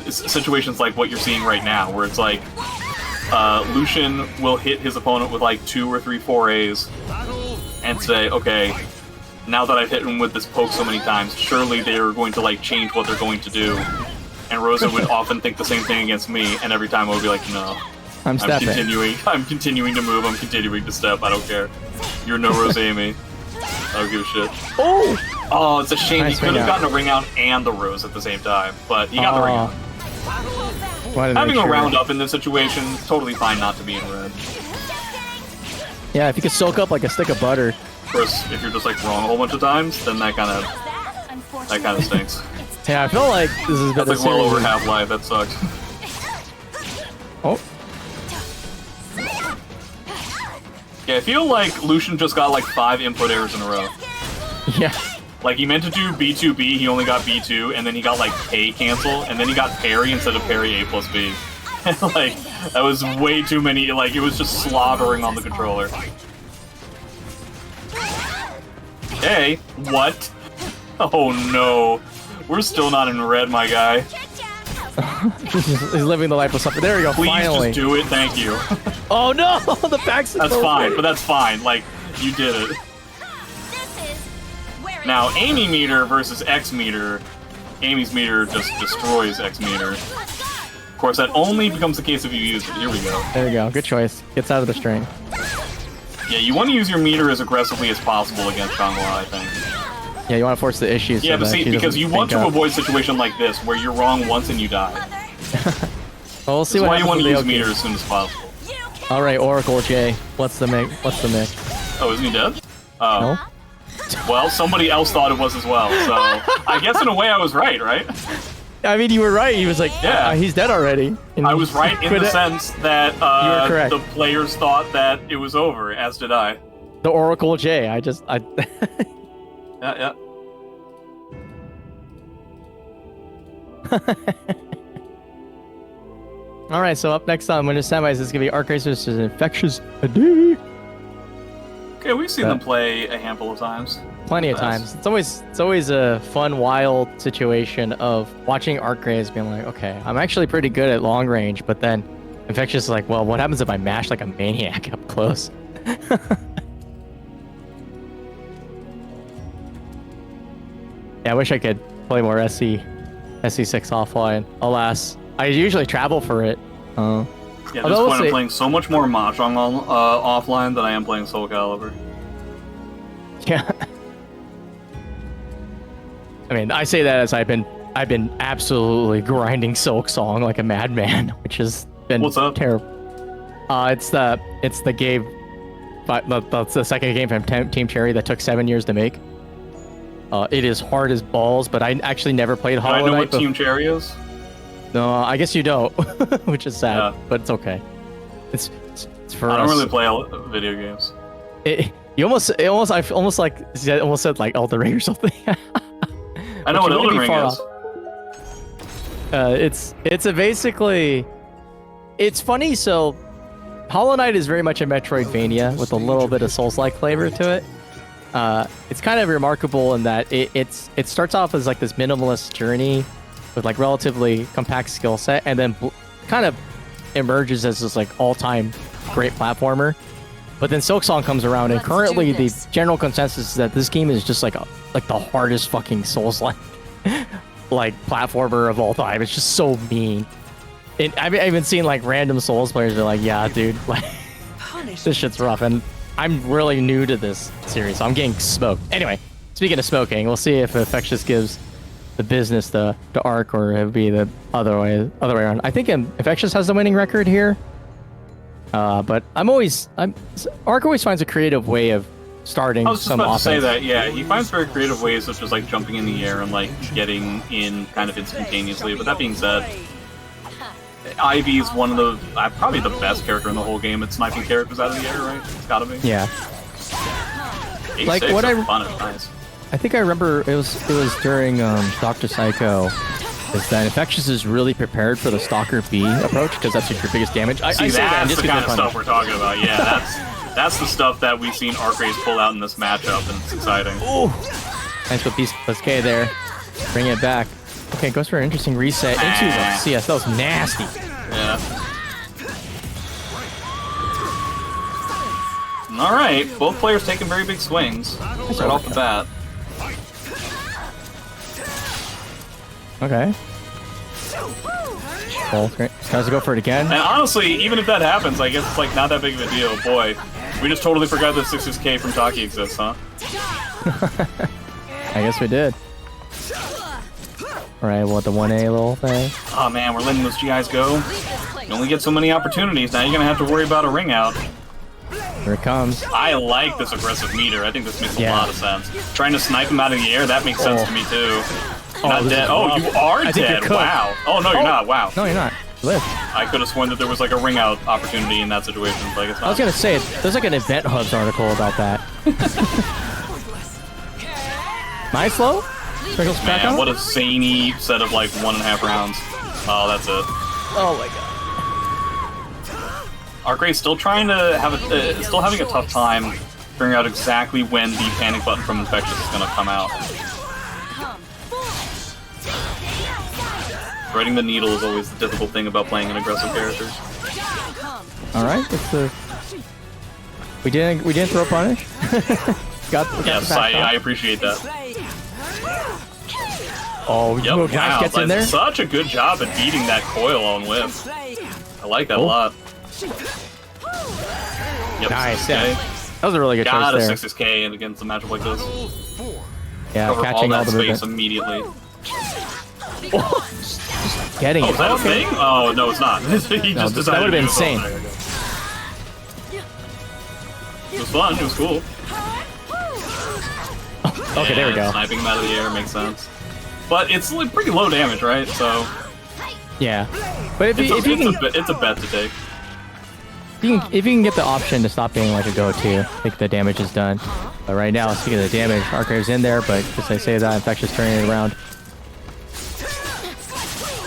situations like what you're seeing right now, where it's like Lucian will hit his opponent with like 2 or 3 4As and say, okay, now that I've hit him with this poke so many times, surely they're going to like change what they're going to do. And Rosa would often think the same thing against me, and every time I would be like, no. I'm stepping. I'm continuing to move, I'm continuing to step, I don't care. You're no Rose Amy. I don't give a shit. Oh! Oh, it's a shame. Nice He could ring have out. gotten a ring out and the Rose at the same time, but he got the ring out. Having a round up in this situation, totally fine not to be in red. Yeah, if you could soak up like a stick of butter. Of course, if you're just like wrong a whole bunch of times, then that kind of stinks. Yeah, I feel like this is That's like well over half-life, that sucks. Oh. Yeah, I feel like Lucian just got like 5 input errors in a row. Yeah. Like, he meant to do B2B, he only got B2, and then he got, like, pay cancel, and then he got parry instead of parry A plus B. Like, that was way too many, like, it was just slobbering on the controller. Hey, what? Oh no. We're still not in red, my guy. He's living the life of something. There we go, Please finally. just do it, thank you. Oh no! The back's That's fine, but that's fine. Like, you did it. Now, Amy meter versus X meter. Amy's meter just destroys X meter. Of course, that only becomes the case if you use it. Here we go. There we go. Good choice. Gets out of the string. Yeah, you want to use your meter as aggressively as possible against Xianghua, I think. Yeah, you want to force the issues. Yeah, so but that see, she because doesn't you want think to up. avoid a situation like this, where you're wrong once and you die. Well, we'll see That's what why you happens want with to the use Oki. meter as soon as possible. All right, Oracle J. What's the mic? What's the mic? Oh, isn't he dead? Oh. No? Well, somebody else thought it was as well, so I guess in a way I was right? I mean, you were right. He was like, Yeah. he's dead already. And I was right in quit the it. sense that You were correct. the players thought that it was over, as did I. The Oracle J. I Yeah. All right, so up next on Winter Semis is going to be ArcaniteReaper versus Infectious. Okay, we've seen them play a handful of times. Plenty of times. It's always a fun, wild situation of watching ArcaniteReaper being like, okay, I'm actually pretty good at long range, but then Infectious is like, well, what happens if I mash like a maniac up close? Yeah, I wish I could play more SC6 offline. Alas, I usually travel for it. Yeah, at this although point I'm playing so much more Mahjong offline than I am playing SoulCalibur. Yeah. I mean, I say that as I've been absolutely grinding Silk Song like a madman, which has been What's up? terrible. It's the game, but that's the second game from Team Cherry that took 7 years to make. It is hard as balls, but I actually never played Do I Hollow know Knight. what Team Cherry is? No, I guess you don't, which is sad, Yeah. but it's okay. It's for I us. don't really play video games. I almost said like Elden Ring or something. I know what But you Elden wouldn't be Ring far is. It's a basically, it's funny. So Hollow Knight is very much a Metroidvania with a little bit of Souls-like flavor to it. It's kind of remarkable in that it starts off as like this minimalist journey with like relatively compact skill set, and then kind of emerges as this like all-time great platformer. But then Silksong comes around, and Let's currently do the this. general consensus is that this game is just like the hardest fucking Souls-like like platformer of all time. It's just so mean. I've even seen like random Souls players be like, "Yeah, dude, like this shit's rough." And I'm really new to this series, so I'm getting smoked. Anyway, speaking of smoking, we'll see if Infectious gives the business to Arc, or it would be the other way around. I think Infectious has the winning record here. But Arc always finds a creative way of starting I was just some about offense. to say that, yeah, he finds very creative ways such as like jumping in the air and like getting in kind of instantaneously. But that being said, Ivy is one of the probably the best character in the whole game at sniping characters out of the air, right? It's gotta be. Yeah. Like A6, what that's fun, it's nice. I think I remember it was during Dr. Psycho. Is that Infectious is really prepared for the Stalker B approach because that's your biggest damage. I say that That's just the kind of because stuff we're talking about. Yeah, that's the stuff that we've seen Arcraze pull out in this matchup, and it's exciting. Nice with K there. Bring it back. Okay, goes for an interesting reset into the CS. That was nasty. Yeah. All right, both players taking very big swings right off the bat. Okay. Oh, great. Tries to go for it again. And honestly, even if that happens, I guess it's like not that big of a deal. Boy, we just totally forgot that 6K from Taki exists, huh? I guess we did. Alright, what, the 1A little thing? Oh man, we're letting those GIs go. You only get so many opportunities. Now you're gonna have to worry about a ring out. Here it comes. I like this aggressive meter. I think this makes a Yeah. lot of sense. Trying to snipe him out of the air, that makes sense to me too. Not this dead. is Oh, rough. you are I think dead. you're cooked. Wow. Oh no, you're not. Wow. No, you're not. Live. I could have sworn that there was like a ring out opportunity in that situation, but I guess not. I was gonna say, there's like an Event Hubs article about that. Nice slow? Sprinkles back Man, on? what a zany set of like 1.5 rounds. Oh, that's it. Oh my god. Arcraze still trying to have still having a tough time figuring out exactly when the panic button from Infectious is gonna come out. Threading the needle is always the difficult thing about playing an aggressive character. All right, it's the. We didn't throw punish. got Yes, the back I shot. appreciate that. Oh, Yep, Josh wow, gets in there. that's such a good job at beating that coil on whiff. I like that a lot. Yep, Nice, 6K. yeah. That was a really good Gotta choice there. 6K in against a matchup like this. Yeah, Cover all catching all that the space movement. immediately. Getting Oh, it. is that a thing? Oh, no, it's not. He No, just that decided would've been to do it. insane. There you go. It was fun, it was cool. Okay, there we go. Sniping him out of the air makes sense. But it's like pretty low damage, right? So Yeah, but if you can it's a bet to take. if you can get the option to stop being like a go-to, I think the damage is done. But right now, speaking of the damage, Arcave's in there, but just I say that, Infectious turning it around.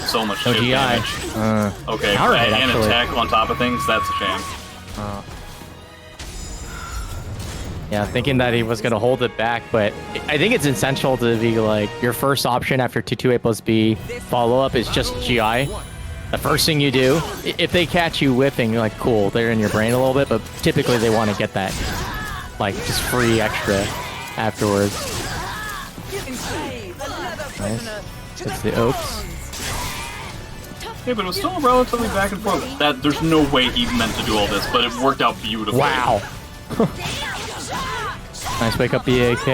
So much No chip GI. damage. Okay, all right, and actually. attack on top of things, that's a shame. Yeah, thinking that he was going to hold it back, but I think it's essential to be like, your first option after 2-2A plus B follow-up is just GI. The first thing you do, if they catch you whiffing, you're like, cool, they're in your brain a little bit, but typically they want to get that, like, just free extra afterwards. Nice. That's the Oaks. Yeah, but it was still relatively back and forth. There's no way he meant to do all this, but it worked out beautifully. Wow. Nice wake up the AK.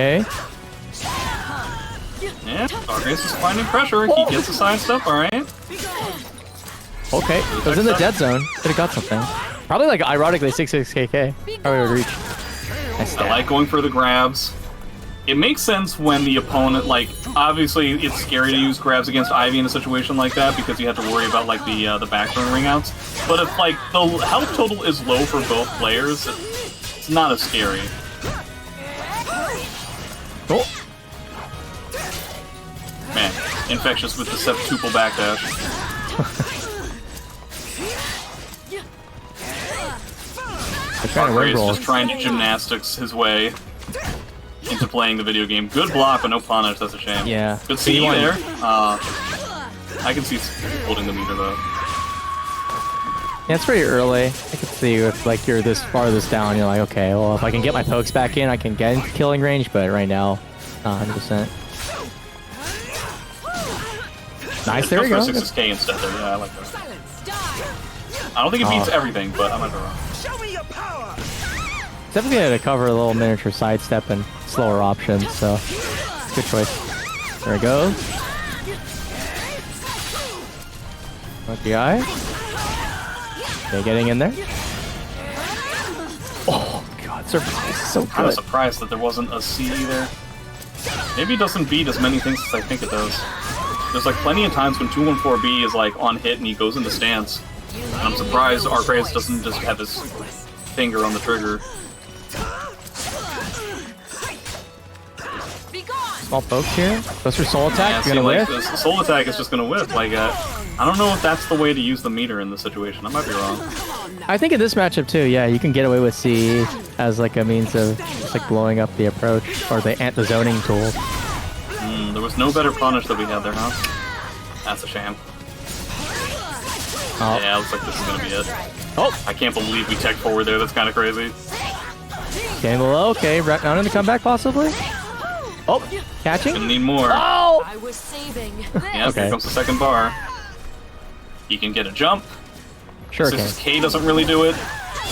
Yeah, Arcraze is finding pressure. He gets a sidestep, alright. Okay, it was in the dead zone. Could have got something. Probably like ironically 66KK. Probably would reach. Nice I stab. like going for the grabs. It makes sense when the opponent, like, obviously it's scary to use grabs against Ivy in a situation like that because you have to worry about like the backburn ring outs. But if like the health total is low for both players, it's not as scary. Oh. Man, Infectious with the septuple backdash. They're trying to win Arcraze roll. just trying to gymnastics his way into playing the video game. Good block, but no punish. That's a shame. Yeah. Good So you see want- there. I can see holding the meter though. Yeah, it's pretty early. I can see if like you're this farthest down, you're like, okay, well if I can get my pokes back in, I can get into killing range, but right now, not 100%. Nice, there we go. 6K instead there. Yeah, I like that. I don't think it beats everything, but I might be wrong. Definitely going to cover a little miniature sidestep and slower options, so good choice. There we go. Okay, okay, getting in there. Oh god, surprise, so Kind of good. surprised that there wasn't a C there. Maybe it doesn't beat as many things as I think it does. There's like plenty of times when 214B is like on hit and he goes into stance. And I'm surprised Arcraze doesn't just have his finger on the trigger. Small poke here. Goes for soul attack. Yeah, You're see, gonna like, whiff. the soul attack is just gonna whiff. Like, I don't know if that's the way to use the meter in this situation. I might be wrong. I think in this matchup too, yeah, you can get away with CE as like a means of just like blowing up the approach or the zoning tool. There was no better punish that we had there, huh? That's a shame. Oh. Yeah, looks like this is gonna be it. Oh, I can't believe we tech forward there. That's kind of crazy. getting below. Okay, right now in the comeback possibly. Oh, catching. Gonna need more. Oh, I was saving. Yeah, Okay. here comes the second bar. He can get a jump. sure Since can. K doesn't really do it.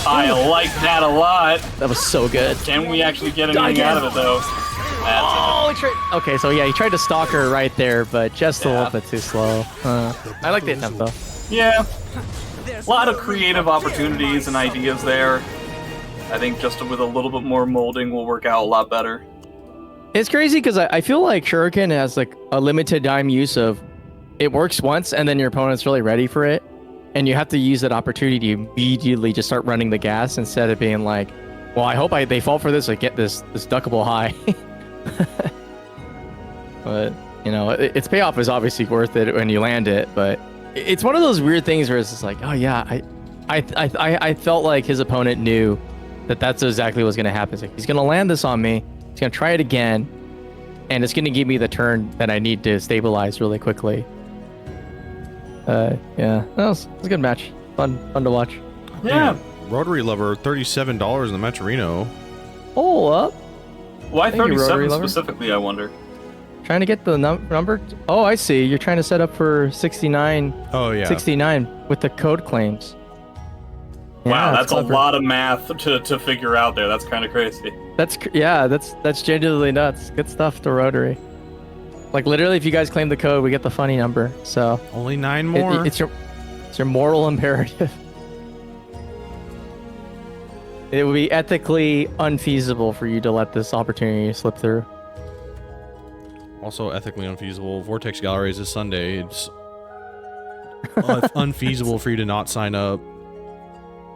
I like that a lot. That was so good. Can we actually get anything out of it though? That's Oh, he tried. Okay, so yeah, he tried to stalk her right there, but just a Yeah. little bit too slow. I like the attempt though. it. Yeah. A lot of creative opportunities and ideas there. I think just with a little bit more molding will work out a lot better. It's crazy because I feel like Shuriken has like a limited time use of it works once and then your opponent's really ready for it. And you have to use that opportunity to immediately just start running the gas instead of being like, well, I hope they fall for this or get this duckable high. But, you know, its payoff is obviously worth it when you land it. But it's one of those weird things where it's just like, oh yeah, I felt like his opponent knew that that's exactly what's going to happen. It's like, he's going to land this on me. He's going to try it again. And it's going to give me the turn that I need to stabilize really quickly. Yeah, that was a good match. Fun to watch. Yeah. Rotary Lover, $37 in the Matcherino. Oh, up. Why Thank you, 37 Rotary Lover. specifically, I wonder? Trying to get the number. Oh, I see. You're trying to set up for 69. Oh, yeah. 69 with the code claims. Wow, Yeah, that's a clever. lot of math to figure out there. That's kind of crazy. That's genuinely nuts. Good stuff to Rotary. Like literally, if you guys claim the code, we get the funny number. So Only 9 more. it's your moral imperative. It would be ethically unfeasible for you to let this opportunity slip through. Also ethically unfeasible. Vortex Gallery is this Sunday. It's unfeasible for you to not sign up.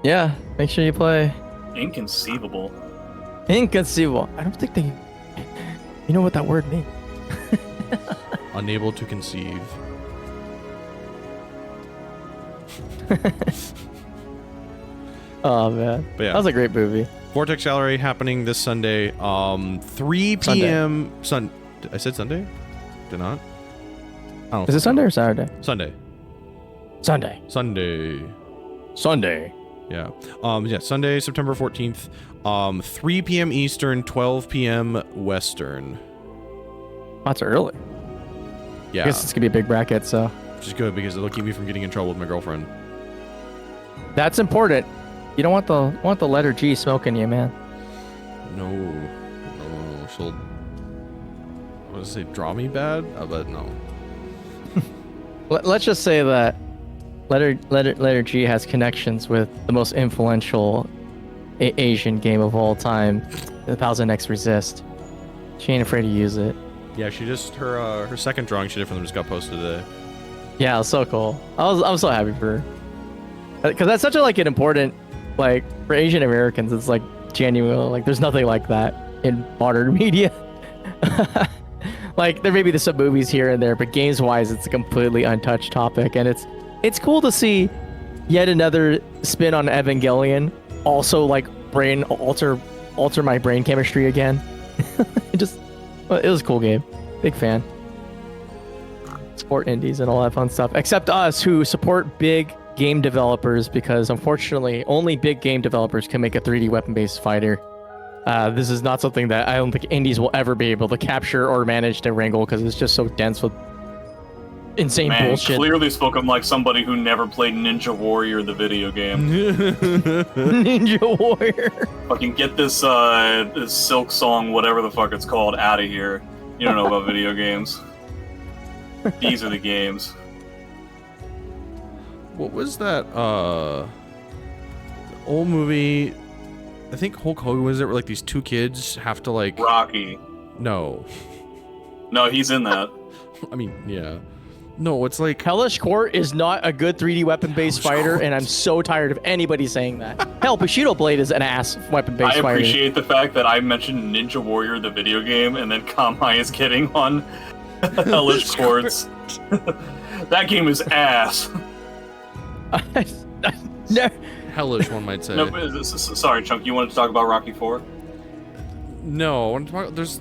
Yeah, make sure you play. Inconceivable. Inconceivable. I don't think they. You know what that word means? Unable to conceive. Oh man, But yeah. that was a great movie. Vortex Gallery happening this Sunday, 3 p.m. I said Sunday? Did not? I don't Is it Sunday or Saturday? Sunday. Sunday. Sunday. Sunday. Yeah. Yeah, Sunday, September 14th. 3 p.m. Eastern, 12 p.m. Western. That's early. Yeah. I guess it's gonna be a big bracket, so Which is good because it'll keep me from getting in trouble with my girlfriend. that's important. You don't want the letter G smoking you, man. No. She'll. What does it say? Draw me bad? But no. Let's just say that letter G has connections with the most influential Asian game of all time, the 1000X Resist. She ain't afraid to use it. Yeah, she just her second drawing she did for them just got posted today. Yeah, it was so cool. I'm so happy for her. Because that's such a like an important like for Asian Americans. It's like genuine. Like there's nothing like that in modern media. Like there may be some movies here and there, but games wise, it's a completely untouched topic, and it's cool to see yet another spin on Evangelion. Also, like brain alter my brain chemistry again. It was a cool game. Big fan. Support indies and all that fun stuff. Except us who support big game developers, because unfortunately only big game developers can make a 3D weapon-based fighter. This is not something that I don't think indies will ever be able to capture or manage to wrangle because it's just so dense with insane Man, bullshit. clearly spoken like somebody who never played Ninja Warrior, the video game. Ninja Warrior. Fucking get this Silk Song, whatever the fuck it's called, out of here. You don't know about video games. These are the games. what was that old movie? I think Hulk Hogan was it, where like these two kids have to like Rocky. No, he's in that. I mean, yeah. No, it's like Hellish Court is not a good 3D weapon-based fighter, and I'm so tired of anybody saying that. Hell, Bushido Blade is an ass weapon-based fighter. I appreciate the fact that I mentioned Ninja Warrior, the video game, and then Konmai is getting on Hellish Courts. That game is ass. No. hellish, one might say. No, sorry, Chunk. You wanted to talk about Rocky 4? No, I want to talk. There's.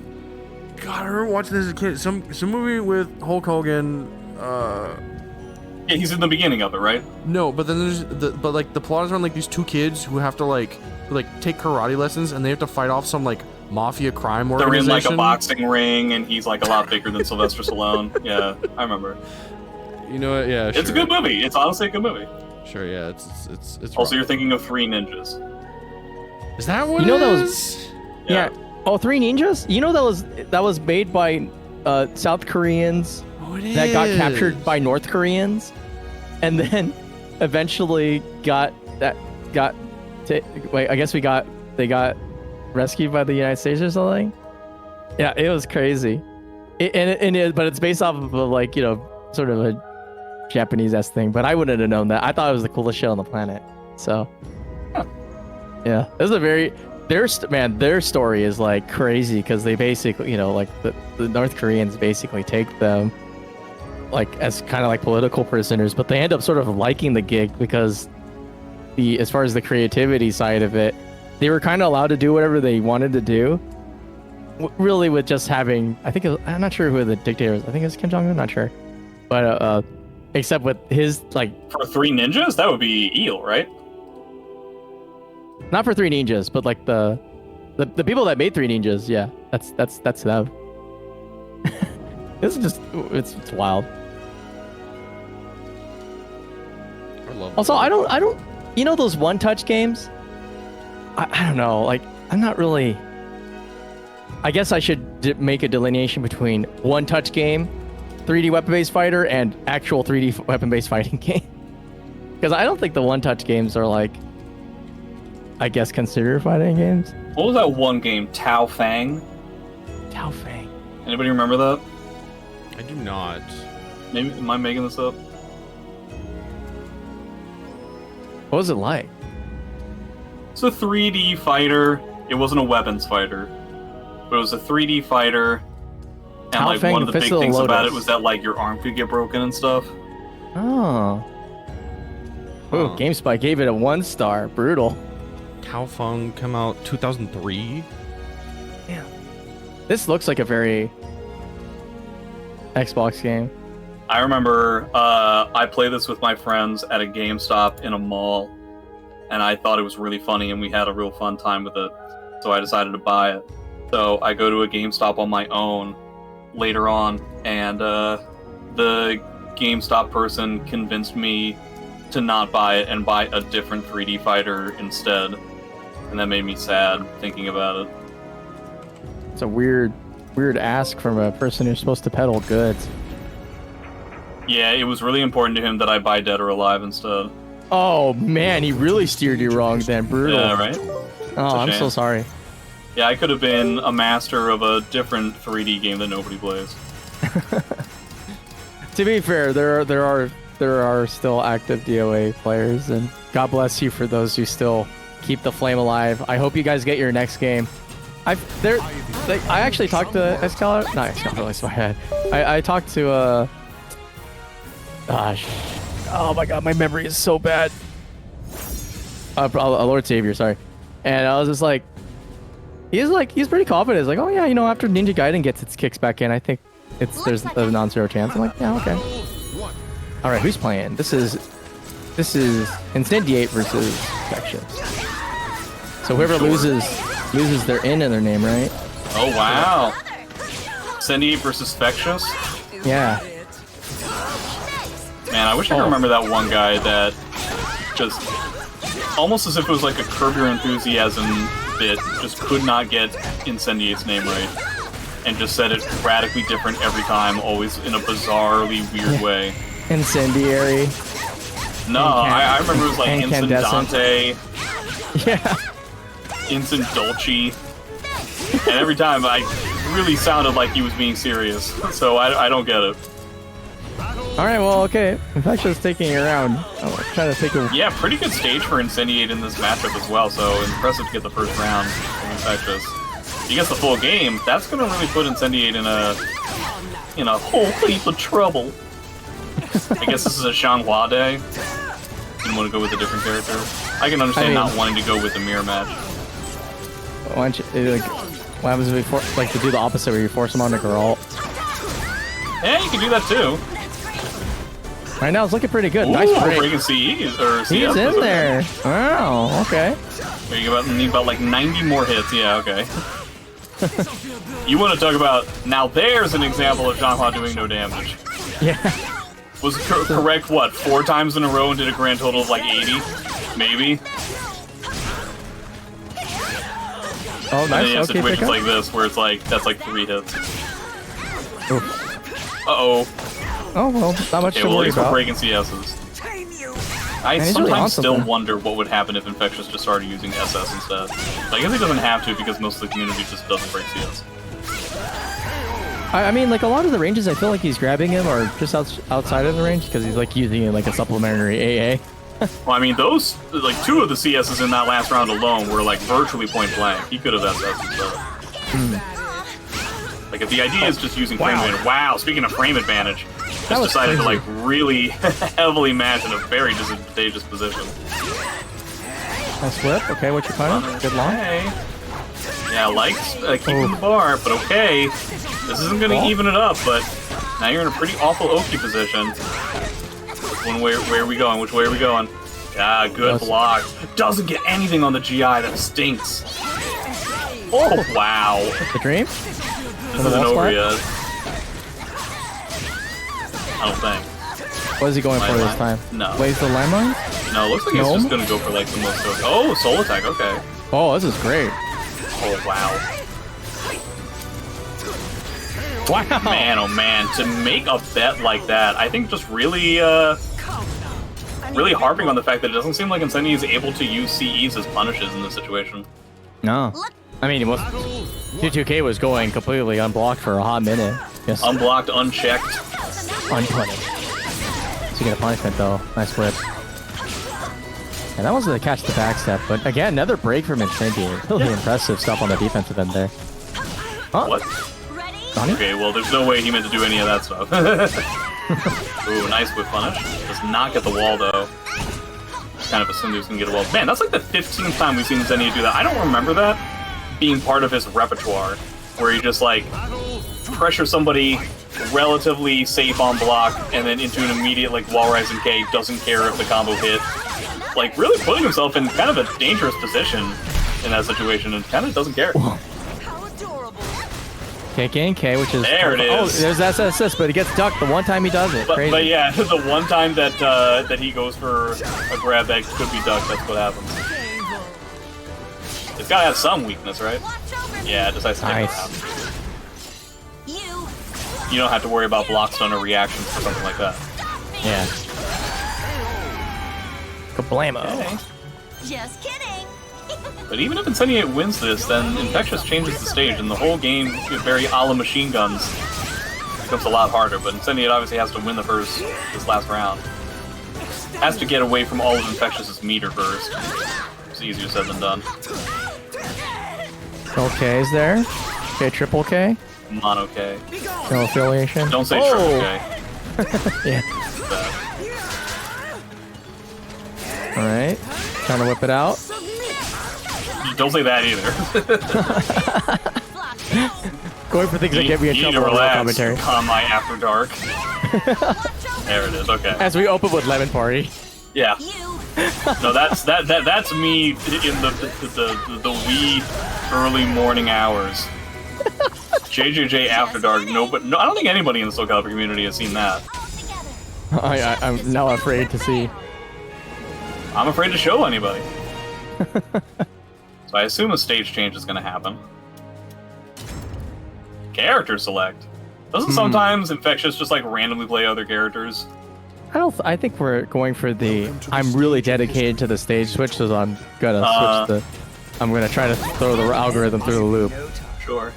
God, I remember watching this as a kid. Some movie with Hulk Hogan. Yeah, he's in the beginning of it, right? No, but then there's the plot is around like these two kids who have to like take karate lessons, and they have to fight off some like mafia crime organization. They're in like a boxing ring, and he's like a lot bigger than Sylvester Stallone. Yeah, I remember. You know what? Yeah, It's a good movie. It's honestly a good movie. Sure, yeah, it's Also, rough. you're thinking of Three Ninjas. Is that what? You know it that is? was. Yeah. Oh, Three Ninjas? You know that was made by South Koreans Oh, it that got is. captured by North Koreans, and then eventually I guess they got rescued by the United States or something. Yeah, it was crazy. But it's based off of like, you know, sort of a Japanese-esque thing. But I wouldn't have known that. I thought it was the coolest show on the planet. So, yeah, it was a very. Their story is like crazy because they basically, you know, like the North Koreans basically take them like as kind of like political prisoners, but they end up sort of liking the gig because as far as the creativity side of it, they were kind of allowed to do whatever they wanted to do. Really, with just having, I'm not sure who the dictator is. I think it's Kim Jong-un. Not sure, but except with his like For Three Ninjas, that would be Eel, right? not for Three Ninjas, but like the people that made Three Ninjas. Yeah, that's them. This is just it's wild. I love Also, that. I don't, you know those one-touch games? I don't know, like, I'm not really, I guess I should make a delineation between one-touch game, 3D weapon-based fighter, and actual 3D weapon-based fighting game. Because I don't think the one-touch games are, like, I guess considered fighting games. What was that one game? Tao Fang? Tao Fang. Anybody remember that? I do not. Maybe am I making this up? What was it like? It's a 3D fighter. It wasn't a weapons fighter, but it was a 3D fighter. And Tao like Fang, one of the big Fist of the things about it Lotus. was that like your arm could get broken and stuff. Oh. Ooh, Huh. GameSpy gave it a 1-star. Brutal. Tao Feng come out 2003. Yeah. This looks like a very Xbox game. I remember I played this with my friends at a GameStop in a mall, and I thought it was really funny, and we had a real fun time with it. So I decided to buy it. So I go to a GameStop on my own later on, and the GameStop person convinced me to not buy it and buy a different 3D fighter instead. And that made me sad thinking about it. It's a weird ask from a person who's supposed to peddle goods. Yeah, it was really important to him that I buy Dead or Alive instead. Oh man, he really steered you wrong then. Brutal. Yeah, right? Oh, I'm shame. so sorry. Yeah, I could have been a master of a different 3D game that nobody plays. To be fair, there are still active DOA players, and God bless you for those who still keep the flame alive. I hope you guys get your next game. I actually talked to Excalibur. Not Excalibur, that's my head. I talked to gosh, oh my God, my memory is so bad. Lord Savior, sorry. And I was just like, he's pretty confident. He's like, oh yeah, you know, after Ninja Gaiden gets its kicks back in, I think there's a non-zero chance. I'm like, yeah, okay. All right, who's playing? This is Incendiate versus Infectious. So whoever loses their in their name, right? Oh, wow. Incendiate versus Infectious? Yeah. Man, I wish I could remember that one guy that just, almost as if it was like a Curb Your Enthusiasm bit, just could not get Incendiate's name right. And just said it radically different every time, always in a bizarrely weird way. Incendiary. No, I remember it was like Incandescent. Incendante, Yeah. Incendulci, and every time I really sounded like he was being serious, so I don't get it. Alright, well, okay. Infectious taking it around. I'm trying to take a... Yeah, pretty good stage for Incendiate in this matchup as well, so impressive to get the first round from Infectious. If he gets the full game, that's going to really put Incendiate in a whole heap of trouble. I guess this is a Xianghua day. You want to go with a different character? I can understand not wanting to go with the mirror match. Why don't you, like, what happens if we like to do the opposite where you force him on to Grøh? Yeah, you can do that too. Right now it's looking pretty good. Ooh, Nice break. breaking CE or CS. He's in there. Oh, okay. You need about like 90 more hits. Yeah, okay. You want to talk about now? There's an example of Xianghua doing no damage. Yeah. Was correct? What? 4 times in a row and did a grand total of like 80, maybe. Oh, And nice. then you have Okay, situations pick up. like this where it's like that's like 3 hits. Oof. Uh-oh. Oh, well, not much Okay, to well, at worry least we're about. breaking CSs. I And he's really on sometimes still something. wonder what would happen if Infectious just started using SS instead. But I guess he doesn't have to because most of the community just doesn't break CS. I mean, like, a lot of the ranges, I feel like he's grabbing him or just outside of the range because he's, like, using it like a supplementary AA. Well, I mean, those, like, 2 of the CSs in that last round alone were, like, virtually point blank. He could have SS instead. Like, if the idea is just using frame advantage. Wow, speaking of frame advantage, just was decided to, crazy. like, really heavily match in a very disadvantageous position. Nice flip. Okay, what's your punish? Good long. Okay. Yeah, I like keeping the bar, but okay. This isn't going to even it up, but now you're in a pretty awful Oki position. Where are we going? Which way are we going? Ah, good block. Doesn't get anything on the GI. That stinks. Oh, wow. The dream? This isn't over yet. I don't think. What is he going for Landmine? this time? No. Wait, the landmine? No, it looks like he's just going to go for, like, the most... Oh, soul attack. Okay. Oh, this is great. Oh, wow. Wow. Man, oh man, to make a bet like that, I think just really, really harping on the fact that it doesn't seem like Incendiate is able to use CEs as punishes in this situation. No. I mean, 2-2K was going completely unblocked for a hot minute. Yes. Unblocked, unchecked. Unpunished. So you get a punishment, though. Nice flip. And that was the catch the backstep, but again, another break from Incendiate. Really impressive stuff on the defensive end there. Oh, What? Donnie? Okay, well, there's no way he meant to do any of that stuff. Ooh, nice whip punish. Does not get the wall, though. Just kind of assumed he was going to get a wall. Man, that's like the 15th time we've seen Incendiate do that. I don't remember that being part of his repertoire, where he just, like, pressure somebody relatively safe on block, and then into an immediate, like, wall rising K, doesn't care if the combo hit. Like, really putting himself in kind of a dangerous position in that situation, and kind of doesn't care. Kick in K, which is... There it Oh, is. there's that assist, but he gets ducked the one time he does it. Crazy. But yeah, the one time that that he goes for a grab that could be ducked, that's what happens. It's gotta have some weakness, right? Yeah, it decides to stick Nice. around. You don't have to worry about block stun or reactions for something like that. Yeah. Kablamo. Okay. Just kidding. But even if Incendiate wins this, then Infectious changes the stage, and the whole game, very a la machine guns, becomes a lot harder. But Incendiate obviously has to win this last round. Has to get away from all of Infectious's meter first. It's easier said than done. Okay, is there? Okay, triple K? Mono K. No affiliation? Don't say triple K. Yeah. Alright. Trying to whip it out. Don't say that either. Going for things that get me in You need trouble to on the relax. commentary. Konmai after dark. There it is. Okay. As we open with Lemon Party. Yeah. No, that's me in the wee early morning hours. JJJ After Dark. No, I don't think anybody in the SoulCalibur community has seen that. I'm now afraid to see. I'm afraid to show anybody. So I assume a stage change is going to happen. Character select. Doesn't sometimes Infectious just like randomly play other characters? I think we're going for the. I'm really dedicated to the stage switch, so I'm gonna switch the. I'm gonna try to throw the algorithm through the loop. Sure.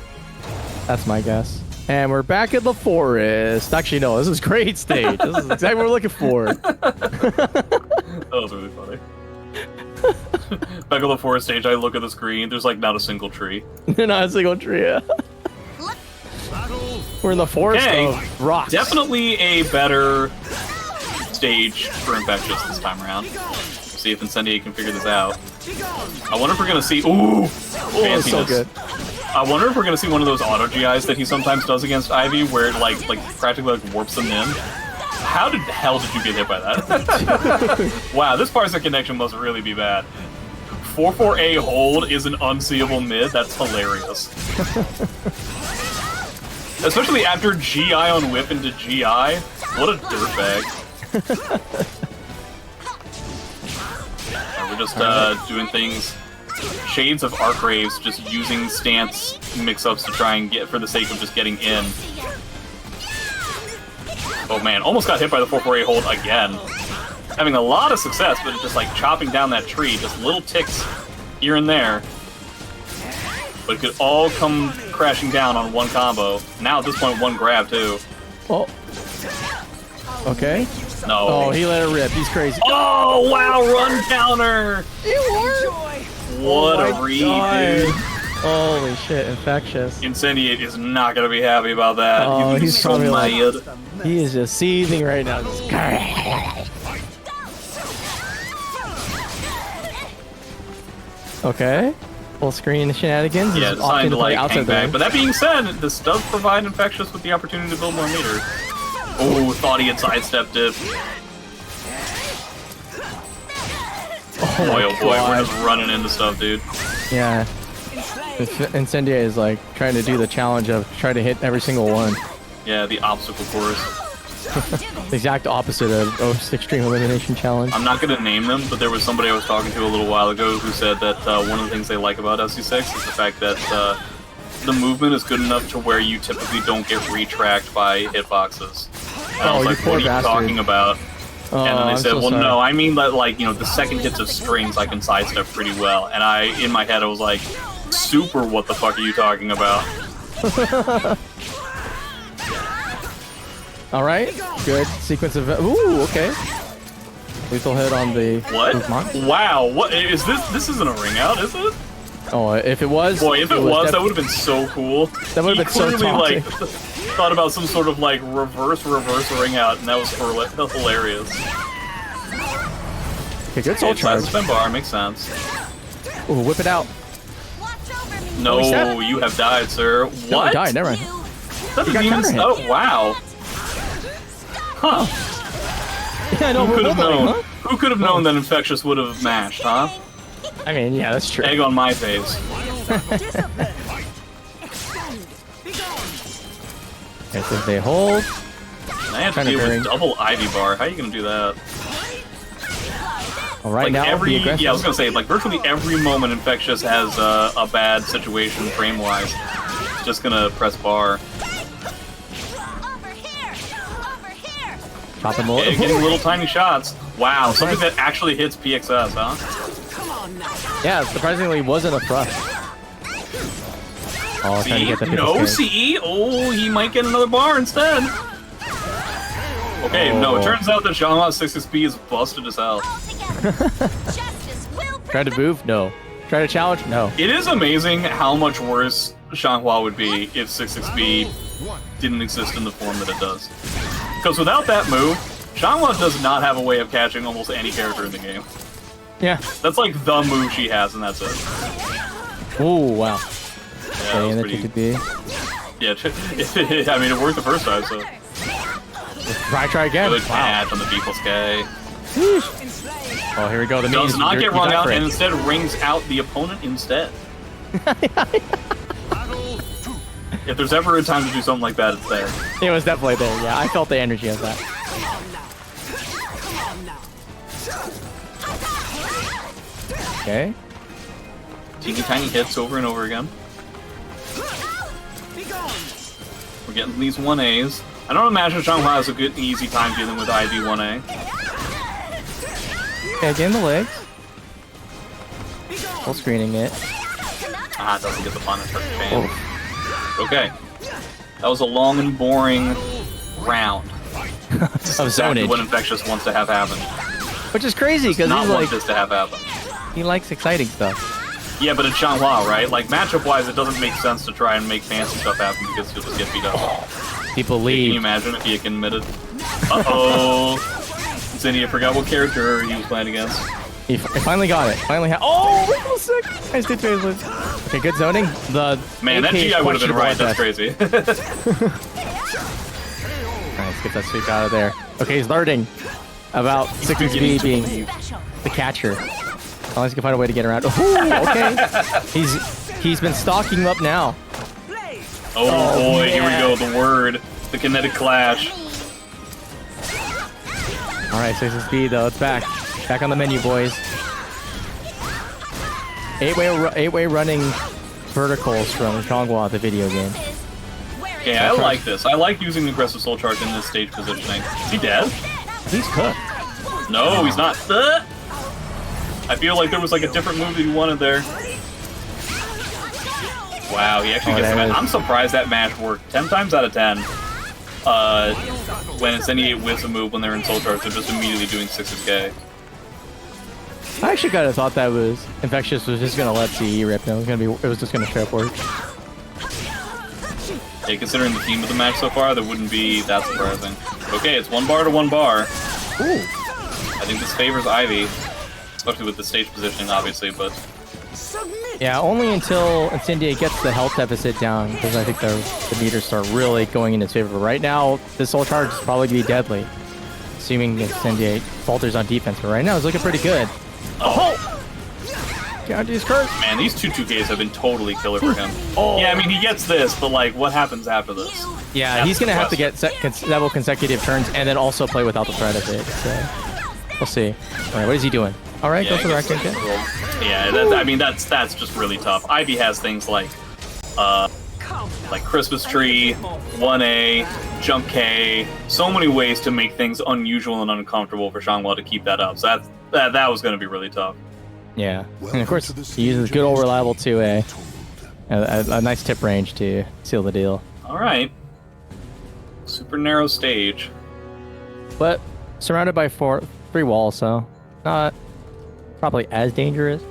That's my guess. And we're back in the forest. Actually, no, this is great stage. This is exactly what we're looking for. That was really funny. Back on the forest stage, I look at the screen. There's like not a single tree. Not a single tree. Yeah. We're in the forest of rocks. Definitely a better stage for Infectious this time around. See if Incendiate can figure this out. I wonder if we're gonna see. Ooh, it's so good. I wonder if we're gonna see one of those auto GIs that he sometimes does against Ivy, where it like practically like warps them in. How the hell did you get hit by that? Wow, this Parsec connection must really be bad. 4-4A hold is an unseeable mid. That's hilarious. Especially after GI on whip into GI. What a dirtbag. We're just doing things. Shades of Arcraves, just using stance mix-ups to try and get for the sake of just getting in. Oh man, almost got hit by the 4-4A hold again. Having a lot of success, but just like chopping down that tree, just little ticks here and there. But it could all come crashing down on one combo. Now at this point, one grab too. Oh. Okay. No. Oh, he let it rip. He's crazy. Oh wow, run counter! What a read, dude. Holy shit, Infectious. Incendiate is not gonna be happy about that. Oh, he's so probably mad. like, he is just seething right now. Okay. Full screen shenanigans. Yeah, it's time to like hang back. But but that being said, this does provide Infectious with the opportunity to build more meters. Oh, thought he had sidestepped it. oh Boy, oh boy, God. we're just running into stuff, dude. Yeah. Incendiate is like trying to do the challenge of try to hit every single one. Yeah, the obstacle course. The exact opposite of Extreme Elimination Challenge. I'm not going to name them, but there was somebody I was talking to a little while ago who said that one of the things they like about SC6 is the fact that the movement is good enough to where you typically don't get retracked by hitboxes. And I was like, what are you talking about? Oh, And then they I'm said, so well, sorry. no, I mean that, like, you know, the second hits of strings I can sidestep pretty well. And in my head, I was like, super, what the fuck are you talking about? All right, good sequence of. Ooh, okay. Lethal hit on the. What? Movement. Wow, what is this? This isn't a ring out, is it? Oh, if it was. Boy, if it was, that would have been so cool. That would have been so clearly, like, taunting. thought about some sort of, like, reverse ring out, and that was hilarious. Okay, good soul It's charge. spin bar, makes sense. Ooh, whip it out. No, he's dead. you have died, sir. No, What? he died. Never mind. That He got doesn't even. counter hit. Oh, wow. Huh. Yeah, I know. Who could have known? Huh? Who could have known that Infectious would have mashed, huh? I mean, yeah, that's true. Egg on my face. Okay, so they hold. I have to Kinda deal with bearing. double Ivy bar. How are you gonna do that? All right, Like now every, be aggressive. yeah, I was gonna say, like virtually every moment Infectious has a bad situation frame-wise. It's just gonna press bar. Chop him Yeah, getting little tiny shots. Wow, something that actually hits PXS, huh? Yeah, surprisingly wasn't a thrust. Oh, trying to See? get the No 50K. CE? Oh, he might get another bar instead. Okay, no, it turns out that Xianghua's 6XP is busted as hell. Try to move? No. Try to challenge? No. It is amazing how much worse Xianghua would be if 6XP didn't exist in the form that it does. Because without that move, Xianghua does not have a way of catching almost any character in the game. Yeah. That's like the move she has, and that's it. Ooh, wow. Yeah, Okay, and that that was could pretty... be. Yeah, I mean, it worked the first time, so... Try again. Good Wow. catch on the People's K. Oh, here we go. The Does means not you're- get you rung got out, for it. and instead rings out the opponent instead. If there's ever a time to do something like that, it's there. It was definitely there. Yeah, I felt the energy of that. Okay. Teeny tiny hits over and over again. We're getting these 1As. I don't imagine Xianghua has a good, easy time dealing with IV1A. Okay, getting the legs. Full screening it. Ah, it doesn't get the punish. Okay. That was a long and boring round. Of Exactly zonage. what Infectious wants to have happen. Which is crazy because Not he's want like, this to have happen. he likes exciting stuff. Yeah, but it's Xianghua, right? Like, matchup-wise, it doesn't make sense to try and make fancy stuff happen because he'll just get beat up. People Can you leave. imagine if he had admitted? Uh-oh. Incendiate forgot what character he was playing against. He finally got it. Finally oh, that was sick. Nice to translate. Okay, good zoning. The Man, that AK is GI would have been questionable right. at That's best. crazy. Nice, get that sweep out of there. Okay, he's learning about 6XB being the catcher. As long as he can find a way to get around. Ooh, okay. He's been stalking him up now. Oh boy, here we go. The word. The kinetic clash. All right, 6XB though, it's back. Back on the menu, boys. Eight-way running verticals from Xianghua, the video game. Yeah, I like this. I like using aggressive soul charge in this stage positioning. Is he dead? He's cooked. No, he's not. I feel like there was like a different move that he wanted there. Wow, he actually gets the match. I'm surprised that match worked 10 times out of 10. When Incendiate whiffs a move when they're in soul charge, they're just immediately doing 6K. I actually kind of thought that was Infectious was just gonna let CE rip. No, it was just gonna straight up work. Yeah, considering the theme of the match so far, that wouldn't be that surprising. Okay, it's 1 bar to 1 bar. Ooh. I think this favors Ivy, especially with the stage positioning, obviously, but Yeah, only until Incendiate gets the health deficit down, because I think the meters start really going in his favor. But right now, this soul charge is probably gonna be deadly, assuming Incendiate falters on defense. But right now, it's looking pretty good. Oh! Can't do his curse. man, these 2-2Ks have been totally killer for him. Yeah, I mean, he gets this, but like, what happens after this? Yeah, That's he's gonna the have to get several consecutive turns and then also play without the threat of it. So we'll see. All right, what is he doing? All right, go for the Arcane Kick. Yeah, I mean, that's just really tough. Ivy has things like Christmas Tree, 1A, Jump K, so many ways to make things unusual and uncomfortable for Xianghua to keep that up. So that was going to be really tough. Yeah, and of course he uses good old reliable 2A, a nice tip range to seal the deal. All right, super narrow stage. But surrounded by 3 walls, so not probably as dangerous.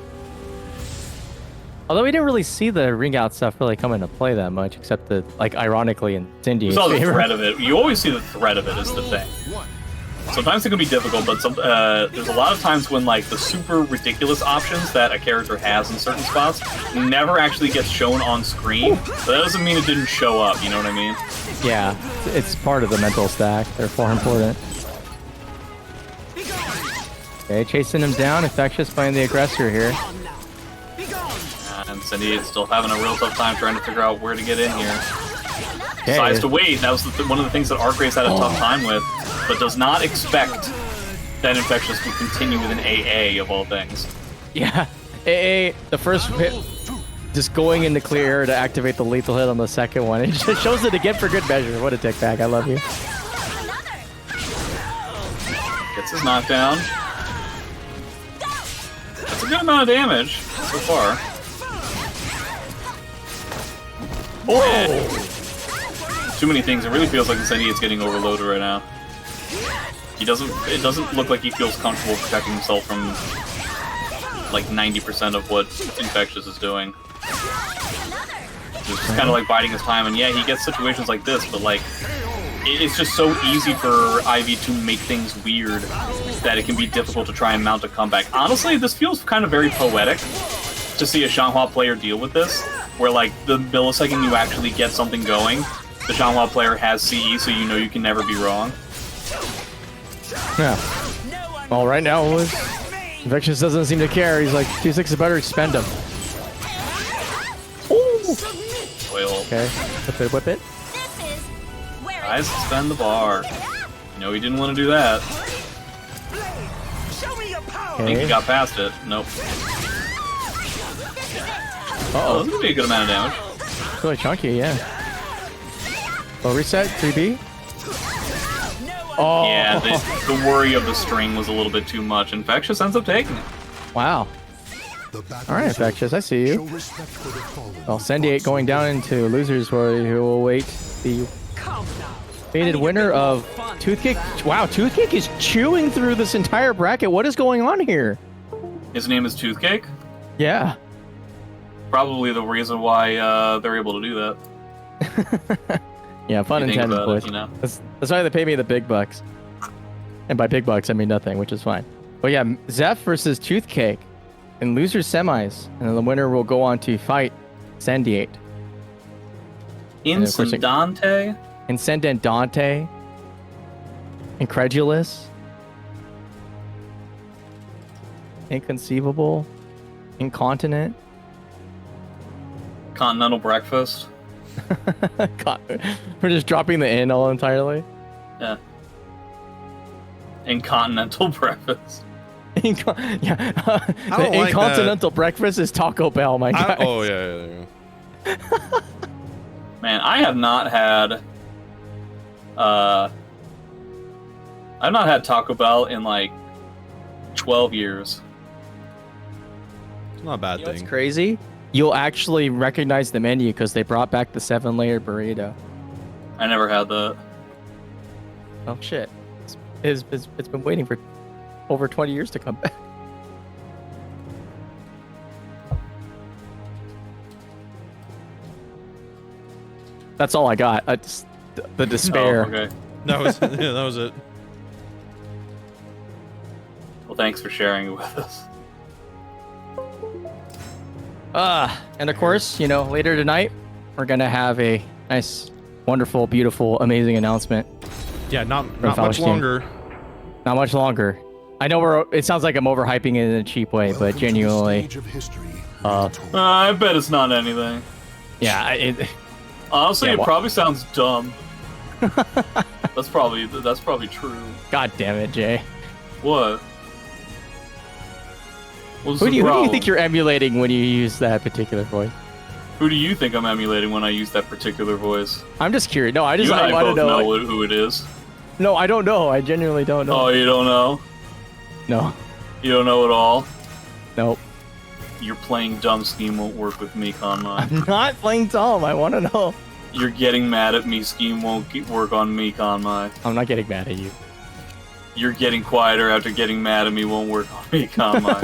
Although we didn't really see the ring out stuff really come into play that much, except that, like, ironically in Cindy. You saw the threat of it. You always see the threat of it is the thing. Sometimes it can be difficult, but there's a lot of times when like the super ridiculous options that a character has in certain spots never actually gets shown on screen. But that doesn't mean it didn't show up, you know what I mean? Yeah, it's part of the mental stack. Therefore important. Okay, chasing him down. Infectious playing the aggressor here. And Incendiate still having a real tough time trying to figure out where to get in here. Okay. Decides to wait. That was one of the things that Arcrace had a tough time with, but does not expect that Infectious will continue with an AA of all things. Yeah, AA, the first hit, just going into clear air to activate the lethal hit on the second one. It just shows it again for good measure. What a tick back. I love you. Gets his knockdown. That's a good amount of damage so far. Oh! Too many things. It really feels like Incendiate's getting overloaded right now. It doesn't look like he feels comfortable protecting himself from like 90% of what Infectious is doing. Just kind of like biding his time, and yeah, he gets situations like this, but like it's just so easy for Ivy to make things weird that it can be difficult to try and mount a comeback. Honestly, this feels kind of very poetic to see a Xianghua player deal with this, where like the millisecond you actually get something going, the Xianghua player has CE, so you know you can never be wrong. Yeah. Well, right now, Infectious doesn't seem to care. He's like, 2-6 is better, spend him. Oil. Okay, whip it. Guys, spend the bar. No, he didn't want to do that. I think he Okay. got past it. Nope. Oh, Uh-oh. this is gonna be a good amount of damage. It's really chunky, yeah. Well, reset, 3B. Oh. Yeah, the worry of the string was a little bit too much. Infectious ends up taking it. Wow. All right, Infectious, I see you. Well, Incendiate going down into losers where he will await the fated winner of Toothcake. Wow, Toothcake is chewing through this entire bracket. What is going on here? His name is Toothcake. Yeah. Probably the reason why they're able to do that. Yeah, pun You think intended, about it, boys. you know? That's why they pay me the big bucks. And by big bucks, I mean nothing, which is fine. But yeah, Zeph versus Toothcake in losers semis. And then the winner will go on to fight Incendiate. Incendante? Incendante. Incredulous. Inconceivable. Incontinent. Continental breakfast. We're just dropping the in all entirely. Yeah. Incontinental breakfast. Yeah. I The don't like incontinental breakfast is Taco Bell, my guy. Oh yeah. Man, I have not had I've not had Taco Bell in like 12 years. It's not a bad You know what's thing. crazy? You'll actually recognize the menu because they brought back the 7-layer burrito. I never had that. Oh shit! It's been waiting for over 20 years to come back. That's all I got. The despair. Oh, okay. That was that was it. Well, thanks for sharing it with us. And of course, you know, later tonight, we're gonna have a nice, wonderful, beautiful, amazing announcement. Yeah, not Fellows much team. longer. Not much longer. I know it sounds like I'm overhyping it in a cheap way, but genuinely, I bet it's not anything. yeah, Honestly, Yeah, it what- probably sounds dumb. That's probably true. God damn it, Jay. What? What's Who the do you problem? think you're emulating when you use that particular voice? Who do you think I'm emulating when I use that particular voice? I'm just curious. No, I You and I want to both know. know who it is. No, I don't know. I genuinely don't know. Oh, you don't know? No, You don't know at all? nope. Your playing dumb scheme won't work with me, Konmai. I'm not playing Tom. I want to know. Your getting mad at me scheme won't work on me, Konmai. I'm not getting mad at you. Your getting quieter after getting mad at me won't work on me, Konmai.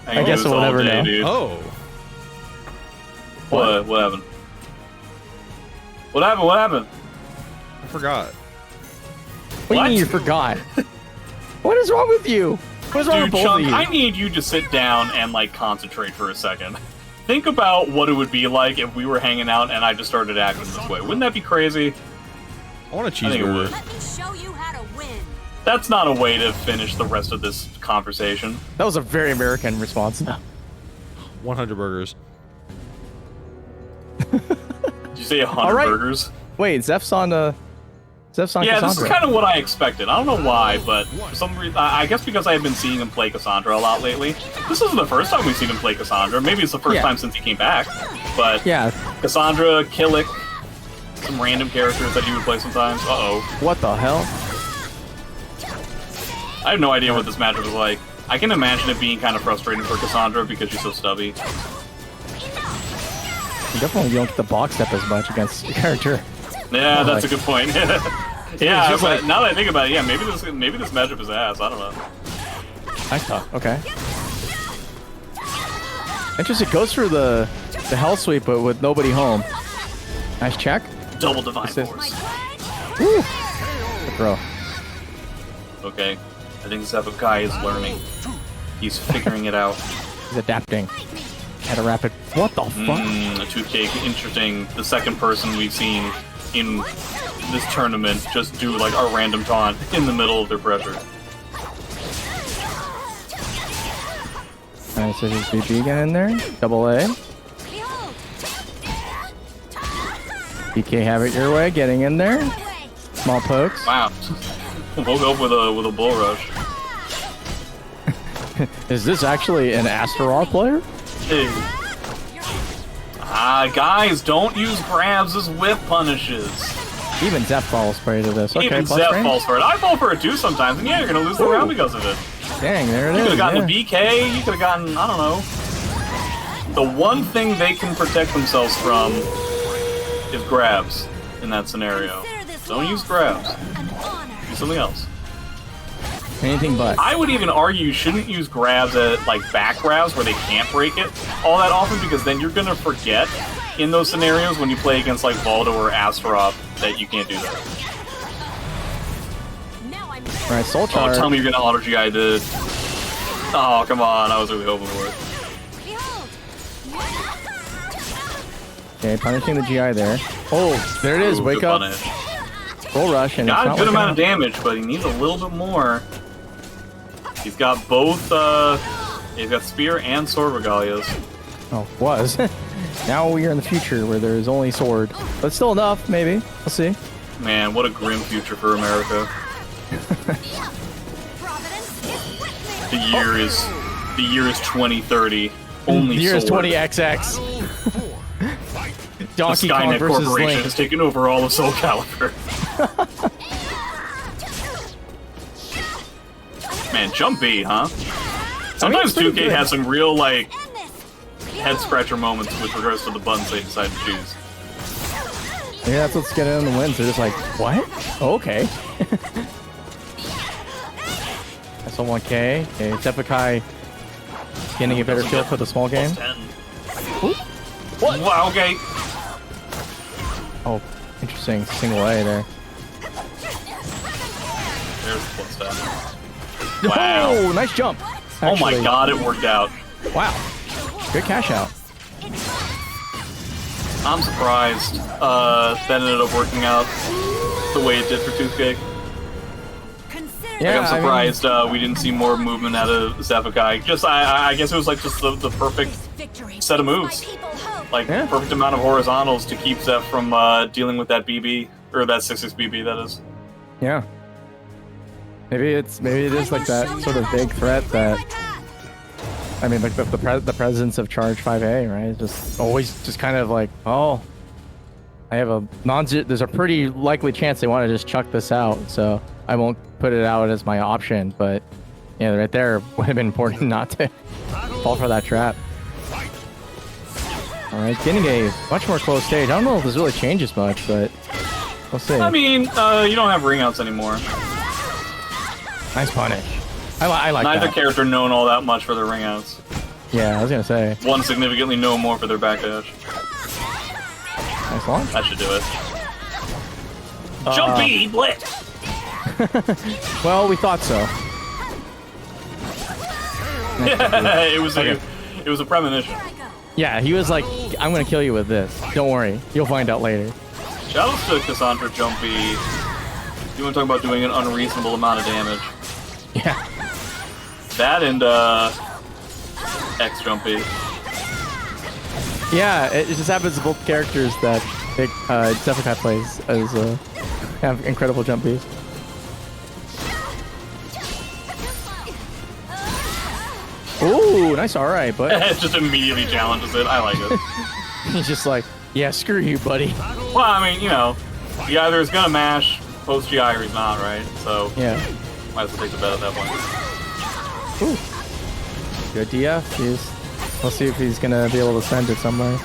I guess we'll never know. Dude. Oh. What happened? What happened? What happened? I forgot. What do you What? mean you forgot? What is wrong with you? What is wrong Dude, with both of Chunk, you? I need you to sit down and, like, concentrate for a second. Think about what it would be like if we were hanging out and I just started acting this way. Wouldn't that be crazy? I want a I think it cheeseburger. would. Let me show you how to win. That's not a way to finish the rest of this conversation. That was a very American response. 100 burgers. Did you say 100 All right. burgers? Wait, Zeph's on Yeah, Cassandra. this is kind of what I expected. I don't know why, but for some reason, I guess because I have been seeing him play Cassandra a lot lately. This isn't the first time we've seen him play Cassandra. Maybe it's the first Yeah. time since he came back. But Yeah. Cassandra, Kilik, some random characters that he would play sometimes. Uh-oh. What the hell? I have no idea what this matchup is like. I can imagine it being kind of frustrating for Cassandra because she's so stubby. You definitely don't get the box step as much against your character. Yeah, Oh, that's like- a good point. yeah, just but like- now that I think about it, yeah, maybe this matchup is ass. I don't know. Nice talk. Okay. Interesting. Goes through the hell sweep, but with nobody home. Nice check. Double divine This is- force. Woo. Bro. Okay, I think Xephukai is learning. He's figuring it out. He's adapting at a rapid. What the fuck? A toothcake, interesting. The second person we've seen in this tournament just do like a random taunt in the middle of their pressure. Alright, so there's BG again in there. Double A. Behold. DK, have it your way. Getting in there. Small pokes. Wow. Woke up with a bull rush. Is this actually an Astaroth player? Hey. Guys, don't use grabs as whip punishes. Even Zeph falls prey to this. Okay, Even plus Zeph range? falls for it. I fall for it too sometimes, and yeah, you're gonna lose the round because of it. Dang, there it You is. could have gotten yeah. the BK, you could have gotten, I don't know. The one thing they can protect themselves from is grabs in that scenario. Don't use grabs. Do something else. Anything but. I would even argue you shouldn't use grabs at, like, back grabs where they can't break it all that often, because then you're gonna forget in those scenarios when you play against, like, Voldo or Astaroth that you can't do that. Alright, Soul Oh, Charge. tell me you're gonna auto GI the... Oh, come on, I was really hoping for it. Okay, punishing the GI there. Oh, there it is. Ooh, Wake good up. punish. Full rush, and Got it's a not good working amount out. of damage, but he needs a little bit more. He's got both, he's got Spear and Sword Regalias. Oh, was. Now we are in the future where there is only sword. But still enough, maybe. We'll see. Man, what a grim future for America. The year is 2030. Only The year is sword. 20XX. The Donkey Kong Skynet versus Corporation Link. has taken over all of SoulCalibur. Man, jump B, huh? Sometimes pretty 2K good. has some real, like, head scratcher moments with regards to the buttons they decide to choose. Yeah, that's what's getting in the wins. They're just like, what? Oh, okay. SL1K. Okay, Xephukai getting a better feel for the small game. What? Wow, okay. Oh, interesting. Single A there. There's the plus 10. Wow. Oh, nice jump. Oh my Actually, god, it worked out. Wow. Good cash out. I'm surprised that ended up working out the way it did for Toothcake. Yeah, I'm surprised we didn't see more movement out of Xephukai. Just, I guess it was like just the perfect set of moves. Like, Yeah. perfect amount of horizontals to keep Zeph from dealing with that BB, or that 6-6 BB, that is. Yeah. Maybe it is like that sort of big threat that, I mean, like the presence of Charge 5A, right? It's just always just kind of like, oh, I have there's a pretty likely chance they want to just chuck this out, so I won't put it out as my option, but yeah, right there would have been important not to fall for that trap. All right, getting a much more close stage. I don't know if this really changes much, but we'll see. I mean, you don't have ringouts anymore. Nice punish. I like Neither that. character known all that much for their ringouts. Yeah, I was gonna say. One significantly known more for their backdash. Nice launch. That should do it. Jump B, blitz! Well, we thought so. it was a premonition. Yeah, he was like, I'm gonna kill you with this. Don't worry, you'll find out later. Shoutouts to Cassandra Jump B. You want to talk about doing an unreasonable amount of damage? Yeah. That and X Jump B. Yeah, it just happens to both characters that Xephukai plays as have incredible jump beats. Ooh, nice alright, but It just immediately challenges it. I like it. he's just like, yeah, screw you, buddy. Well, I mean, you know, he either is gonna mash post GI or he's not, right? So Yeah. might as well take the bet at that point. Ooh. Good DF. We'll see if he's gonna be able to send it somewhere.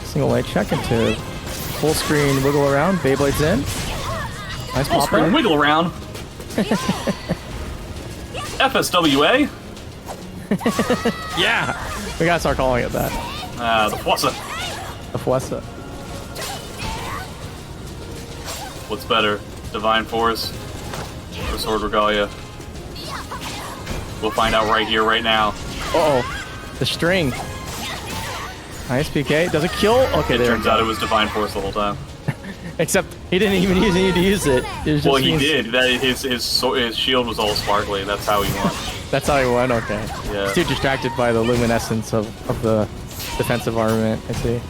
Single light check into full screen wiggle around. Beyblade's in. Nice Full pop screen in. wiggle around. FSWA. Yeah, we gotta start calling it that. The Fuessa. The Fuessa. What's better, Divine Force or Sword Regalia? We'll find out right here, right now. Uh oh, the string. Nice PK. Does it kill? Okay, It there. turns out it was Divine Force the whole time. Except he didn't even need to use it. It was just Well, he being- did. That his shield was all sparkly. That's how he won. That's how he won. Okay. Yeah. He's too distracted by the luminescence of the defensive armament. I see.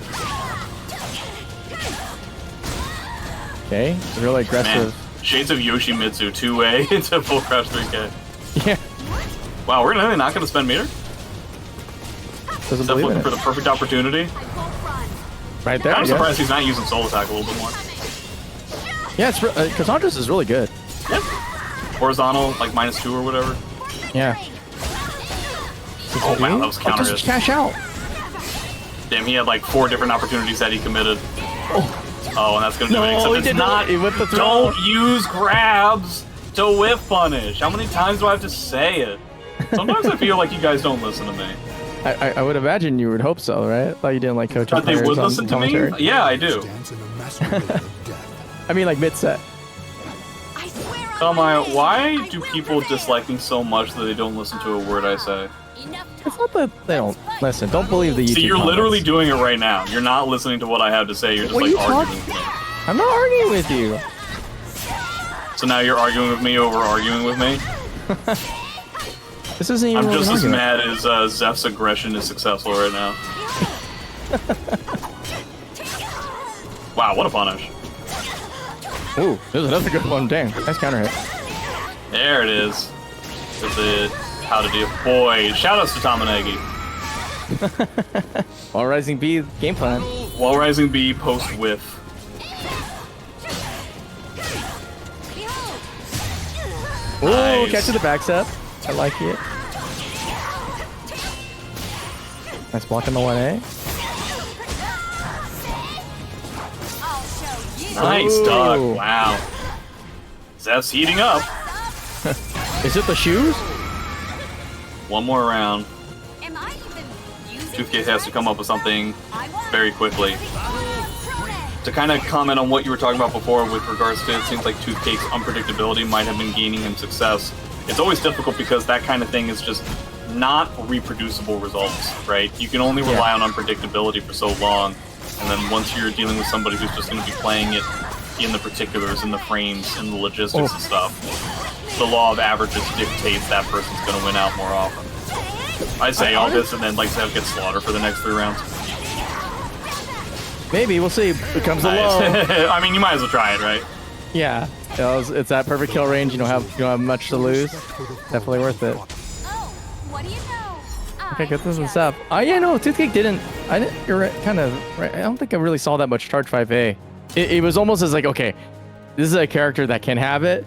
Okay, really Man, aggressive. Shades of Yoshimitsu 2A into full crouch 3K. Yeah. Wow, we're really not going to spend meter? Doesn't Zeph believe in looking it. for the perfect opportunity. Right there. I'm yeah. surprised he's not using Soul Attack a little bit more. Yeah, it's Cassandra's is really good. Yep. Horizontal, like -2 or whatever. Yeah. Oh wow, that was counter Just hit. cash out. Damn, he had like 4 different opportunities that he committed. Oh, and that's gonna do it. No, Except he it's didn't. not. He went the throw. Don't use grabs to whiff punish. How many times do I have to say it? Sometimes I feel like you guys don't listen to me. I would imagine you would hope so, right? Thought you didn't like coaching That they players would on listen to me? commentary. Yeah, I do. Stands in a masquerade of death. I mean, like mid-set. I swear on Konmai, my why name, do I will people prevail. dislike me so much that they don't listen to a word I say? Enough It's talk. not that they don't listen. Don't believe the YouTube See, you're comments. literally doing it right now. You're not listening to what I have to say. You're just What are like you arguing with me. I'm not arguing with you. So now you're arguing with me over arguing with me? This isn't even I'm really just an as argument. mad as Zeph's aggression is successful right now. Wow, what a punish. Ooh, there's another good one. Dang, nice counter hit. There it is. With it. How to do. Boy, shout outs to Tamanegi. All Rising B game plan. Wall Rising B post whiff. Ooh, Nice. catch to the back step. I like it. Nice block on the 1A. I'll show you. Nice, Ooh. Doug. Wow. Zeph's heating up. Is it the shoes? One more round. Am I even using Toothcake has to come up with something I won. very quickly. Throw it. To kind of comment on what you were talking about before with regards to it seems like Toothcake's unpredictability might have been gaining him success. It's always difficult because that kind of thing is just not reproducible results, right? You can only rely on unpredictability for so long, and then once you're dealing with somebody who's just going to be playing it in the particulars, in the frames, in the logistics and stuff, the law of averages dictates that person's going to win out more often. I say all this and then like Zev gets slaughtered for the next 3 rounds. Maybe, we'll see. It comes a low. I mean, you might as well try it, right? Yeah, it's that perfect kill range. You don't have much to lose. Definitely worth it. Oh, what do you know? Okay, good. This is up. Oh yeah, no, Toothcake didn't. I didn't. You're right, kind of right. I don't think I really saw that much charge 5A. It was almost as like, okay, this is a character that can have it,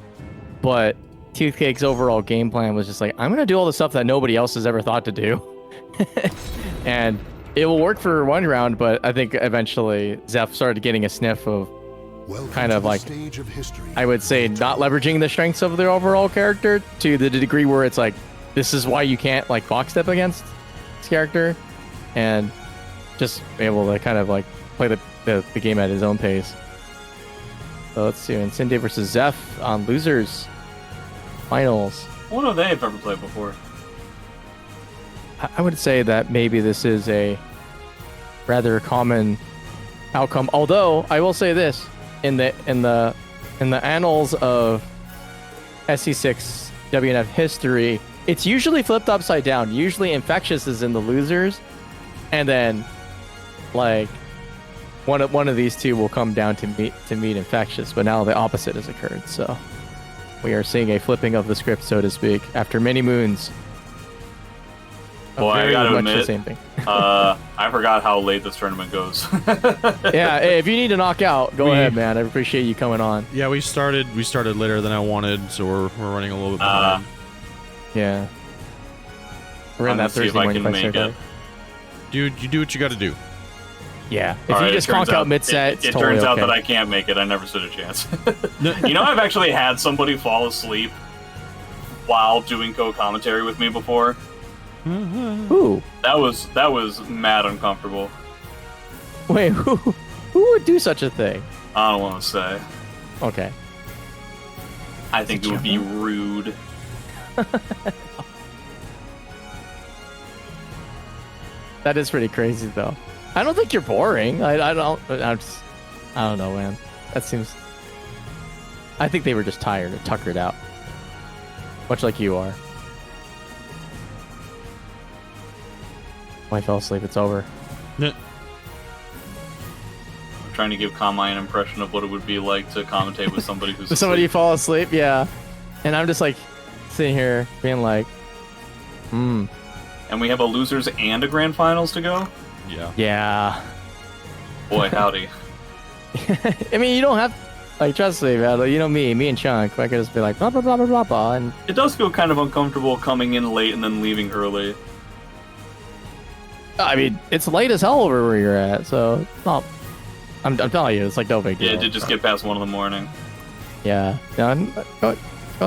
but Toothcake's overall game plan was just like, I'm gonna do all the stuff that nobody else has ever thought to do, and it will work for 1 round. But I think eventually Zeph started getting a sniff of Welcome kind to of the like, stage of history. I would say, not leveraging the strengths of the overall character to the degree where it's like, this is why you can't like box step against this character, and just be able to kind of like play the game at his own pace. So let's see, Incendiate versus Zeph on losers finals. I wonder if they have ever played before. I would say that maybe this is a rather common outcome. Although I will say this, in the annals of SC6 WNF history, it's usually flipped upside down. Usually Infectious is in the losers, and then like one of these two will come down to meet Infectious. But now the opposite has occurred. So we are seeing a flipping of the script, so to speak, after many moons. Boy, I Very gotta much admit, the same thing. I forgot how late this tournament goes. Yeah, hey, if you need to knock out, go ahead, man. I appreciate you coming on. Yeah, we started later than I wanted, so we're running a little bit behind. Yeah. We're in I'm that gonna see if Thursday I morning can fight make circuit. it. Dude, you do what you got to do. Yeah. If All you right, just it turns conk out out- mid-set, It it's totally turns out okay. that I can't make it. I never stood a chance. You know, I've actually had somebody fall asleep while doing co-commentary with me before. Ooh. That was mad uncomfortable. Wait, who would do such a thing? I don't want to say. Okay. I think it would be rude. That is pretty crazy, though. I don't think you're boring. I don't know, man. That seems... I think they were just tired and tuckered out. Much like you are. I fell asleep. It's over. I'm trying to give Konmai an impression of what it would be like to commentate with somebody who's Does somebody asleep. fall asleep? Yeah. And I'm just like sitting here being like, and we have a losers and a grand finals to go. Yeah. Yeah. Boy, howdy. I mean, you don't have, like, trust me, man. Like, you know me and Chunk. I could just be like, blah, blah, blah, blah, blah, blah, and It does feel kind of uncomfortable coming in late and then leaving early. I mean, it's late as hell over where you're at, so it's not. I'm telling you, it's like no big deal. Yeah, it did just get past 1 in the morning. Yeah. No, go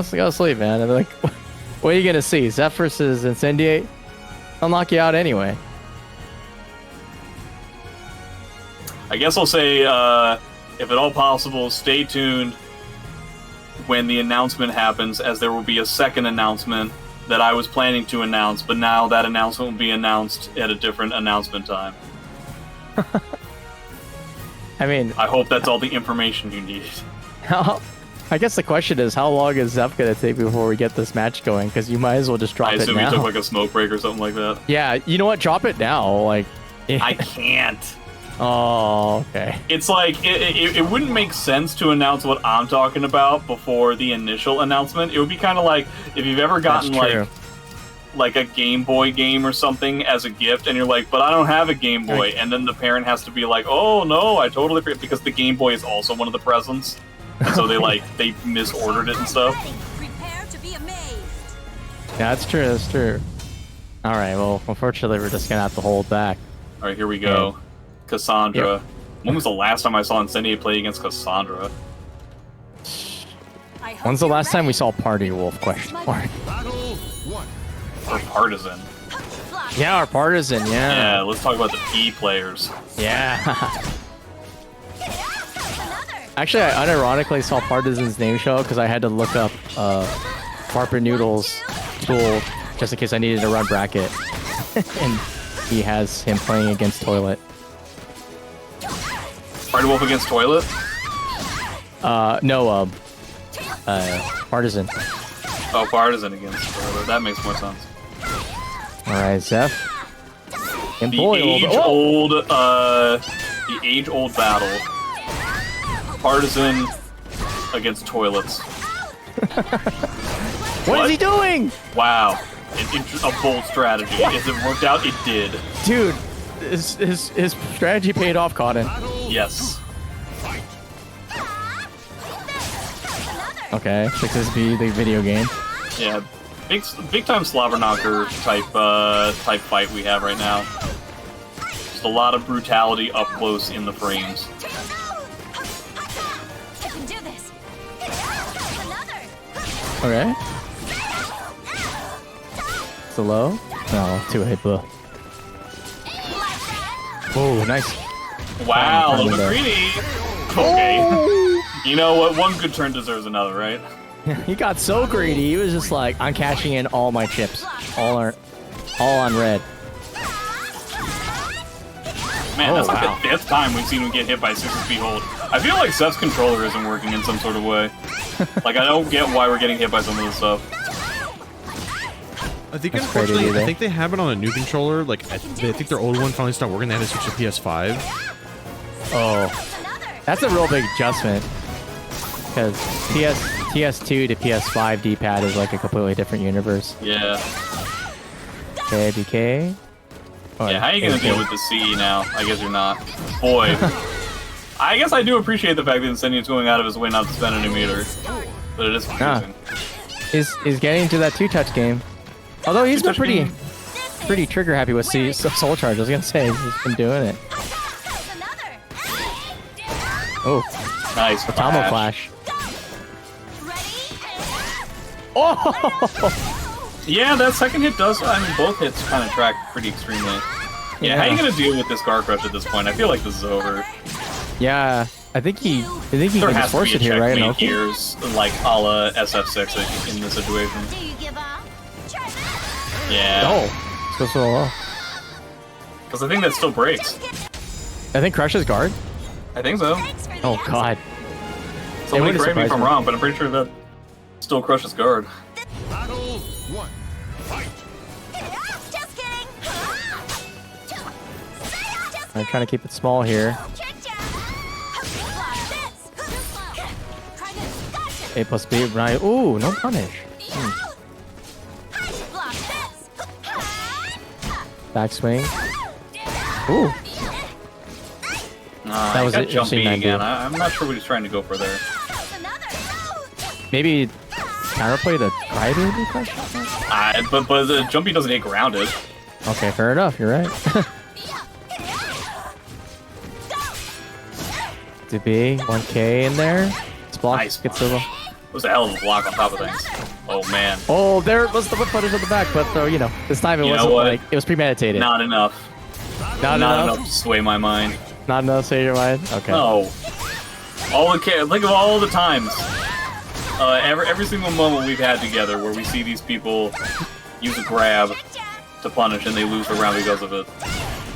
to sleep, man. And like, what are you gonna see? Xeph versus Incendiate? I'll knock you out anyway. I guess I'll say, if at all possible, stay tuned when the announcement happens, as there will be a second announcement that I was planning to announce, but now that announcement will be announced at a different announcement time. I mean, I hope that's all the information you need. I guess the question is, how long is Xeph gonna take before we get this match going? Because you might as well just drop I it assume now. he took like a smoke break or something like that. Yeah, you know what? Drop it now. Like, I can't. Oh, okay. It's like, it wouldn't make sense to announce what I'm talking about before the initial announcement. It would be kind of like, if you've ever gotten like a Game Boy game or something as a gift, and you're like, but I don't have a Game Boy, and then the parent has to be like, oh no, I totally forget, because the Game Boy is also one of the presents, and so they misordered it and stuff. Prepare to be amazed. Yeah, that's true. That's true. All right. Well, unfortunately, we're just gonna have to hold back. All right, here we go. Cassandra. Yep. When was the last time I saw Incendiate play against Cassandra? I hope When's the you're last time we ready. saw Party Wolf? Question mark. Battle 1. Or Partisan? Block. Yeah, our partisan. Yeah, Yeah. let's talk about the P players. Yeah. Another. Actually, I unironically saw Partisan's name show because I had to look up Barper Noodle's tool just in case I needed to run bracket. And he has him playing against Toilet. Party Wolf against Toilet? No, Partisan. Oh, Partisan against Toilet. That makes more sense. Alright, Xeph. And The boy, age-old battle. Partisan against Toilets. what is he doing? Wow. A bold strategy. If it worked out, it did. Dude, his strategy paid off, Cotton. Yes. Okay, 6SB, the video game. Yeah. Big time slobber knocker type fight we have right now. Just a lot of brutality up close in the frames. I can do this. Another. Okay. It's a low? No, 2-hit blue. Oh, nice. Wow, a little bit Fine, greedy. Okay. You know what? One good turn deserves another, right? He got so greedy, he was just like, I'm cashing in all my chips. All on red. Man, that's Oh, like wow. the 5th time we've seen him get hit by 6SB hold. I feel like Seth's controller isn't working in some sort of way. Like, I don't get why we're getting hit by some of this stuff. I think That's unfortunately, crazy, I think they have it on a new controller. Like, I think their old one finally stopped working. They had to switch to PS5. Oh, that's a real big adjustment. Because PS2 to PS5 D-pad is like a completely different universe. Yeah. Okay, BK. Oh, Yeah, how are you gonna deal with the CE now? I guess you're not. Boy. I guess I do appreciate the fact that Incendiate's going out of his way not to spend a new meter. But it is confusing. He's getting into that two-touch game. Although he's been Two-touch pretty trigger happy with Soul Charge. I was gonna say he's been doing it. Another. Oh, Nice. Tomo Flash. Ready? Oh, Yeah, that second hit does. I mean, both hits kind of track pretty extremely. Yeah, how are you gonna deal with this Guard Crush at this point? I feel like this is over. yeah. I think he There can has just to force be a it here, right? checkmate No? here, like a la SF6 in this situation. Do you give up? Try this. Yeah. Oh, it's so low. Because I think that still breaks. I think Crush's guard. I think so. Thanks for the Oh answer. God. Somebody wouldn't correct me if surprise I'm me. wrong, but I'm pretty sure that still crushes guard. Battle 1. Fight. Just kidding. I'm trying to keep it small here. Kick ya. Block this. Try this. Gotcha. A plus B, right? Ooh, no punish. Block this. Backswing. Ooh. That was got it, jumpy interesting again. I'm not sure what he's trying to go for there. Maybe counterplay the Grider question? But the jumpy doesn't get grounded. Okay, fair enough. You're right. To be 1K in there. This block Nice. gets a little. It was a hell of a block on top of things. Oh man. Oh, there was the footage on the back, but you know, this time it You know wasn't what? like it was premeditated. Not enough. Not Not enough. enough to sway my mind. Not enough. Say your mind. Okay. No. Think of all the times. Every single moment we've had together where we see these people use a grab to punish and they lose the round because of it.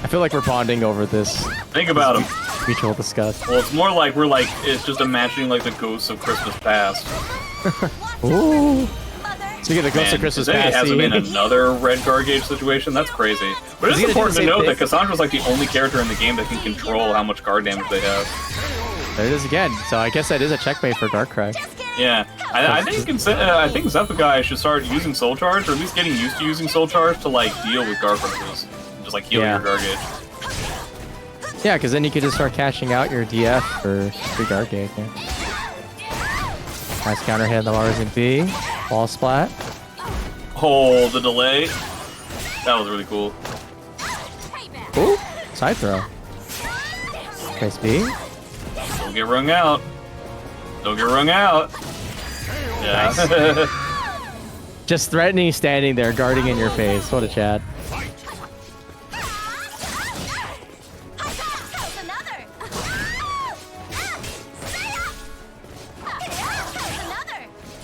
I feel like we're bonding over this Think about them. mutual disgust. Well, it's more like it's just imagining like the ghosts of Christmas past. Ooh. Speaking of the Ghost Man, of Christmas today past, hasn't been see? another red guard gauge situation. That's crazy. But Is it's he gonna do important the to same note thing? that Cassandra's like the only character in the game that can control how much guard damage they have. There it is again. So I guess that is a checkmate for Darkrai. Yeah, I think Xephukai should start using Soul Charge, or at least getting used to using Soul Charge to like deal with guard crushes. Just like heal your guard gauge. Yeah, because then you could just start cashing out your DF for free guard gauge. Yeah. Nice counter hit on the Mars and B. Ball splat. Oh, the delay. That was really cool. Ooh, side throw. Nice B. Don't get wrung out. Don't get wrung out. Yeah. Just threatening, standing there, guarding in your face. What a chat.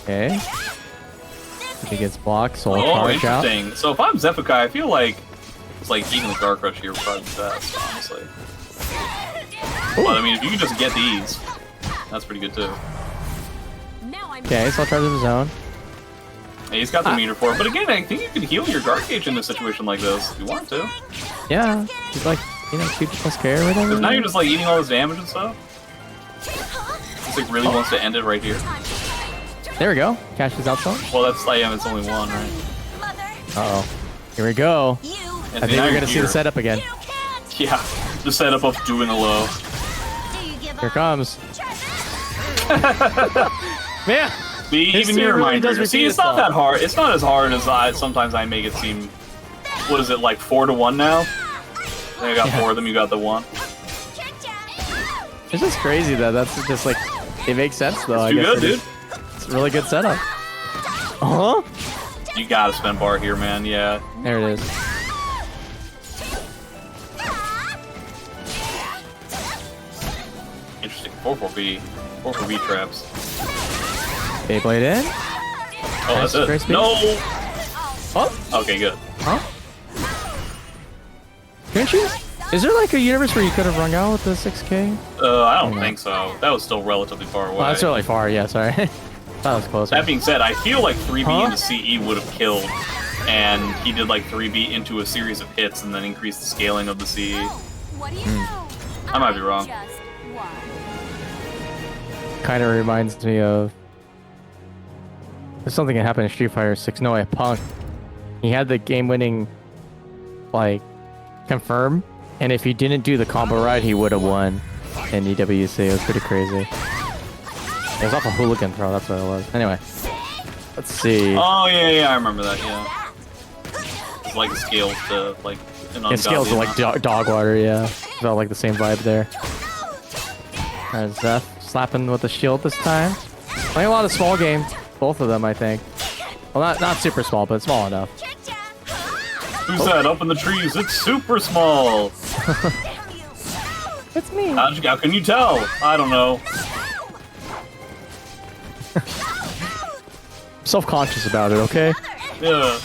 Okay. He gets blocked, soul charge out. Interesting. So if I'm Xephukai, I feel like it's like eating the Guard Crush here would probably be best, honestly. But I mean, if you can just get these, that's pretty good too. Okay, soul charge of his own. Yeah, he's got the meter for it. But again, I think you can heal your Guard Gauge in a situation like this if you want to. Yeah, he's like, 2 plus K or whatever. Because now you're just like eating all this damage and stuff. He's like really wants to end it right here. There we go. Cash is out some. Well, that's it's only one, right? Uh-oh. Here we go. And I think we're going to see the setup again. Yeah, the setup of doing a low. Here it comes. Man! See, even your mind trigger. See, it's not that hard. It's not as hard as sometimes I make it seem. What is it, like 4-1 now? Then I got 4 of them, you got the 1. It's just crazy though. That's just like, it makes sense though. It's too good, dude. It's a really good setup. Uh-huh. You gotta spend bar here, man. Yeah. There it is. Interesting. 4-4-B. 4-4-B traps. Beyblade in. Oh, that's it. Nice, No! Oh! Okay, good. Huh? Can't you? Is there like a universe where you could have rung out with the 6K? I don't think so. That was still relatively far away. Oh, that's really far, yeah, sorry. That was closer. That being said, I feel like 3B into CE would have killed, and he did like 3B into a series of hits and then increased the scaling of the CE. What do you know? I might be wrong. Just won. Kind of reminds me of... There's something that happened in Street Fighter 6. No, at Punk. He had the game-winning, like, confirm, and if he didn't do the combo ride, he would have won in EWC. It was pretty crazy. It was off a hooligan throw, that's what it was. Anyway, let's see. Oh, yeah, I remember that, yeah. It's like scales to, like, an It scales to, like, dog water, yeah. Felt like the same vibe there. Alright, Zeph slapping with the shield this time. Playing a lot of small game. Both of them, I think. Well, not super small, but small enough. Who's that up in the trees? It's super small. It's me. How can you tell? I don't know. Self-conscious about it, okay? Yeah.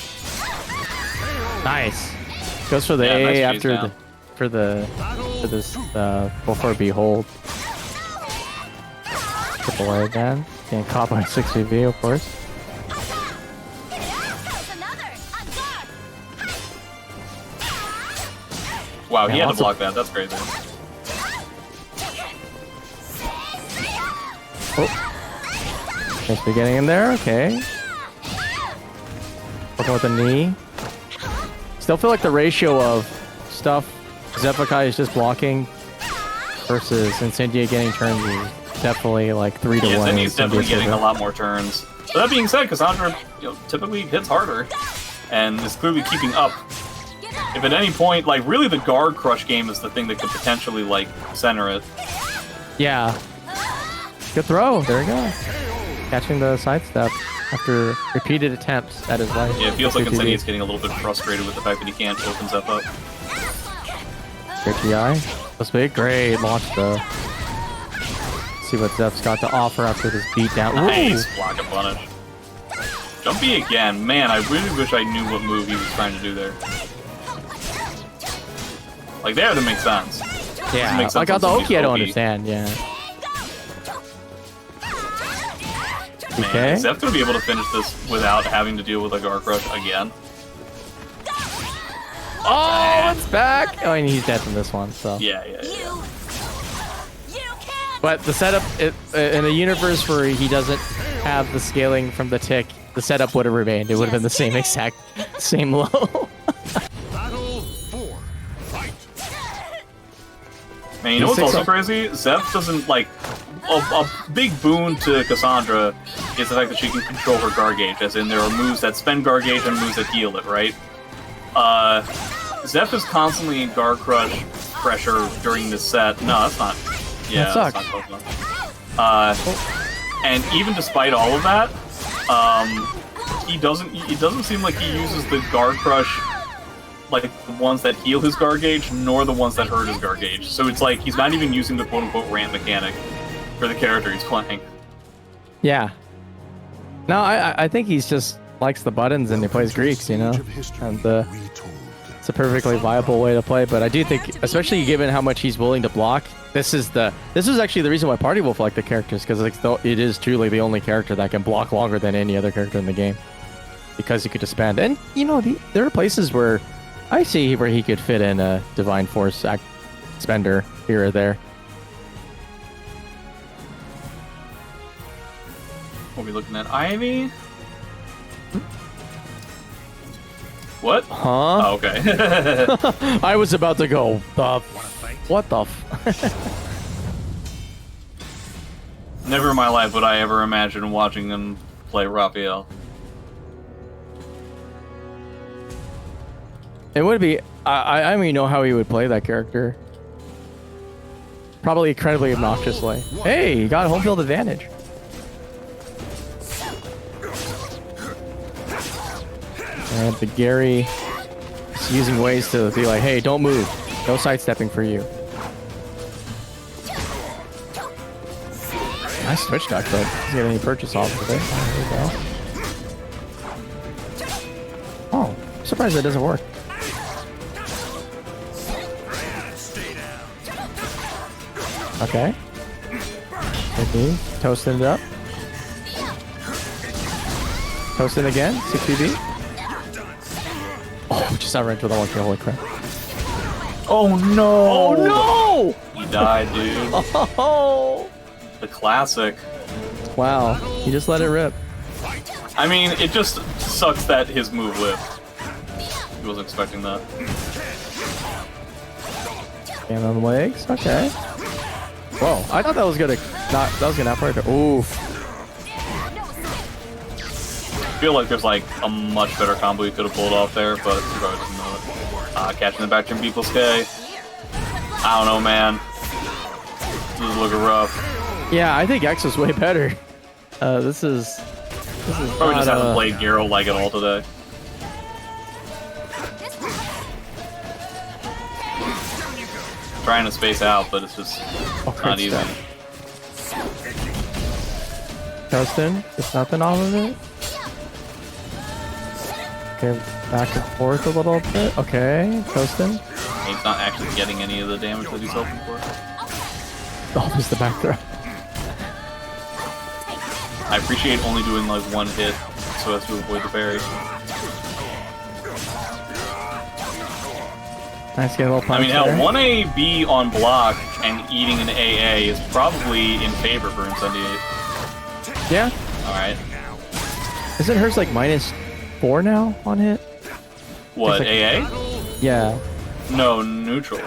Nice. Goes for the Yeah, A nice after chase for this before behold. Triple A again. Getting caught by 6VV, of course. Wow, he Yeah, had to lots of- block that. That's crazy. Oh. Just getting in there, okay. Working with the knee. still feel like the ratio of stuff Xephukai is just blocking versus Incendiate getting turns is definitely like 3 to 1. Yeah, he's definitely getting a lot more turns. So that being said, Cassandra typically hits harder and is clearly keeping up. If at any point, like, really the guard crush game is the thing that could potentially, like, center it. Yeah. Good throw. There we go. Catching the sidestep after repeated attempts at his life. Yeah, it feels like Incendiate's getting a little bit frustrated with the fact that he can't open Zeph up. Great GI. That's big. Great launch though. See what Zeph's got to offer after this beatdown. Nice block and punish. Jumpy again. Man, I really wish I knew what move he was trying to do there. Like, there, that makes sense. Yeah, makes sense I got the on Oki, I don't Oki. understand, yeah. Man, Okay. is Zeph gonna be able to finish this without having to deal with a guard crush again? Oh, it's back! Oh, and he's dead from this one, so. Yeah. But the setup, in a universe where he doesn't have the scaling from the tick, the setup would have remained. It would have been the same exact, same low. Battle 4. Fight. Man, you know what's also crazy? Zeph doesn't, like, a big boon to Cassandra is the fact that she can control her guard gauge, as in there are moves that spend guard gauge and moves that heal it, right? Zeph is constantly in guard crush pressure during this set. No, that's not. Yeah, That that's not close enough. And even despite all of that, it doesn't seem like he uses the guard crush like the ones that heal his guard gauge, nor the ones that hurt his guard gauge. So it's like he's not even using the quote-unquote ramp mechanic for the character he's playing. Yeah. No, I think he's just likes the buttons and he plays Greeks, you know? And it's a perfectly viable way to play, but I do think, especially given how much he's willing to block, this is actually the reason why Party Wolf like the characters, because it is truly the only character that can block longer than any other character in the game. Because he could disband. And, you know, there are places where I see where he could fit in a Divine Force spender here or there. We'll be looking at Ivy. What? Huh? Oh, okay. I was about to go, what the Never in my life would I ever imagine watching him play Raphael. It would be, I don't even know how he would play that character. Probably incredibly obnoxiously. Hey, you got home field advantage. And the Gary is using ways to be like, hey, don't move. No sidestepping for you. Nice switch duck, but doesn't get any purchase off of it. There we go. Oh, I'm surprised that doesn't work. Okay. Okay. Toasting it up. Toasting again. 6BB. Oh, just outranked with a 1K. Holy crap. Oh no! Oh He died, dude. no! Oh! The classic. Wow. You just let it rip. I mean, it just sucks that his move lived. He wasn't expecting that. And on the legs. Okay. Whoa. I thought that was gonna not break it. Oof. I feel like there's like a much better combo he could have pulled off there, but he probably doesn't know it. Catching the back from People's K. I don't know, man. This is looking rough. Yeah, I think X is way better. This is Probably just not, haven't played Gyro like at all today. Trying to space out, but it's just not easy. Toasting. Just nothing off of it. Okay, back and forth a little bit. Okay, toasting. He's not actually getting any of the damage that he's hoping for. Oh, there's the back throw. I appreciate only doing like one hit so as to avoid the parry. Nice, getting a little punch I mean, hell, there. 1AB on block and eating an AA is probably in favor for Incendiate. Yeah. Alright. Isn't hers like -4 now on hit? What, like- AA? Yeah. No, neutral.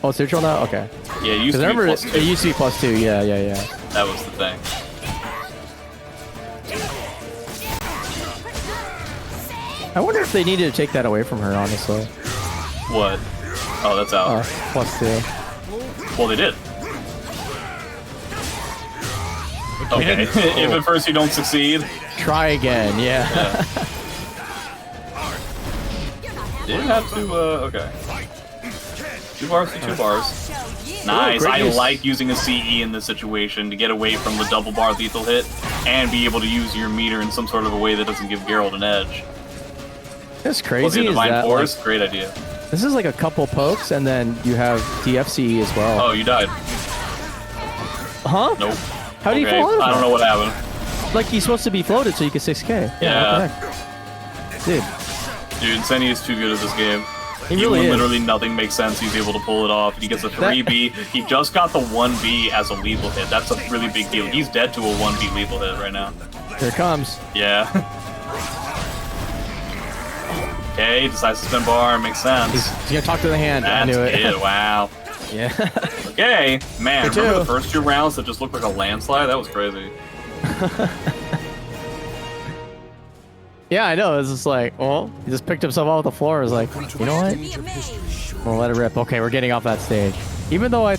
Oh, it's neutral now? Okay. Yeah, it used Because I to be remember plus it 2. used to be +2. Yeah, yeah, yeah. That was the thing. I wonder if they needed to take that away from her, honestly. What? Oh, that's out. +2. Well, they did. Okay, if at first you don't succeed. Try again, yeah. Did have to, okay. 2 bars to 2 bars. Nice, great I use. like using a CE in this situation to get away from the double bar lethal hit and be able to use your meter in some sort of a way that doesn't give Geralt an edge. What's Was crazy it is Divine that Force? like, Great idea. this is like a couple pokes, and then you have DFCE as well. Oh, you died. Huh? Nope. How do you Okay, fall out of I don't that? know what happened. Like, he's supposed to be floated so you get 6k. Yeah. What the heck? Dude, Dude, Incendiate is too good at this game. he Even really when is. literally nothing makes sense, he's able to pull it off. He gets a 3B. He just got the 1B as a lethal hit. That's a really big deal. He's dead to a 1B lethal hit right now. Here it comes. Yeah. Okay, decides to spin bar. Makes sense. He's gonna talk to the hand. I That's knew it. it. Wow. Yeah. Okay, man. Me Remember too. the first 2 rounds that just looked like a landslide? That was crazy. Yeah, I know. It's just like, well, he just picked himself off the floor. It was like, you know what? Be amazed. We'll let it rip. Okay, we're getting off that stage. Even though I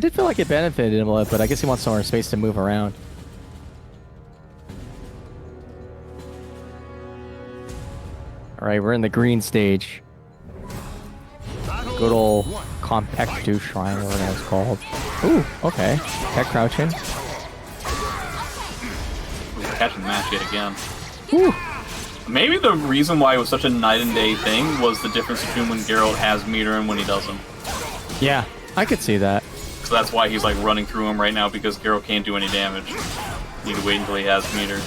did feel like it benefited him a little, but I guess he wants some more space to move around. All right, we're in the green stage. Good old Compactus Shrine, whatever it's called. Ooh, okay. Heck crouching. We're catching the match yet again. Ooh. Maybe the reason why it was such a night and day thing was the difference between when Geralt has meter and when he doesn't. Yeah, I could see that. So that's why he's like running through him right now, because Geralt can't do any damage. Need to wait until he has meter.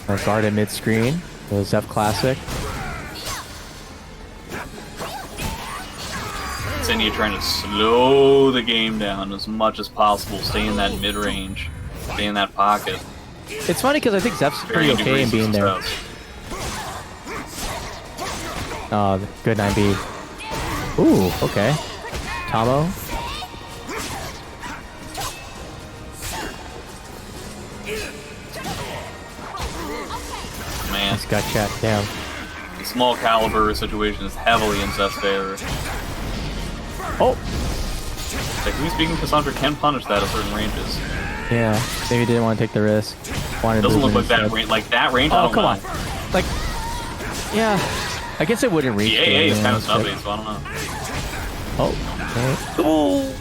Or guard at mid-screen. The Zeph Classic. Incendiate trying to slow the game down as much as possible, stay in that mid-range, stay in that pocket. It's funny because I think Zeph's pretty Varying okay in degrees of being there. success. Oh, good 9B. Ooh, okay. Tomo. Man, Nice gut check. Damn. the small caliber situation is heavily in Seth's favor. Oh, Technically speaking, Cassandra can punish that at certain ranges. yeah. Maybe didn't want to take the risk. Wanted It doesn't to look move like that instead. range. Like that range, I Oh, don't come know. on. Like, yeah. I guess it wouldn't reach. The AA is yeah, kind of it's good. snubby, so I don't know. Oh, okay. Oh.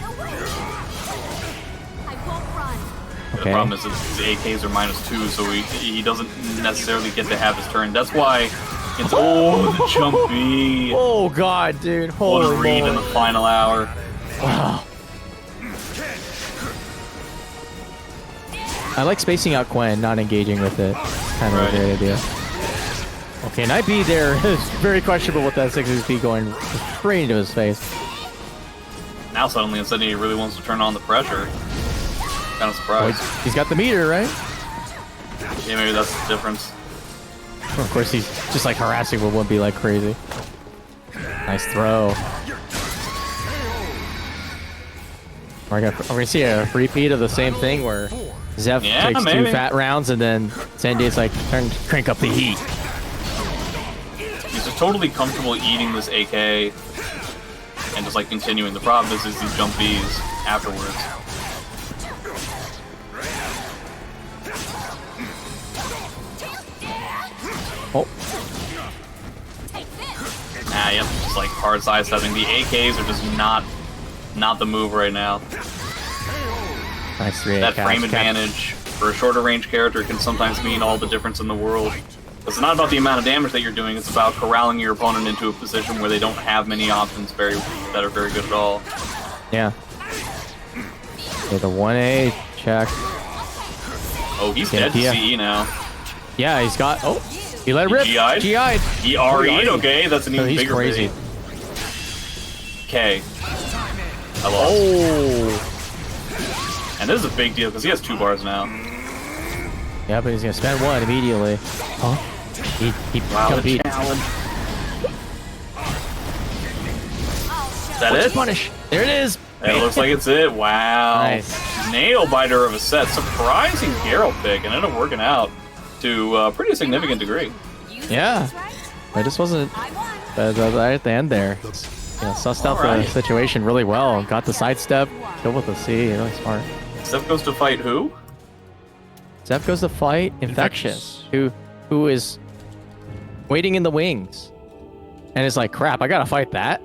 I won't run. The Okay. problem is that the AKs are -2, so he doesn't necessarily get to have his turn. That's why it's the jump B. Oh God, dude. What a Holy read in moly. the final hour. Wow. I like spacing out Quen, not engaging with it. Kind of Right. a great idea. Okay, 9B there is very questionable with that 6B going straight into his face. Now suddenly Incendiate really wants to turn on the pressure. Kind of Oh, surprised. he's got the meter, right? Yeah, maybe that's the difference. Of course, he's just like harassing with 1B like crazy. Nice throw. We're gonna see a repeat of the same thing where Zeph Yeah, takes maybe. 2 fat rounds and then Incendiate's like crank up the heat. He's just totally comfortable eating this AK and just like continuing. The problem is these jump Bs afterwards. Oh, Nah, yep, just like hard sidestepping. The AKs are just not the move right now. nice 3A That catch. frame advantage for a shorter range character can sometimes mean all the difference in the world. It's not about the amount of damage that you're doing, it's about corralling your opponent into a position where they don't have many options that are very good at all. Yeah. Okay, the 1A check. Oh, he's Yeah, dead to yeah. CE now. Yeah, he's got. Oh, he let it rip. GI'd? GI'd. He RE'd, okay, that's an Oh, even he's bigger crazy. bait. Okay. I lost. Oh. And this is a big deal because he has 2 bars now. Yeah, but he's gonna spend 1 immediately. Huh? He Wow, jumped the beat. challenge. Is that it? Punish. There it is. It looks like it's it. Wow. Nice. Nail biter of a set. Surprising Geralt pick, and ended up working out to a pretty significant degree. Yeah. I just wasn't right at the end there. You know, sussed out the situation really well. Got the sidestep. Killed with the C. Really smart. Steph goes to fight who? Zeph goes to fight Infectious, who is waiting in the wings, and is like, crap, I gotta fight that.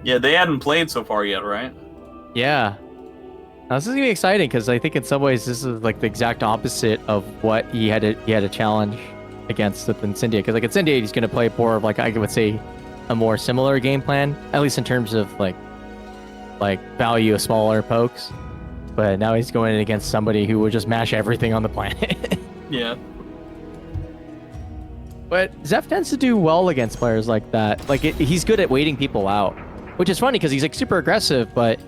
Yeah, they hadn't played so far yet, right? Yeah. Now, this is gonna be exciting because I think in some ways this is like the exact opposite of what he had a challenge against with Incendiate. Because like Incendiate, he's gonna play more of like I would say a more similar game plan, at least in terms of like value of smaller pokes. But now he's going in against somebody who would just mash everything on the planet. Yeah. But Zeph tends to do well against players like that. Like he's good at waiting people out, which is funny because he's like super aggressive, but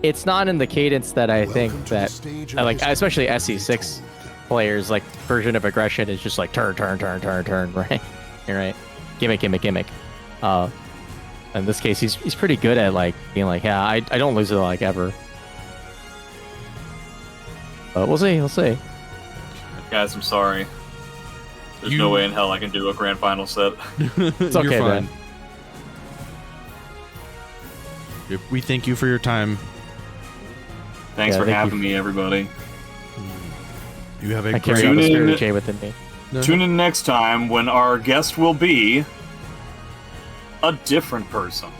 it's not in the cadence that I think that like especially SE6 players like version of aggression is just like turn, right? You're right. Gimmick. In this case, he's pretty good at like being like, yeah, I don't lose it like ever. But we'll see. Guys, I'm sorry. There's no way in hell I can do a grand final set. It's okay, You're fine. man. We thank you for your time. Thanks Yeah, for thank having me, everybody. You have a I carry great... on the Tune in- spirit of Jay within me. Tune in next time when our guest will be a different person.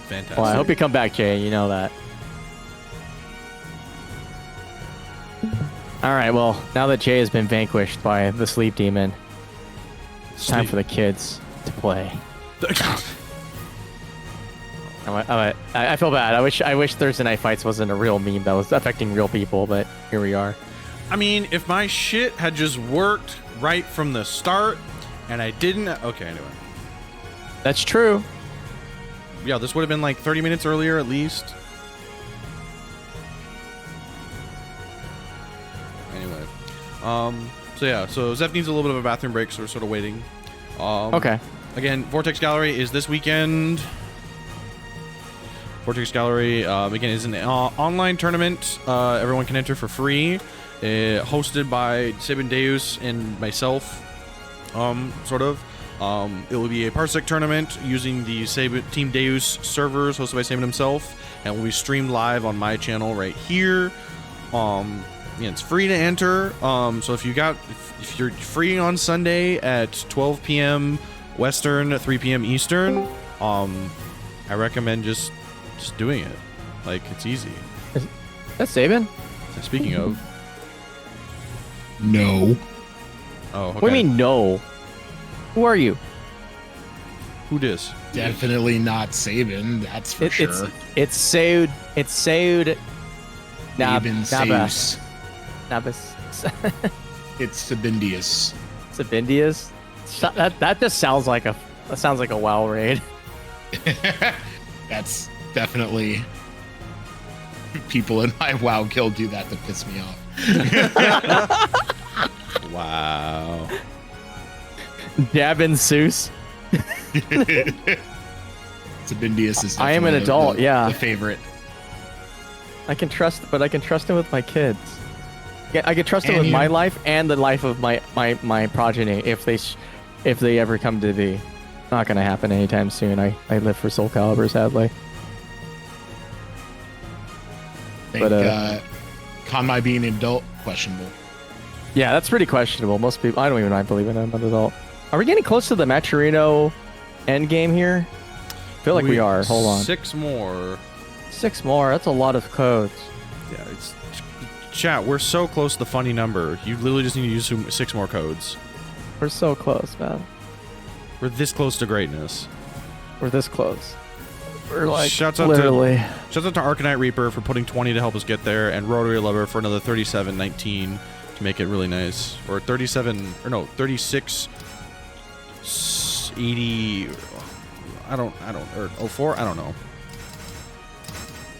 Fantastic. Well, I hope you come back, Jay. You know that. All right. Well, now that Jay has been vanquished by the sleep demon, it's time for the kids to play. I feel bad. I wish Thursday Night Fights wasn't a real meme that was affecting real people, but here we are. I mean, if my shit had just worked right from the start, and I didn't... Okay, anyway. That's true. Yeah, this would have been like 30 minutes earlier at least. Anyway. So yeah, so Zeph needs a little bit of a bathroom break, so we're sort of waiting. Okay. Again, Vortex Gallery is this weekend. Vortex Gallery, again, is an online tournament. Everyone can enter for free. Hosted by SabinDeus and myself, sort of. It will be a Parsec tournament using the Team Deus servers hosted by Sabin himself, and will be streamed live on my channel right here. Yeah, it's free to enter. So if you're free on Sunday at 12 p.m. Western, 3 p.m. Eastern, I recommend just doing it. Like, it's easy. That's Sabin. Speaking of, No. oh, okay. What do you mean no? Who are you? Who dis? Definitely not Sabin, that's for sure. It's Saud. It's Saud. Sabin Nabas. Seus. Nabas. It's SabinDeus. SabinDeus. That just sounds like a WoW raid. That's definitely people in my WoW guild do that to piss me off. Wow. Dabin Seuss. SabinDeus is I am an definitely adult, yeah. the favorite. I can trust him with my kids. Yeah, I can trust him And with you. my life and the life of my progeny if they ever come to be. Not gonna happen anytime soon. I live for SoulCalibur, sadly. I think Konmai being an adult, questionable. Yeah, that's pretty questionable. Most people, I don't even believe in him at all. Are we getting close to the Machirino end game here? I feel like we are. Hold on. 6 more. 6 more. That's a lot of codes. Yeah, it's chat. We're so close to the funny number. You literally just need to use 6 more codes. We're so close, man. We're this close to greatness. We're this close. We're like Shouts out literally. Shouts out to ArcaniteReaper for putting 20 to help us get there, and Rotary Lover for another 37.19 to make it really nice. Or 36.80. I don't, or 04? I don't know.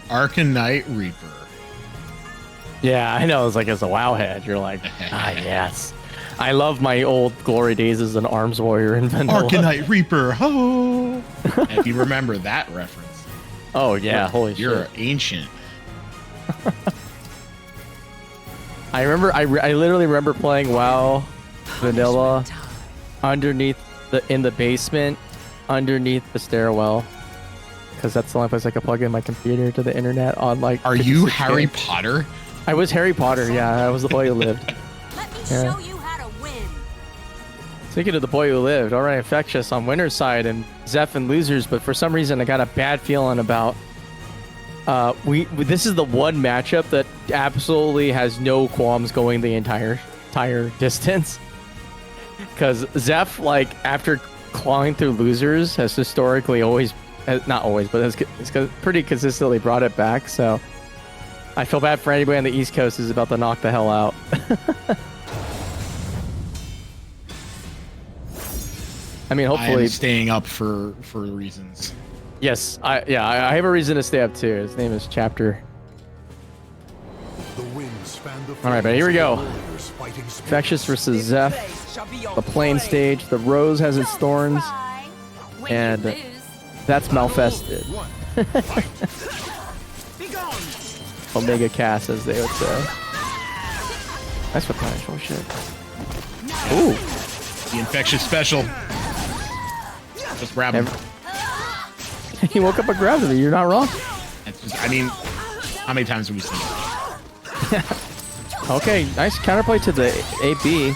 ArcaniteReaper. Yeah, I know. It's like as a WoW head, you're like, ah, yes. I love my old glory days as an arms warrior in vanilla. ArcaniteReaper. Oh. If you remember that reference. Oh yeah, holy You're shit. ancient. I remember. I literally remember playing WoW vanilla underneath in the basement, underneath the stairwell, because that's the only place I could plug in my computer to the internet on like. Are you 56 Harry gigs. Potter? I was Harry Potter. Yeah, I was the boy who lived. Let me Yeah. show you how to win. Speaking of the boy who lived, all right, Infectious on winner's side and Zeph and losers, but for some reason I got a bad feeling about. This is the one matchup that absolutely has no qualms going the entire distance. Because Zeph, like after clawing through losers, has historically always, not always, but has pretty consistently brought it back. So I feel bad for anybody on the East Coast who's about to knock the hell out. I mean, I hopefully. am staying up for reasons. Yes, I have a reason to stay up too. His name is Chapter. The winds fan the All right, but here we go. warriors fighting Infectious versus Zeph. The plain stage. The rose has its thorns, When and you lose, that's Malfested. Omega Cass, as they would say. Nice for punish. Oh shit. Ooh. The Infectious special. Just grab him. He woke up and grabbed me. You're not wrong. It's just, I mean, how many times have we seen it? Okay, nice counterplay to the AB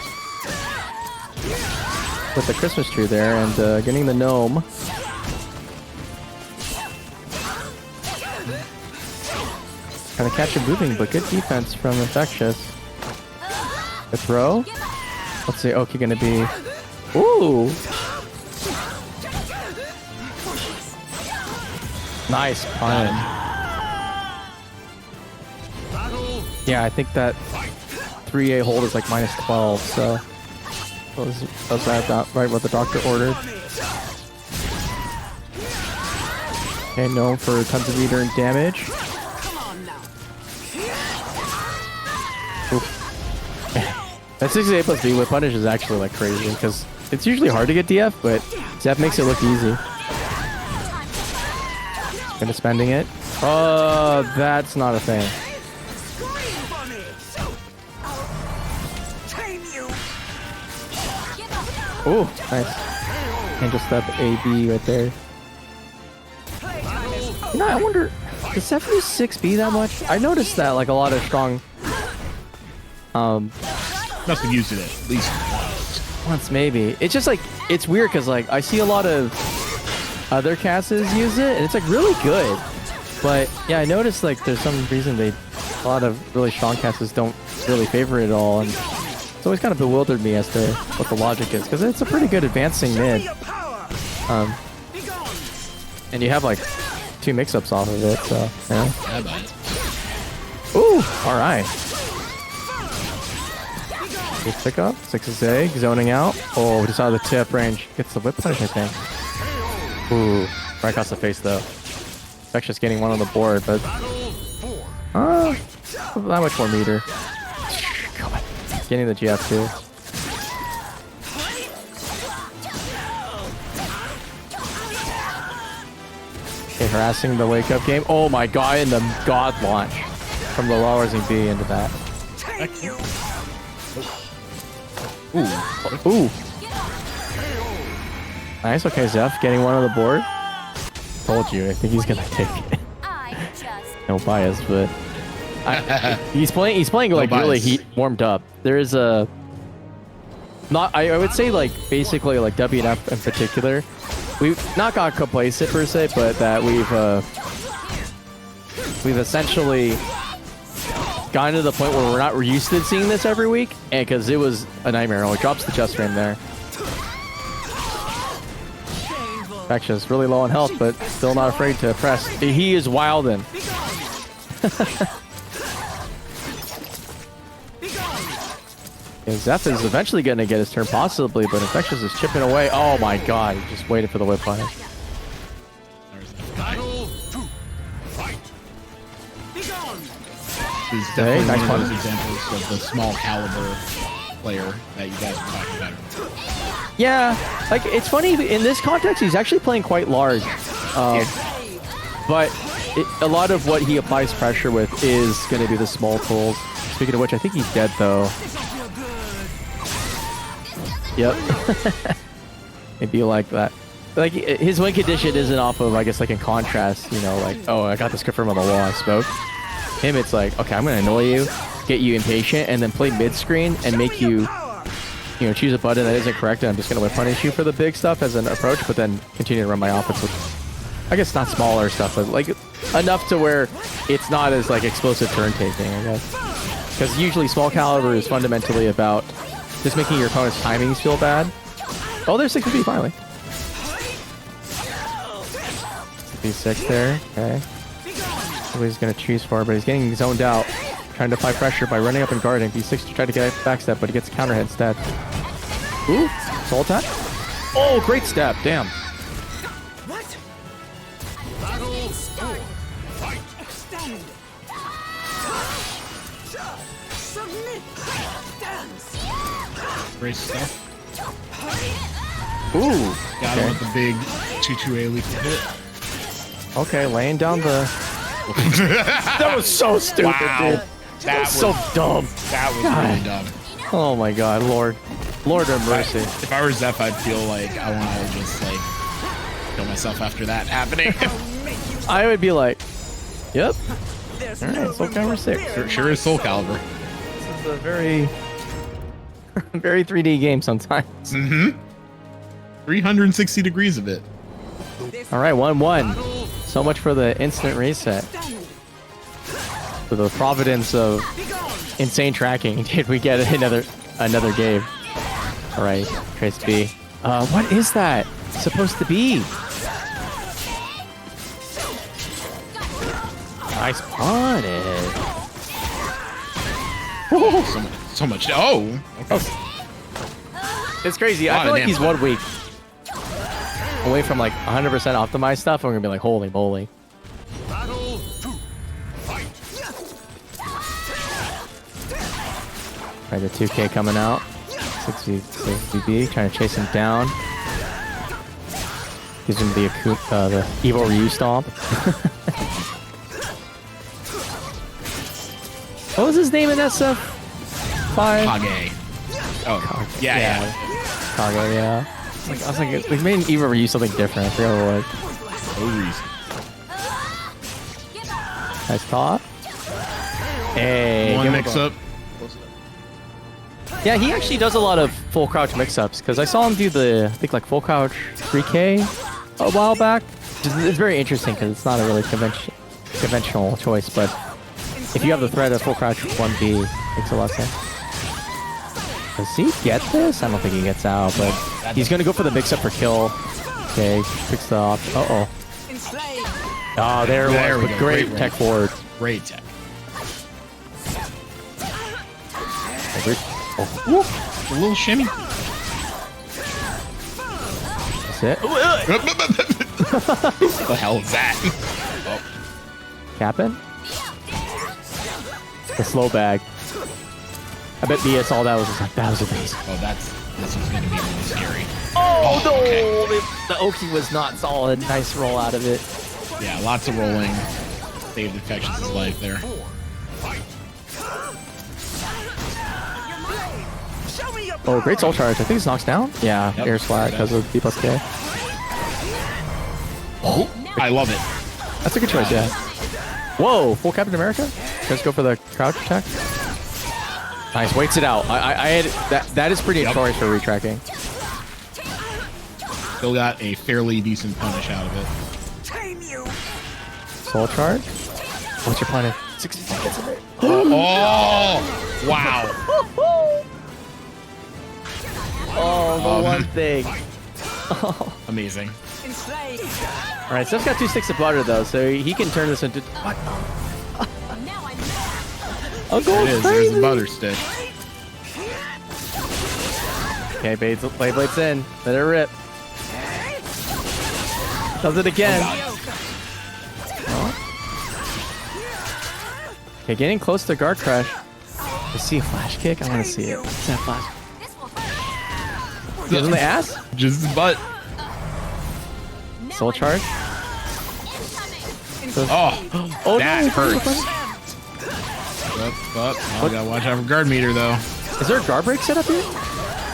with the Christmas tree there and getting the gnome. Trying to catch him moving, but good defense from Infectious. The throw. What's the Oki gonna be? Ooh! Nice pun. Yeah, I think that 3A hold is like minus 12, so that's right what the doctor ordered. Okay, known for tons of meter and damage. Oop. That 6A plus B with punish is actually like crazy because it's usually hard to get DF, but Zeph makes it look easy. Kind of spending it. Oh, that's not a thing. Ooh, nice. Angel step AB right there. You know, I wonder, does Zeph use 6B that much? I noticed that like a lot of strong. Must have used it at least Once maybe. It's just like it's weird because like I see a lot of other casters use it and it's like really good. But yeah, I noticed like there's some reason a lot of really strong casters don't really favor it at all, and it's always kind of bewildered me as to what the logic is because it's a pretty good advancing mid. And you have like 2 mix-ups off of it, so yeah. Yeah, but Ooh, all right. Good pickup. 6A, zoning out. Oh, just out of the tip range. Gets the whip punish, I think. Ooh, right across the face though. Infectious getting one on the board, but not much more meter. God. Getting the GF too. Okay, harassing the wake up game. Oh my god, and the god launch from the lowers and B into that. Ooh. Nice. Okay, Zeph getting one on the board. Told you. I think he's gonna take it. I just No bias, but he's playing like No really bias. warmed up. There is a not. I would say like basically like WNF in particular. We've not got complacent per se, but that we've essentially gotten to the point where we're used to seeing this every week, and because it was a nightmare. Oh, it drops the chest frame there. Infectious, really low on health, but still not afraid to press. He is wildin'. Zeph is eventually going to get his turn, possibly, but Infectious is chipping away. Oh my god, he just waited for the whip punish. He's Hey, definitely nice one of one. those examples of the small caliber player that you guys were talking about. Yeah, like it's funny in this context, he's actually playing quite large. But a lot of what he applies pressure with is going to be the small tools. Speaking of which, I think he's dead though. Yep. It'd be like that. Like his win condition isn't off of, I guess, like in contrast, you know, like, oh, I got this confirm on the wall, I spoke. Him, it's like, okay, I'm gonna annoy you, get you impatient, and then play mid-screen and make you, you know, choose a button that isn't correct, and I'm just gonna punish you for the big stuff as an approach, but then continue to run my offense with, I guess, not smaller stuff, but like enough to where it's not as like explosive turn taking, I guess. Because usually small caliber is fundamentally about just making your opponent's timings feel bad. Oh, there's 6B finally. 6B6 there. Okay. What he's gonna choose for, but he's getting zoned out, trying to apply pressure by running up and guarding. B6 to try to get a backstep, but he gets a counter hit instead. Ooh, soul attack. Oh, great step. Damn. Great stuff. Ooh. Got him with the big 2-2A lethal hit. Okay, laying down the. That was so stupid, Wow. dude. That was so dumb. That was God. really dumb. Oh my God, Lord have mercy. If I were Zeph, I'd feel like I want to just like kill myself after that happening. I would be like, yep. All right, SoulCalibur 6. Sure is SoulCalibur. This is a very, very 3D game sometimes. 360 degrees of it. All right, 1-1. So much for the instant reset. For the providence of insane tracking, did we get another game? All right, Trace B. What is that supposed to be? Nice punish. So much. Oh. Okay. It's crazy. I Lot feel of like he's damage. 1 week away from like 100% optimized stuff. I'm gonna be like, holy moly. Right, the 2K coming out. 6VB trying to chase him down. Gives him the evil Ryu stomp. What was his name in that stuff? Kage. Oh. Yeah. Kage, yeah. I was like, we made evil Ryu something different. I forgot what it was. No reason. Nice top. Hey, One give him a mix go. up. Yeah, he actually does a lot of full crouch mix-ups because I saw him do the, I think like full crouch 3K a while back. It's very interesting because it's not a really conventional choice, but if you have the threat of full crouch 1B, it makes a lot of sense. Does he get this? I don't think he gets out, but he's gonna go for the mix-up for kill. Okay, picks the off. Uh-oh. Oh, there it There was. we go. Great Great tech forward. Great tech. Oh, A little shimmy. that's it. What the hell is that? Oh. Capping? The slow bag. I bet BS all that was just like, that was amazing. Oh, this is gonna be really scary. Oh, no! okay. The Oki was not solid. Nice roll out of it. Yeah, lots of rolling. Saved Infectious' life there. Oh, great soul charge. I think this knocks down. Yeah, Yep. air splat because of B+K. Oh, I love it. That's a good choice, yeah. Whoa, full Captain America? Let's go for the crouch attack. Nice, waits it out. I had that is pretty notorious for retracking. Still got a fairly decent punish out of it. Soul charge. What's your plan? 60 seconds of it. Oh, wow. Oh, the one thing. Amazing. All right, Steph's got 2 sticks of butter though, so he can turn this into. What? I'm There going it is. crazy. There's the butter stick. Okay, Blade's in. Let it rip. Does it again. Okay, getting close to guard crush. I see a flash kick. I want to see it. What's that flash? Gives him the ass. Just his butt. Soul charge. Oh, that hurts. Up. I gotta watch out for guard meter though. Is there a guard break set up here?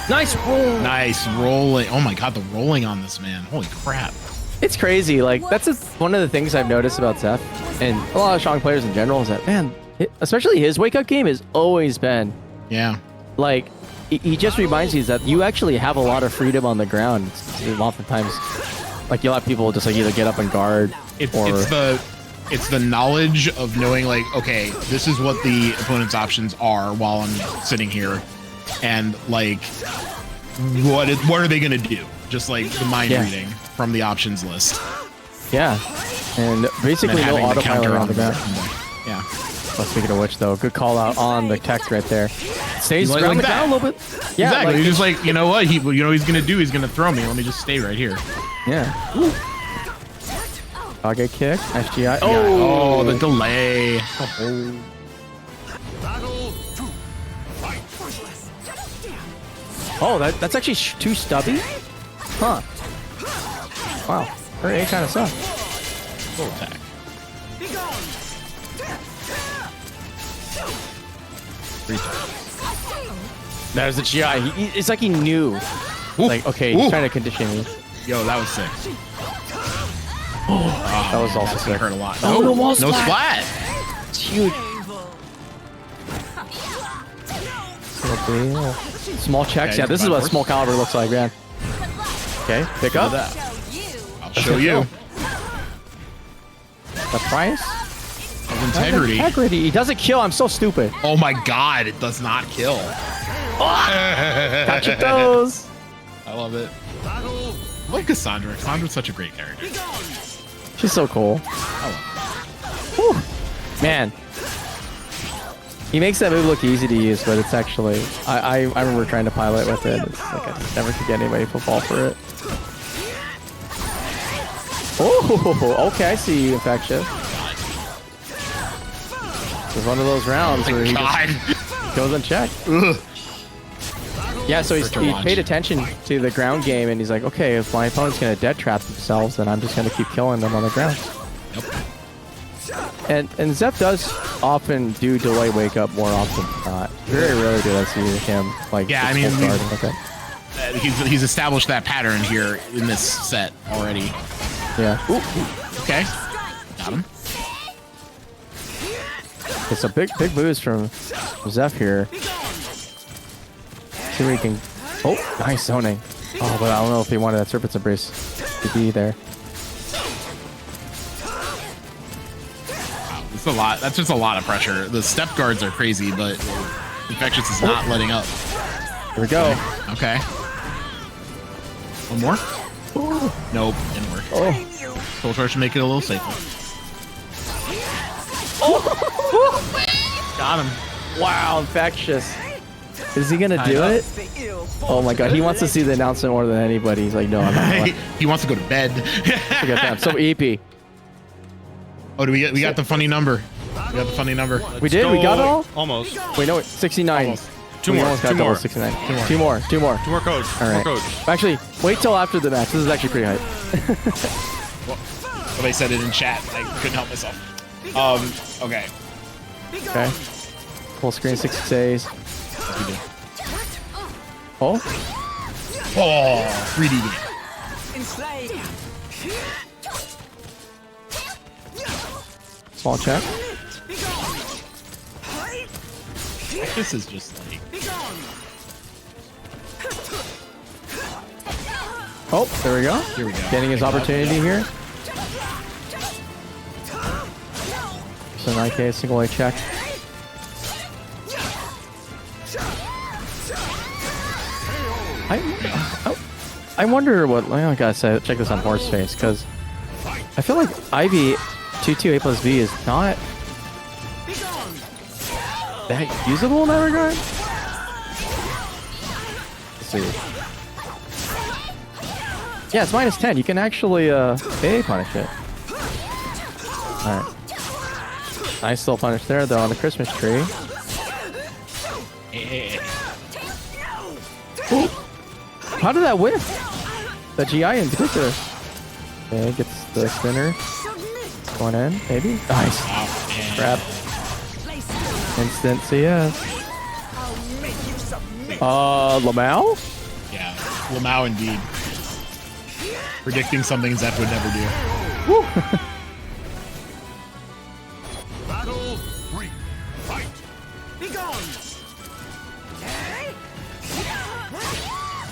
Nice roll. Nice rolling. Oh my god, the rolling on this man. Holy crap. It's crazy. Like that's one of the things I've noticed about Zeph and a lot of strong players in general is that man, especially his wake up game has always been Yeah. like he just reminds you that you actually have a lot of freedom on the ground. Oftentimes, like you'll have people just like either get up and guard. It's the knowledge of knowing like, okay, this is what the opponent's options are while I'm sitting here, and like, what are they gonna do? Just like the mind reading from the options list. Yeah, and basically no autopilot on the ground. Yeah. Well, speaking of which, though, good call out on the text right there. Stays Like around the that. ground a little bit. Yeah, Exactly. like, He's just like, you know what? You know what he's gonna do? He's gonna throw me. Let me just stay right here. yeah. Kage kick, SGI. Oh, the delay. Oh, that's actually too stubby? Huh. Wow. Her A kind of sucks. Full attack. That was the GI. It's like he knew. Like, okay, he's trying to condition me. Yo, that was sick. That was also That sick. hurt a lot. Oh, no wall no splat. It's huge. Small checks. Okay, Yeah, this is what force. SoulCalibur looks like, man. Okay, pick up. I'll show you. The price? Of integrity. Integrity. He doesn't kill. I'm so stupid. Oh my god, it does not kill. Got your toes. I love it. I love Cassandra. Cassandra's such a great character. She's so cool. Whew. Man. He makes that move look easy to use, but it's actually... I remember trying to pilot with it. It's like I never could get anybody to fall for it. Oh, okay, I see you, Infectious. It's one of those rounds where he just goes unchecked. Yeah, so he paid attention to the ground game, and he's like, okay, if my opponent's going to dead trap themselves, then I'm just going to keep killing them on the ground. Yep. And Zep does often do delay wake up more often than not. Very rarely do I see him like. Yeah, I mean, with it. he's established that pattern here in this set already. Yeah. Ooh, okay. Got him. It's a big boost from Zeph here. See where he can. Oh, nice zoning. Oh, but I don't know if he wanted that Serpent's Embrace to be there. It's a lot. That's just a lot of pressure. The step guards are crazy, but Infectious is not letting up. Here we go. Okay. One more? Nope, didn't work. Oh. Soul Charge to make it a little safer. Got him. Wow, Infectious. Is he gonna do it? Oh my god, he wants to see the announcement more than anybody. He's like, no, I'm not. He wants to go to bed. So EP. Oh, do we got the funny number? We got the funny number. We did? We got it all? Almost. Wait, no, 69. Almost. Two We more. almost got Two double more. 69. Two more. Two more. Two more codes. All Two right. more codes. Actually, wait till after the match. This is actually pretty hype. Somebody said it in chat. I couldn't help myself. Okay. Okay. Full screen 6 Oh, Oh, 3D game. small check. This is just like... Oh, there we go. Here we go. Getting his opportunity here. So 9K, single A check. I wonder what I gotta say. Check this on Horseface because I feel like Ivy 2/2 A plus B is not that usable in that regard. Let's see. Yeah, it's -10. You can actually AA punish it. All right. Nice little punish there, though, on the Christmas tree. How did that whiff? The GI in particular. Okay, gets the spinner. Going in, maybe. Nice. Grab. Instant CS. Lamau? Yeah, Lamau indeed. Predicting something Zeph would never do. Woo. Battle 3. Fight.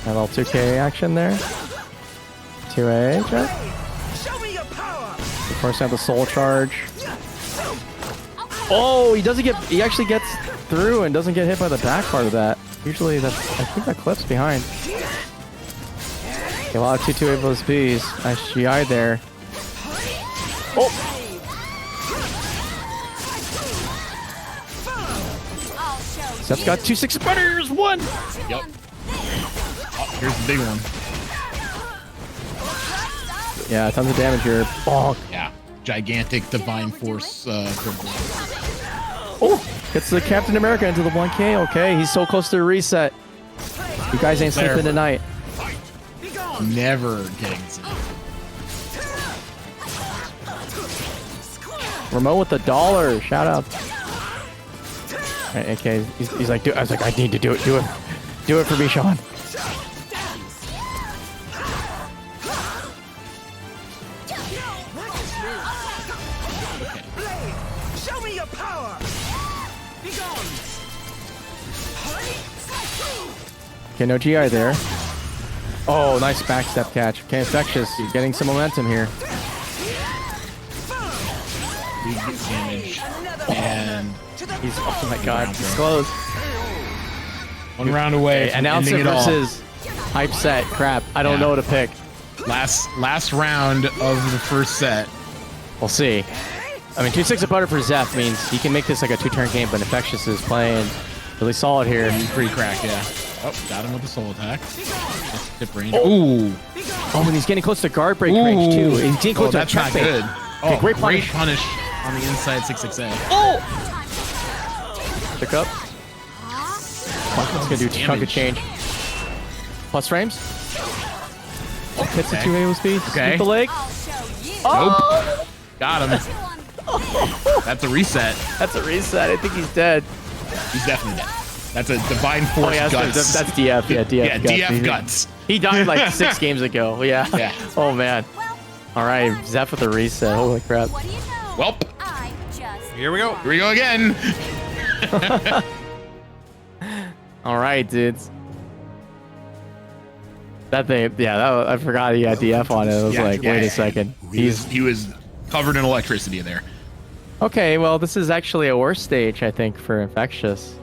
A little 2K action there. 2A, check. Of course, have the soul charge. Oh, he doesn't get. He actually gets through and doesn't get hit by the back part of that. Usually, that's. I think that clips behind. Okay, a lot of 2-2 of those Bs. Nice GI there. Oh. Zeph's got 2-6 butters. One. Yep. Oh, here's the big one. Yeah, tons of damage here. Bonk. Yeah. Gigantic divine force. Oh, gets the Captain America into the 1K. Okay, he's so close to the reset. You guys ain't sleeping tonight. Never getting it. Remote with the $1. Shout out. Okay, he's like, I was like, I need to do it. Do it for me, Sean. Okay, no GI there. Oh, nice backstep catch. Okay, Infectious, he's getting some momentum here. Big damage. And He's, oh my god, he's close. one round away. Okay, from announcer ending it all. versus hype set. Crap, I don't know what to pick. Last round of the first set. We'll see. I mean, 2-6 of butter for Zeph means he can make this like a 2-turn game, but Infectious is playing really solid here. He's pretty cracked, yeah. Oh, got him with the soul attack. That's tip range. Ooh. Oh, and he's getting close to guard break range too. He's getting close to that's trap not bait. good. Okay, Oh, great great punish. punish on the inside 6-6A. Oh! Pick up. That's gonna do chunk of change. Plus frames. Oh, hits the 2A with speed. Okay. With the leg. Oh! Got him. That's a reset. That's a reset. I think he's dead. He's definitely dead. That's a divine force Oh yeah, guts. that's DF. Yeah, DF. Yeah, guts. DF guts. He died like 6 games ago. Yeah. Yeah. Oh man. All right, Zeph with a reset. Holy crap. What do you know? Welp. I just Here we go. Here we go again. All right, dudes. That thing, yeah, I forgot he had DF on it. I was Yeah, like, wait yeah. a second. He was covered in electricity there. Okay, well, this is actually a worse stage, I think, for Infectious.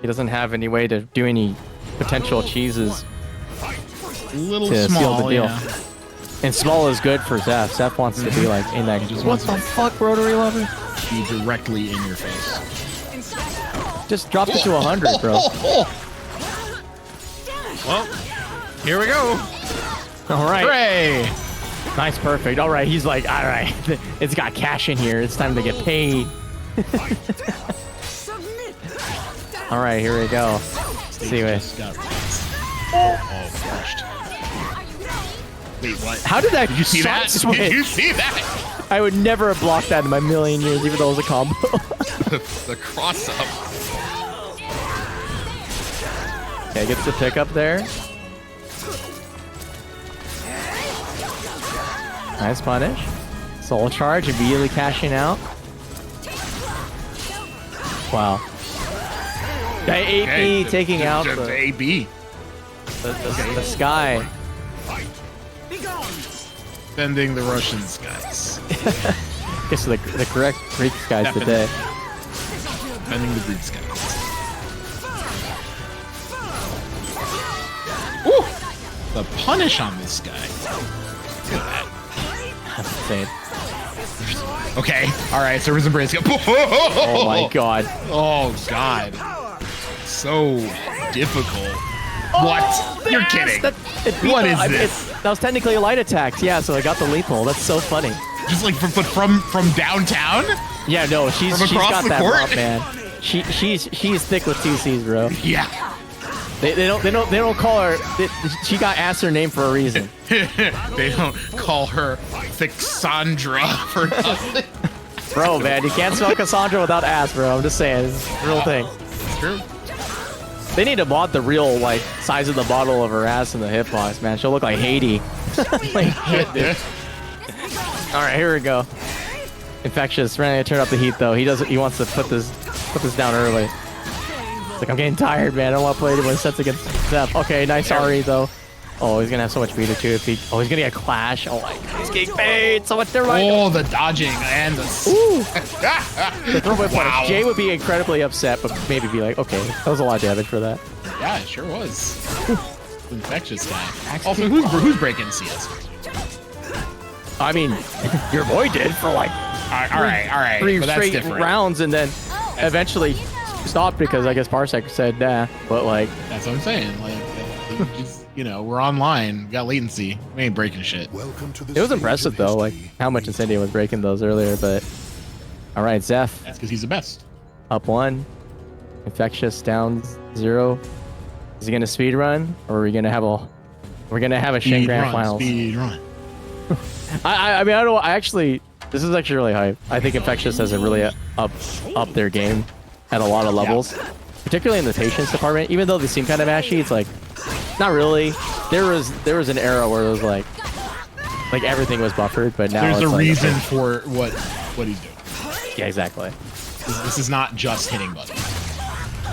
He doesn't have any way to do any potential cheeses. A little To seal small, the deal. yeah. And small is good for Zeph. Zeph wants to be like in that. just What wants the to- fuck, Rotary Lover? Be directly in your face. Just dropped it to 100, bro. Well, here we go. All right. Hooray! Nice, perfect. All right, he's like, all right, it's got cash in here. It's time to get paid. All right, here we go. See what. Just got oh, crushed. Wait, what? How did that? Did you see that? switch? Did you see that? I would never have blocked that in my million years, even though it was a combo. The cross up. Okay, gets the pick up there. Nice punish. Soul charge, immediately cashing out. Wow. That AP taking out Just the AB. sky. Sending the Russian skies. Guess the correct Greek skies today. Sending the Greek skies. Ooh! The punish on this guy. Look at that. That's insane. Okay. All right. Servers and brains go. Oh my god. Oh god. So difficult. What? You're kidding. It beat What the- is I- this? That was technically a light attack. Yeah, so I got the lethal. That's so funny. Just like from downtown? Yeah, no, she's From across got the that court? bump, man. She's thick with two C's, bro. Yeah. They don't call her. She got asked her name for a reason. They don't call her Thicksandra for nothing. Bro, man, you can't spell Cassandra without ass, bro. I'm just saying, it's a real thing. It's true. They need to mod the real like size of the bottle of her ass in the hitbox, man. She'll look like Haiti. Like, shit, dude. All right, here we go. Infectious, ready to turn up the heat though. He wants to put this down early. It's like, I'm getting tired, man. I don't want to play anymore sets against Zeph. Okay, nice RE though. Oh, he's gonna have so much meter too if he. Oh, he's gonna get a clash. Oh my God, he's getting paid. So much there right. Oh, the dodging and the. Ooh. The throwaway Wow. punish. Jay would be incredibly upset, but maybe be like, okay, that was a lot of damage for that. Yeah, it sure was. Infectious guy. Also, who's breaking CS? I mean, your boy did for like All right. three But that's straight different. rounds, and then eventually stopped because I guess Parsec said nah. But like, That's what I'm saying. Like, just, we're online. We got latency. We ain't breaking shit. Welcome to the it was stage impressive of though, like history. how much Incendiate was breaking those earlier. But all right, Zeph That's because he's the best. up 1, Infectious down 0. Is he gonna speed run, or are we gonna have a Shin Grand Finals? Speed run. I mean, I don't. I actually, this is actually really hype. I think Infectious has a really up their game at a lot of levels, particularly in the patience department. Even though they seem kind of ashy, it's like not really. There was an era where it was like everything was buffered, but now There's it's a like, reason okay. for what he's doing. Yeah, exactly. This is not just hitting buttons.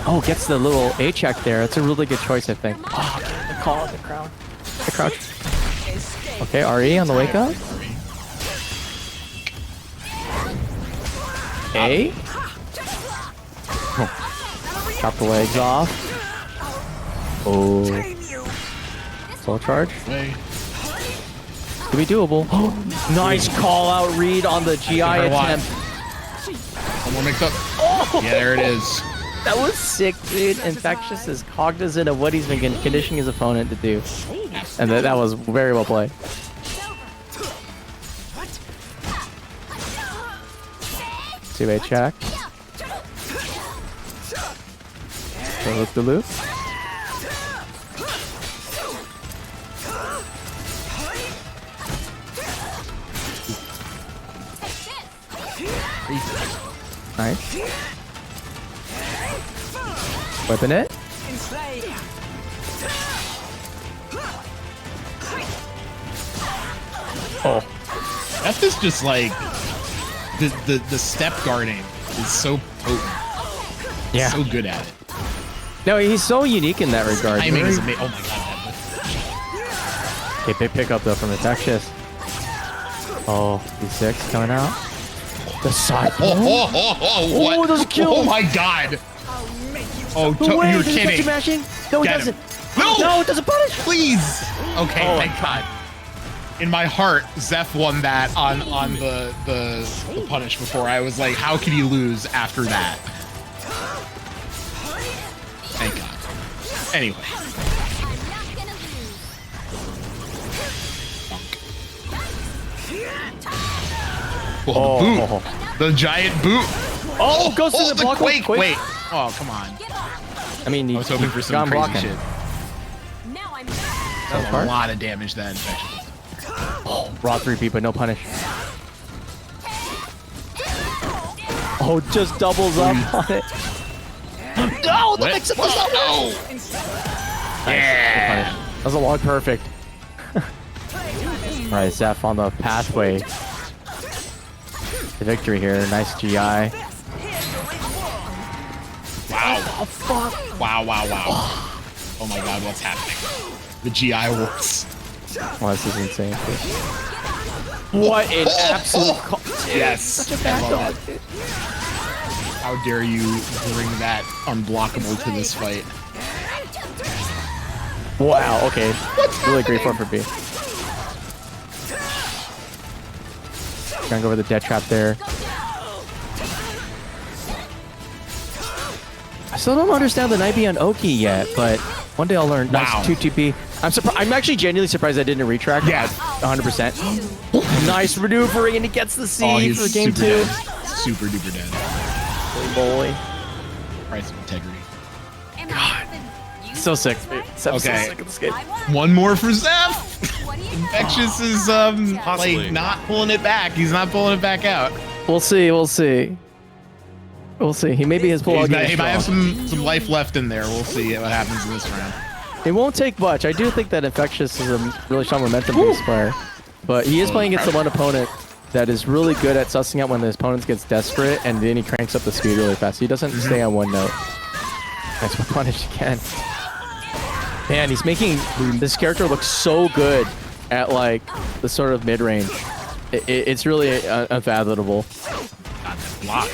Oh, gets the little A check there. It's a really good choice, I think. Oh, the call, the crowd, the crouch. Okay, RE on the wake up. A. Oh. Chop the legs off. Oh. Soul charge. Way. Could be doable. Nice call out read on the GI heard a lot. attempt. One more mix up. Oh, Yeah, there it is. that was sick, dude. Infectious is cognizant of what he's been conditioning his opponent to do. And that was very well played. Two-way check. So loop the loop. Nice. Weapon it. Oh. F is just like the step guarding is so potent. Yeah. So good at it. No, he's so unique in that regard. Timing is amazing. Oh my god. Okay, big pickup though from Infectious. Oh, D6 coming out. The side. What? Oh, those kills. Oh my god. Oh, No way, you're does it kidding. catch mashing? No, it Get doesn't. him. No! No, it doesn't punish. Please. Okay, Oh my thank God. In my heart, Zeph won that on the punish before. I was like, how could he lose after that? Thank God. Anyway. Oh, the boot. The giant boot. Oh, goes to the block. quake. Wait. Oh, come on. I mean, I was hoping for some gone crazy blocking. shit. Now I'm That was a lot of damage that infection. Oh, raw 3P, but no punish. Oh, just doubles up on it. No, the What? mix-up was not No. Yeah. That was a log perfect. All right, Zeph on the pathway to victory here. Nice GI. Wow. Oh, fuck. Wow. Oh my god, what's happening? The GI works. Well, this is insane. What an absolute... Yes. Such a bad I dog. love it. How dare you bring that unblockable to this fight? Wow, okay. Really great form for B. Trying to go over the death trap there. I still don't understand the Night Beyond Oki yet, but one day I'll learn. Wow. Nice 2TP. I'm surprised. I'm actually genuinely surprised I didn't retract. Yeah. 100%. Nice maneuvering, and he gets the Oh, seed he's for game super 2. dead. Super duper dead. Boy. Price of integrity. God. So sick. Zeph's so Okay. sick of this game. One more for Zeph. What do you Infectious is Possibly. like not pulling it back. He's not pulling it back out. We'll see. We'll see. We'll see. He maybe his pull out game. He might have some life left in there. We'll see what happens in this round. It won't take much. I do think that Infectious is a really strong momentum-based player, but he is playing against the one opponent that is really good at sussing out when the opponent gets desperate, and then he cranks up the speed really fast. He doesn't stay on one note. That's what punish again. Man, he's making this character look so good at like the sort of mid-range. It's really unfathomable. God, that block.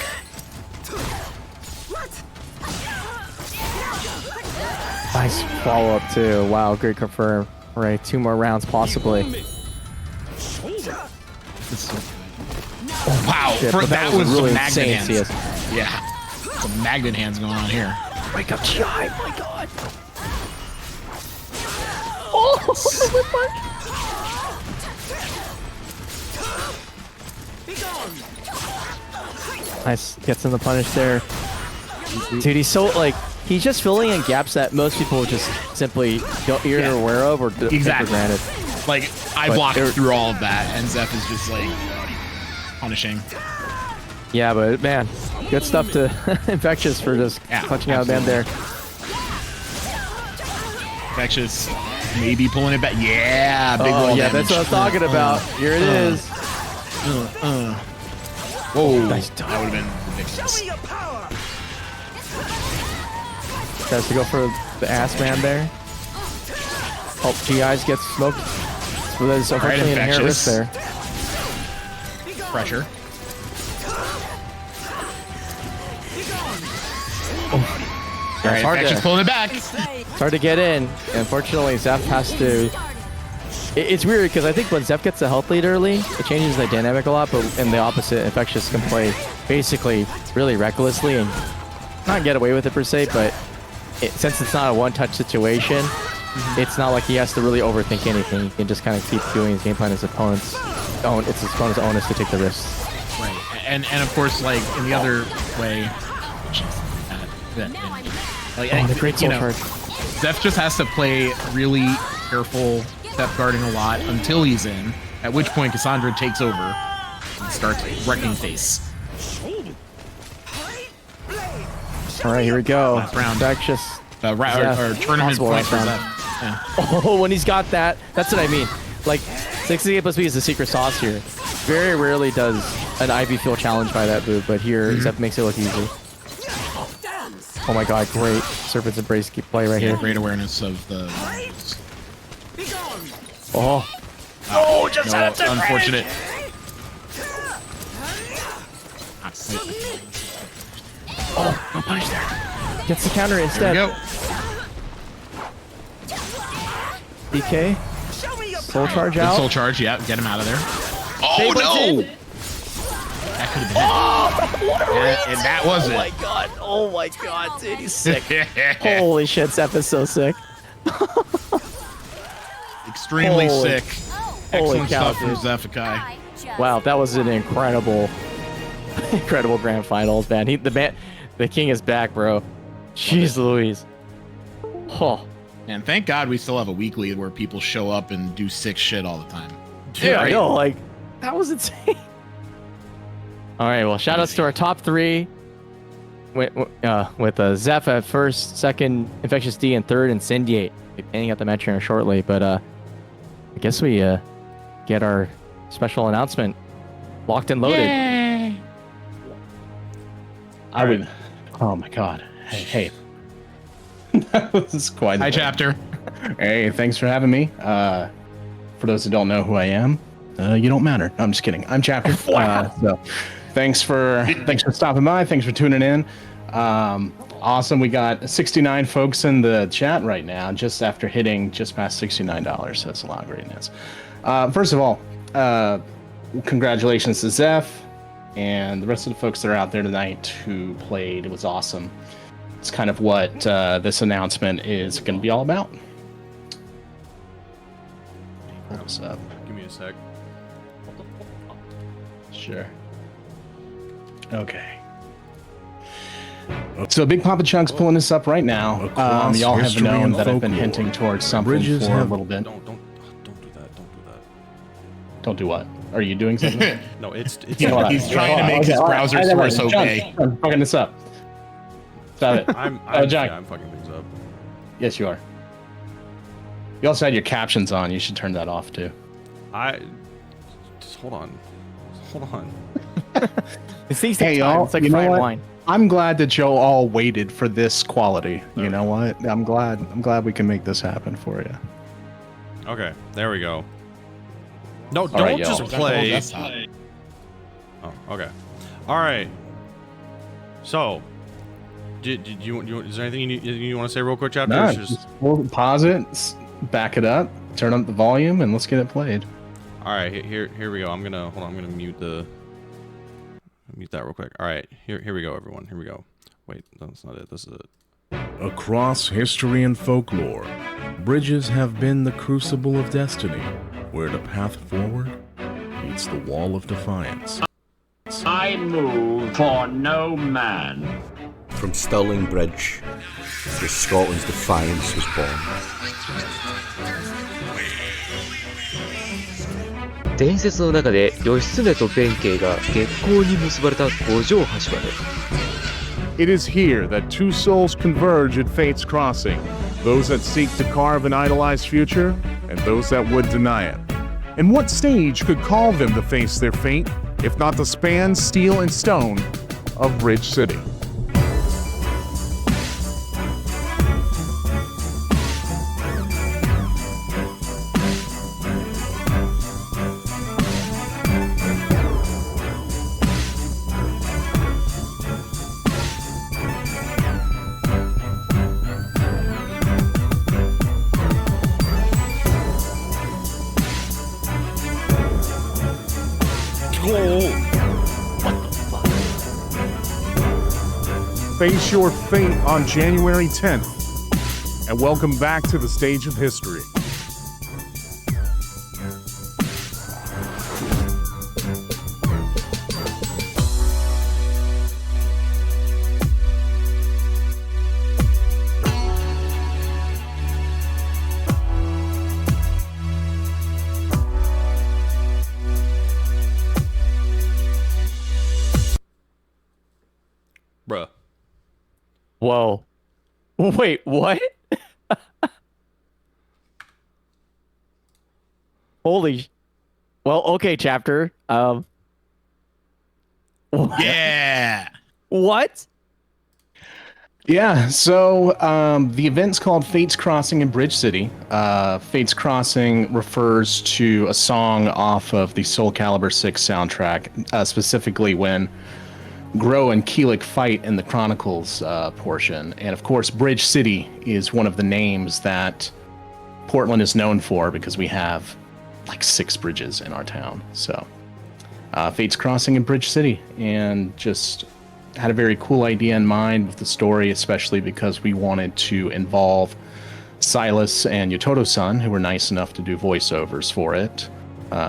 Nice follow-up too. Wow, great confirm. All right, 2 more rounds possibly. Oh, wow, Shit, for, but that was really some magnet insane hands. CS. Yeah, some magnet hands going on here. Wake up, Chai! My God. Oh, nice, gets in the punish there. Dude, he's so like he's just filling in gaps that most people just simply don't you're aware of or take for granted. Like I But blocked they're- through all of that, and Zeph is just like punishing. Yeah, but man, good stuff to Infectious for just Yeah, punching out a man there. Infectious, maybe pulling it back. Yeah, big Oh roll yeah, damage. that's what I was talking about. Here it is. Whoa, Nice that would have been ridiculous. Tries to go for the ass man there. Oh, GIs gets smoked. So there's unfortunately an inherent risk there. Pressure. All right, It's hard Infectious to- pulling it back. It's hard to get in. Unfortunately, Zeph has to. It's weird because I think when Zeph gets the health lead early, it changes the dynamic a lot. But in the opposite, Infectious can play basically really recklessly and not get away with it per se. But since it's not a one-touch situation, it's not like he has to really overthink anything. He can just kind of keep doing his game plan. His opponent's own. It's his opponent's onus to take the risks. Right, and of course, like in the other way, like The great you soul know, charge. Zeph just has to play really careful, step guarding a lot until he's in. At which point, Cassandra takes over and starts wrecking face. All right, here we go. Last round. Infectious. Or tournament Possible points for last Zeph. round. Yeah. Oh, when he's got that, that's what I mean. Like, 68 plus B is the secret sauce here. Very rarely does an Ivy feel challenged by that move, but here, Zeph makes it look easy. Oh my god, great Serpent's Embrace keep play right Yeah, here. great awareness of the. Oh. Oh, just unfortunate. Oh, no punish there. Gets the counter There instead. we go. DK. Soul charge Good out. soul charge, yeah, get him out of there. Oh Hey, what's no! in? That could have been it. And that was Oh it. my god. Oh my god, dude, he's sick. Holy shit, Zeph is so sick. Extremely Holy- sick. Holy Excellent cow, stuff from dude. Xephukai. Wow, that was an incredible, incredible grand finals, man. The king is back, bro. Jeez Louise. Oh, And thank God we still have a weekly where people show up and do sick shit all the time. yeah, I right? know. Like, that was insane. All right, well, shout outs to our top 3 with Zeph at first, second, Infectious D, and third, Incendiate. Be panning out the match here shortly, but I guess we get our special announcement locked and loaded. Yay! I would. Oh my god. Hey. That was quite. Hi, a chapter. Hey, thanks for having me. For those who don't know who I am, you don't matter. No, I'm just kidding. I'm chapter. So thanks for stopping by. Thanks for tuning in. Awesome. We got 69 folks in the chat right now, just after hitting just past $69. So that's a lot of greatness. First of all, congratulations to Zeph and the rest of the folks that are out there tonight who played. It was awesome. It's kind of what this announcement is going to be all about. Pull this up. Give me a sec. Sure. Okay. So Bigpapachunk's pulling this up right now. Across Y'all have history known and that I've been folklore, hinting towards something bridges for a have- little bit. Don't do that. Don't do that. Don't do what? Are you doing something? No, it's He's trying to make his browser source okay. I'm fucking this up. Stop it. John. I'm fucking things up. Yes, you are. You also had your captions on. You should turn that off too. Just hold on. It's these Hey, take y'all, time. It's like you know fine what? wine. I'm glad that y'all all waited for this quality. You know what? I'm glad we can make this happen for you. Okay, there we go. No, right, don't y'all. just play. Oh, okay. All right. So, is there anything you want to say real quick, Chapter? No, It's just we'll pause it, back it up, turn up the volume, and let's get it played. All right, here we go. I'm gonna mute that real quick. All right, here we go, everyone. Here we go. Wait, that's not it. This is it. Across history and folklore, bridges have been the crucible of destiny, where the path forward meets the wall of defiance. I move for no man. From Stirling Bridge, where Scotland's defiance was born. 伝説の中で義経と弁慶が月光に結ばれた五条橋まで It is here that two souls converge at fate's crossing, those that seek to carve an idolized future, and those that would deny it. And what stage could call them to face their fate, if not the span, steel, and stone of Bridge City? Face your fate on January 10th, and welcome back to the stage of history. Bruh. Whoa. Wait, what? Holy. Well, okay, Chapter. Yeah. What? Yeah, so the event's called Fate's Crossing in Bridge City. Fate's Crossing refers to a song off of the SoulCalibur 6 soundtrack, specifically when Grøh and Kilik fight in the Chronicles portion. And of course, Bridge City is one of the names that Portland is known for because we have like 6 bridges in our town. So Fate's Crossing in Bridge City, and just had a very cool idea in mind with the story, especially because we wanted to involve Silas and Yototo-san, who were nice enough to do voiceovers for it.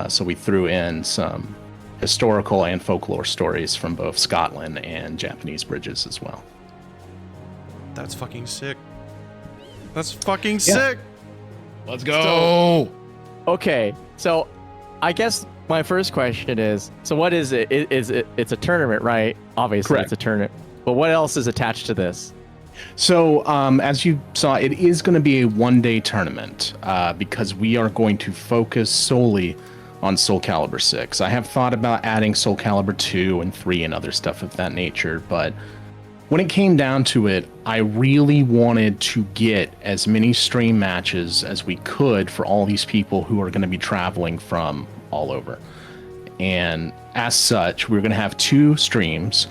So we threw in some historical and folklore stories from both Scotland and Japanese bridges as well. That's fucking sick. That's fucking sick. Let's go. Okay, so I guess my first question is, so what is it? It's a tournament, right? Obviously, Correct. It's a tournament. But what else is attached to this? So, as you saw, it is going to be a one-day tournament because we are going to focus solely on SoulCalibur 6. I have thought about adding SoulCalibur 2 and 3 and other stuff of that nature, but when it came down to it, I really wanted to get as many stream matches as we could for all these people who are going to be traveling from all over. And as such, we're going to have 2 streams.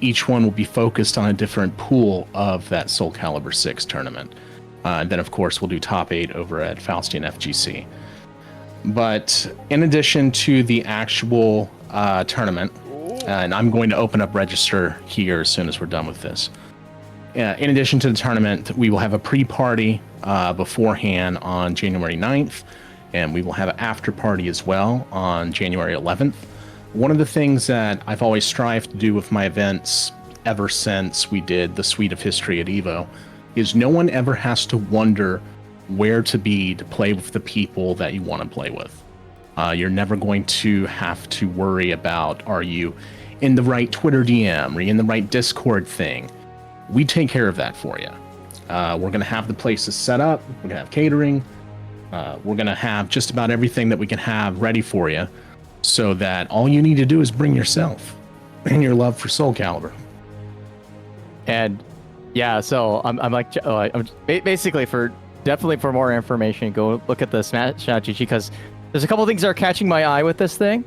Each one will be focused on a different pool of that SoulCalibur 6 tournament. And then, of course, we'll do top 8 over at Faustian FGC. But in addition to the actual tournament, and I'm going to open up register here as soon as we're done with this. In addition to the tournament, we will have a pre-party beforehand on January 9th, and we will have an after party as well on January 11th, one of the things that I've always strived to do with my events ever since we did the Suite of History at EVO is no one ever has to wonder where to be to play with the people that you want to play with. You're never going to have to worry about, are you in the right Twitter DM? Are you in the right Discord thing? We take care of that for you. We're going to have the places set up. We're going to have catering. We're going to have just about everything that we can have ready for you so that all you need to do is bring yourself and your love for SoulCalibur. And yeah, so I'm like, I'm basically definitely for more information, go look at the Smash.gg because there's a couple things that are catching my eye with this thing.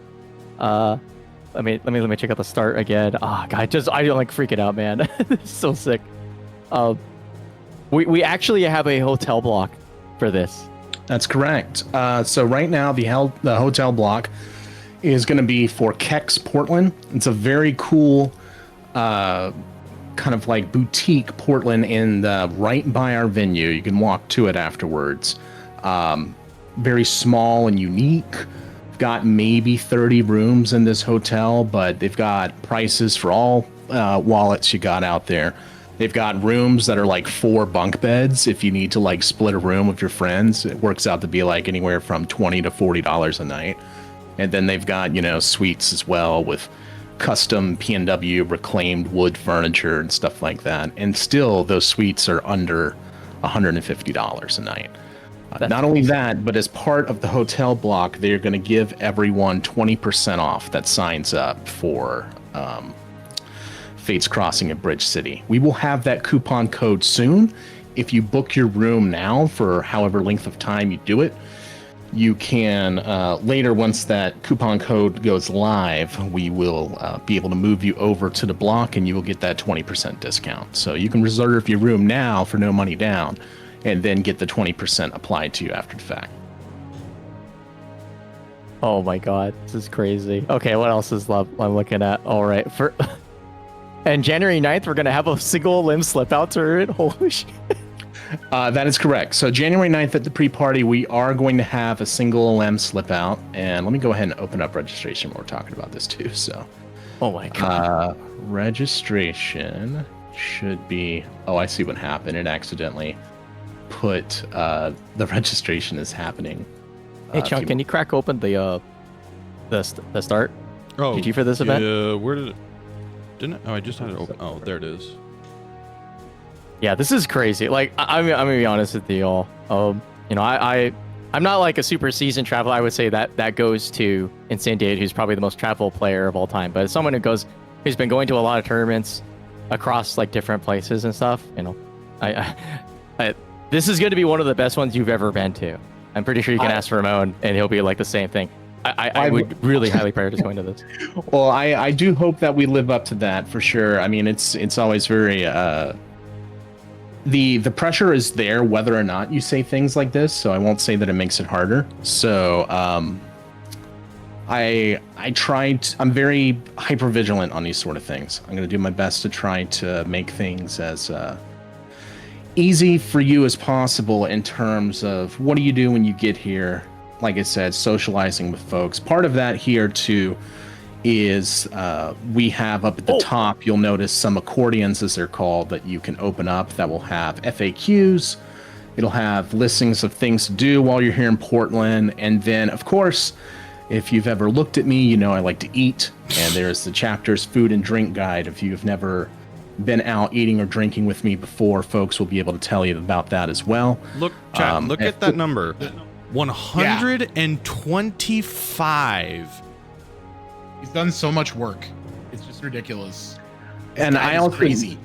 Let me check out the start again. Oh god, I don't like freaking out, man. It's so sick. We actually have a hotel block for this. That's correct. So right now the hotel block is going to be for Kex Portland. It's a very cool kind of like boutique Portland in right by our venue. You can walk to it afterwards. Very small and unique. Got maybe 30 rooms in this hotel, but they've got prices for all wallets you got out there. They've got rooms that are like 4 bunk beds. If you need to like split a room with your friends, it works out to be like anywhere from $20 to $40 a night. And then they've got, suites as well with custom PNW reclaimed wood furniture and stuff like that. And still those suites are under $150 a night. Not only that, but as part of the hotel block, they're going to give everyone 20% off that signs up for Fates Crossing at Bridge City. We will have that coupon code soon. If you book your room now for however length of time you do it, you can later, once that coupon code goes live, we will be able to move you over to the block and you will get that 20% discount. So you can reserve your room now for no money down and then get the 20% applied to you after the fact. Oh my god, this is crazy. Okay, what else is I'm looking at? All right, and January 9th, we're going to have a single limb slip out turret. Holy shit. That is correct. So January 9th at the pre-party, we are going to have a single LM slip out. And let me go ahead and open up registration when we're talking about this too. So, oh my god. Registration should be... Oh, I see what happened. It accidentally put the registration is happening. Hey, Chunk, can you crack open the start? Oh, GG for this event? Yeah, where did it... Didn't it? Oh, I just had it open. Oh, there it is. Yeah, this is crazy. Like, I'm gonna be honest with you all. I'm not like a super seasoned traveler. I would say that goes to Incendiate, who's probably the most travel player of all time. But as someone who's been going to a lot of tournaments across like different places and stuff, this is going to be one of the best ones you've ever been to. I'm pretty sure you can ask Ramon, and he'll be like the same thing. I would really highly prioritize going to this. Well, I do hope that we live up to that for sure. I mean, it's always very the pressure is there whether or not you say things like this, so I won't say that it makes it harder. So I'm very hyper vigilant on these sort of things. I'm going to do my best to try to make things as easy for you as possible in terms of what do you do when you get here. Like I said, socializing with folks. Part of that here too is we have up at the top, you'll notice some accordions, as they're called, that you can open up that will have FAQs. It'll have listings of things to do while you're here in Portland. And then, of course, if you've ever looked at me, you know I like to eat. And there's the chapter's food and drink guide. If you've never been out eating or drinking with me before, folks will be able to tell you about that as well. Look, chat, look at that number. 125. He's done so much work. It's just ridiculous. And I also crazy.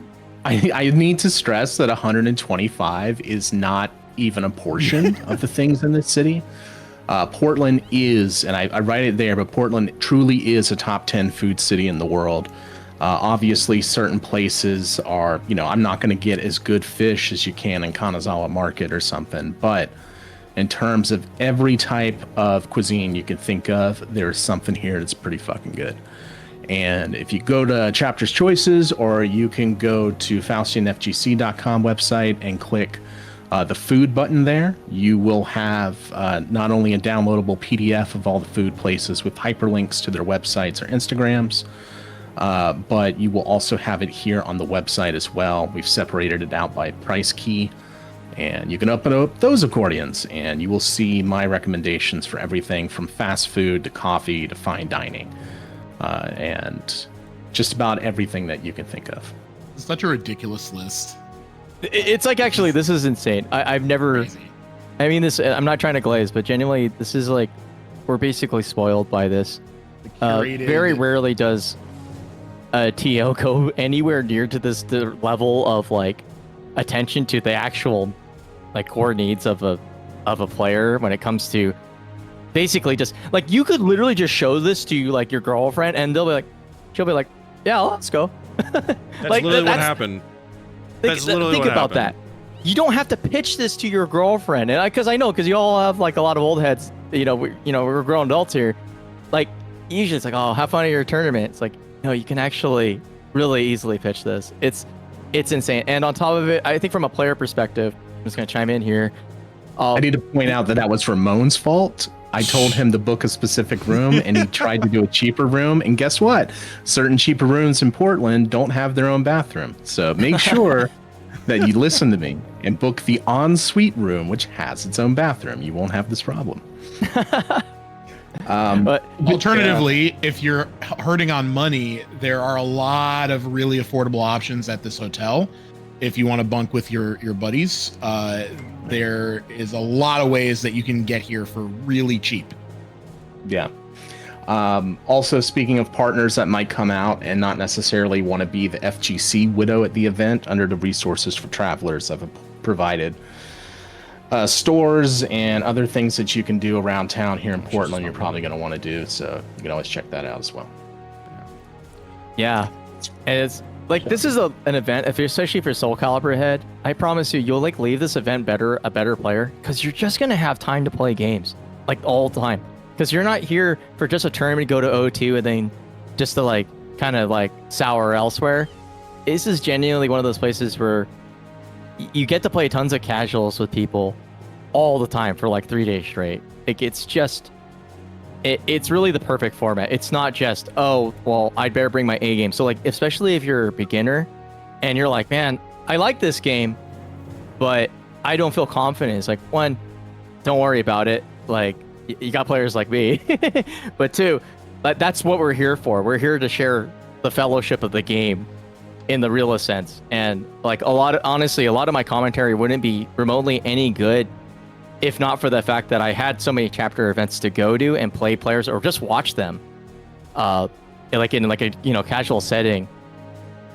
I need to stress that 125 is not even a portion of the things in this city. Portland is, and I write it there, but Portland truly is a top 10 food city in the world. Obviously, certain places are, I'm not going to get as good fish as you can in Kanazawa Market or something, but in terms of every type of cuisine you can think of, there's something here that's pretty fucking good. And if you go to Chapter's Choices, or you can go to FaustianFGC.com website and click the food button there, you will have not only a downloadable PDF of all the food places with hyperlinks to their websites or Instagrams, but you will also have it here on the website as well. We've separated it out by price key, and you can open up those accordions, and you will see my recommendations for everything from fast food to coffee to fine dining, and just about everything that you can think of. It's such a ridiculous list. It's like, actually, this is insane. I've never, Crazy. I mean, this, I'm not trying to glaze, but genuinely, this is like, we're basically spoiled by this. Curated- Very rarely does a TO go anywhere near to the level of like attention to the actual like core needs of a player when it comes to basically just like, you could literally just show this to like your girlfriend and she'll be like, yeah, let's go. That's literally what happened. That's literally think what about happened. that. You don't have to pitch this to your girlfriend, and because you all have like a lot of old heads. We're grown adults here. Like usually it's like, oh, have fun at your tournament. It's like, no, you can actually really easily pitch this. It's insane. And on top of it, I think from a player perspective, I'm just gonna chime in here. I need to point out that was Ramon's fault. I told him to book a specific room, and he tried to do a cheaper room. And guess what? Certain cheaper rooms in Portland don't have their own bathroom. So make sure that you listen to me and book the ensuite room, which has its own bathroom. You won't have this problem. But Alternatively, if you're hurting on money, there are a lot of really affordable options at this hotel. If you want to bunk with your buddies, there is a lot of ways that you can get here for really cheap. Yeah. Also, speaking of partners that might come out and not necessarily want to be the FGC widow at the event, under the resources for travelers, I've provided stores and other things that you can do around town here in Portland you're probably going to want to do. So you can always check that out as well. yeah, and it's like, this is an event, especially for SoulCalibur head, I promise you'll like leave this event a better player, because you're just gonna have time to play games like all the time, because you're not here for just a tournament to go to O2 and then just to like kind of like sour elsewhere. This is genuinely one of those places where you get to play tons of casuals with people all the time for like 3 days straight. Like, it's just it's really the perfect format. It's not just, oh, well, I'd better bring my A game. So like, especially if you're a beginner and you're like, man, I like this game, but I don't feel confident. It's like, one, don't worry about it. Like, you got players like me. But two, that's what we're here for. We're here to share the fellowship of the game in the realest sense. And like, honestly, a lot of my commentary wouldn't be remotely any good if not for the fact that I had so many chapter events to go to and play players or just watch them, like in like a casual setting.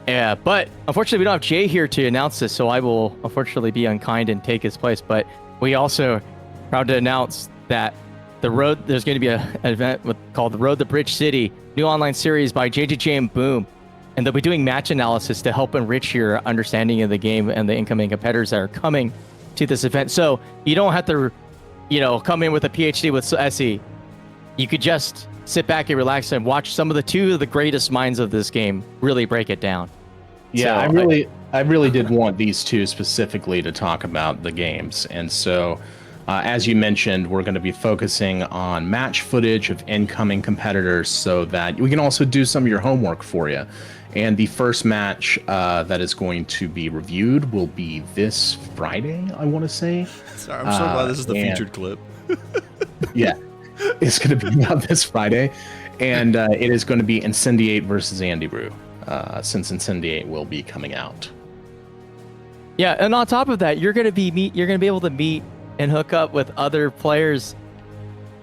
Yeah, but unfortunately we don't have Jay here to announce this, so I will unfortunately be unkind and take his place. But we also proud to announce that there's going to be an event called the Road to Bridge City, new online series by JJJ and Boom, and they'll be doing match analysis to help enrich your understanding of the game and the incoming competitors that are coming to this event. So you don't have to, come in with a PhD with SE. You could just sit back and relax and watch some of two of the greatest minds of this game really break it down. Yeah, so I really did want these two specifically to talk about the games. And so, as you mentioned, we're going to be focusing on match footage of incoming competitors so that we can also do some of your homework for you. And the first match that is going to be reviewed will be this Friday, I want to say. Sorry, I'm so glad this is the featured clip. Yeah, it's going to be out this Friday. And it is going to be Incendiate versus Andy Brew, since Incendiate will be coming out. Yeah, and on top of that, you're going to be able to meet and hook up with other players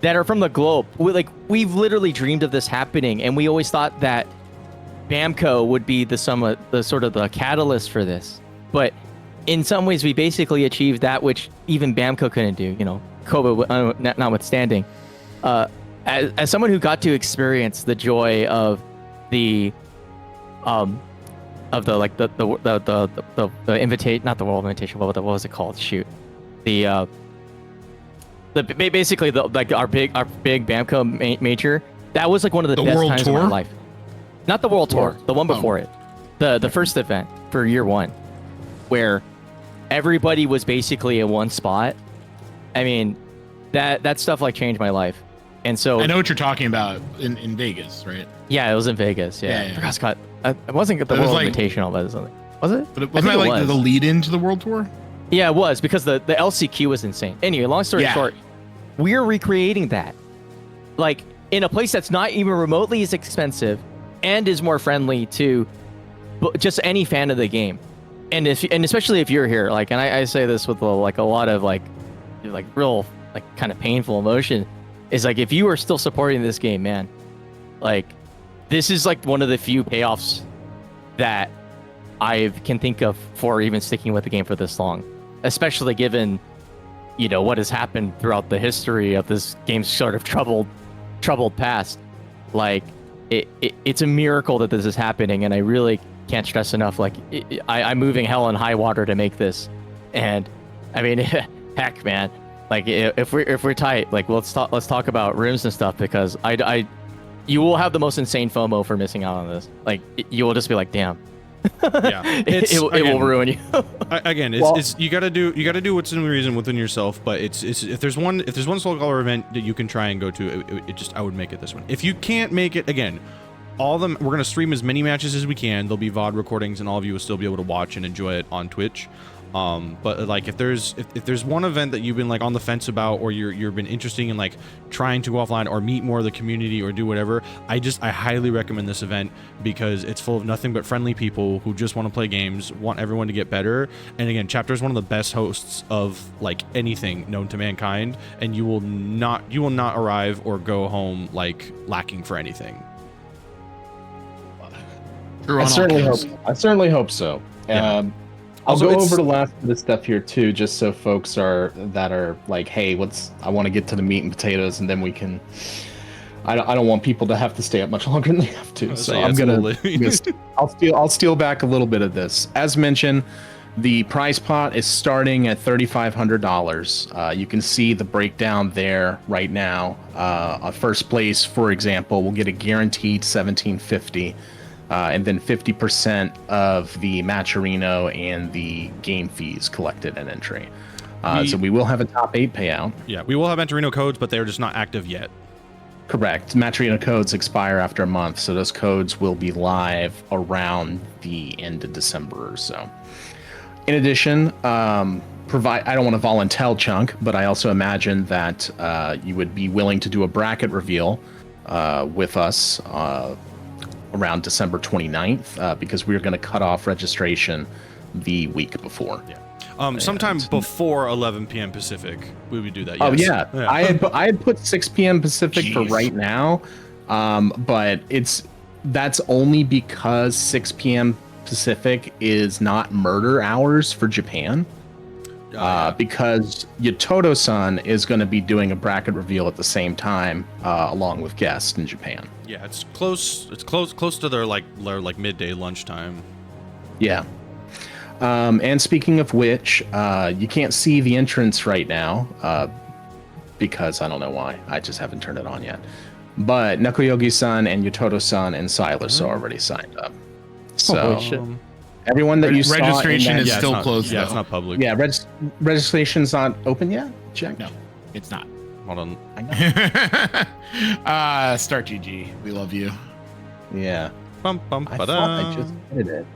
that are from the globe. We've literally dreamed of this happening, and we always thought that Bamco would be the sort of the catalyst for this, but in some ways we basically achieved that which even Bamco couldn't do. COVID notwithstanding. As someone who got to experience the joy of the invitation, not the world invitation, what was it called? Shoot, basically our big Bamco major. That was like one of the best times of my life. Not the World Tour, the one before it. The first event for year one, where everybody was basically in one spot. I mean, that stuff like changed my life. And so I know what you're talking about in Vegas, right? Yeah, it was in Vegas. Yeah. I forgot. It wasn't the World Invitational, but it was something. Was it? But wasn't that like the lead into the World Tour? Yeah, it was, because the LCQ was insane. Anyway, long story short, we're recreating that. Like, in a place that's not even remotely as expensive and is more friendly to just any fan of the game. And especially if you're here, like, and I say this with like a lot of like real like kind of painful emotion, is like, if you are still supporting this game, man, like, this is like one of the few payoffs that I can think of for even sticking with the game for this long, especially given, you know, what has happened throughout the history of this game's sort of troubled past. Like, it's a miracle that this is happening, and I really can't stress enough. Like, I'm moving hell and high water to make this, and I mean, heck, man. Like, if we're tight, like, let's talk about rooms and stuff, because you will have the most insane FOMO for missing out on this. Like, you will just be like, damn. Yeah, it will ruin you. Again, it's you gotta do what's in reason within yourself. But it's if there's one SoulCalibur event that you can try and go to, I would make it this one. If you can't make it, again, all of them, we're gonna stream as many matches as we can. There'll be VOD recordings, and all of you will still be able to watch and enjoy it on Twitch. But like, if there's one event that you've been like on the fence about, or you've been interested in like trying to go offline or meet more of the community or do whatever, I highly recommend this event, because it's full of nothing but friendly people who just want to play games, want everyone to get better. And again, Chapter is one of the best hosts of like anything known to mankind, and you will not arrive or go home like lacking for anything. I certainly hope so. Yeah. I'll Also, go over the last of the stuff here too, just so folks are like, hey, I want to get to the meat and potatoes, and then we can. I don't want people to have to stay up much longer than they have to, so I'll steal back a little bit of this. As mentioned, the prize pot is starting at $3,500. You can see the breakdown there right now. First place, for example, will get a guaranteed $1,750. And then 50% of the Matcherino and the game fees collected at entry. So we will have a top 8 payout. Yeah, we will have Matcherino codes, but they're just not active yet. Correct. Matcherino codes expire after a month, so those codes will be live around the end of December or so. In addition, I don't want to volunteer chunk, but I also imagine that you would be willing to do a bracket reveal with us around December 29th, because we're going to cut off registration the week before. Yeah. Sometime before 11 p.m. Pacific, we would do that. Yes. Oh yeah. I had put 6 p.m. Pacific for right now, but that's only because 6 p.m. Pacific is not murder hours for Japan. Because Yototo-san is going to be doing a bracket reveal at the same time, along with guests in Japan. Yeah, it's close to their like midday lunchtime. Yeah. And speaking of which, you can't see the entrance right now, because I don't know why. I just haven't turned it on yet. But Nakoyogi-san and Yototo-san and Silas are already signed up. So everyone that you saw registration is still closed. Yeah, though. it's not public. Yeah, registration's not open yet. Check. No, it's not. Hold on. Start GG. We love you. Yeah. I thought I just did it.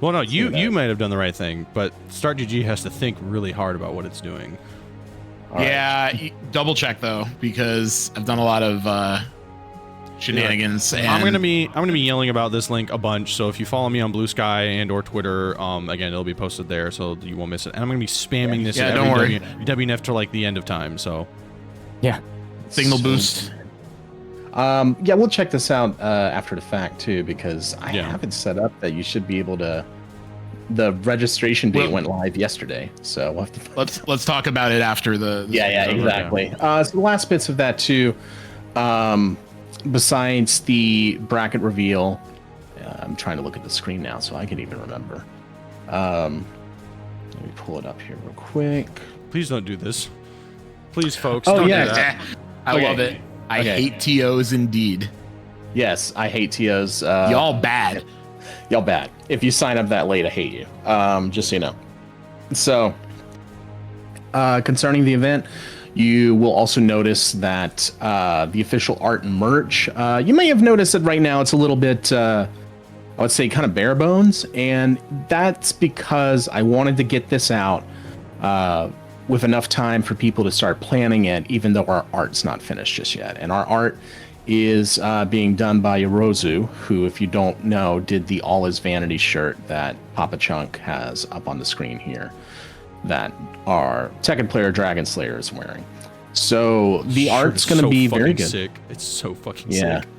Well, no, you might have done the right thing, but Start GG has to think really hard about what it's doing. Double check though, because I've done a lot of shenanigans. Yeah. And I'm gonna be yelling about this link a bunch. So if you follow me on Blue Sky and or Twitter, again, it'll be posted there, so you won't miss it. And I'm gonna be spamming this. Yeah, don't worry. WNF to like the end of time. So yeah, signal boost. Yeah, we'll check this out after the fact too, because I have it set up that you should be able to. The registration date went live yesterday, so we'll have to. Let's talk about it after the. Yeah, exactly. So the last bits of that too. Besides the bracket reveal, I'm trying to look at the screen now so I can even remember. Let me pull it up here real quick. Please don't do this. Please, folks. Oh, don't yeah. do that. I love it. I hate TOs indeed. Yes, I hate TOs. Y'all bad. Y'all bad. If you sign up that late, I hate you. Just so you know. So, concerning the event, you will also notice that the official art and merch, you may have noticed that right now it's a little bit, I would say, kind of bare bones. And that's because I wanted to get this out with enough time for people to start planning it, even though our art's not finished just yet. And our art is being done by Yorozu, who, if you don't know, did the All Is Vanity shirt that Papachunk has up on the screen here, that our second player Dragon Slayer is wearing. So the art's going to be very good. Sick. It's so fucking yeah. sick.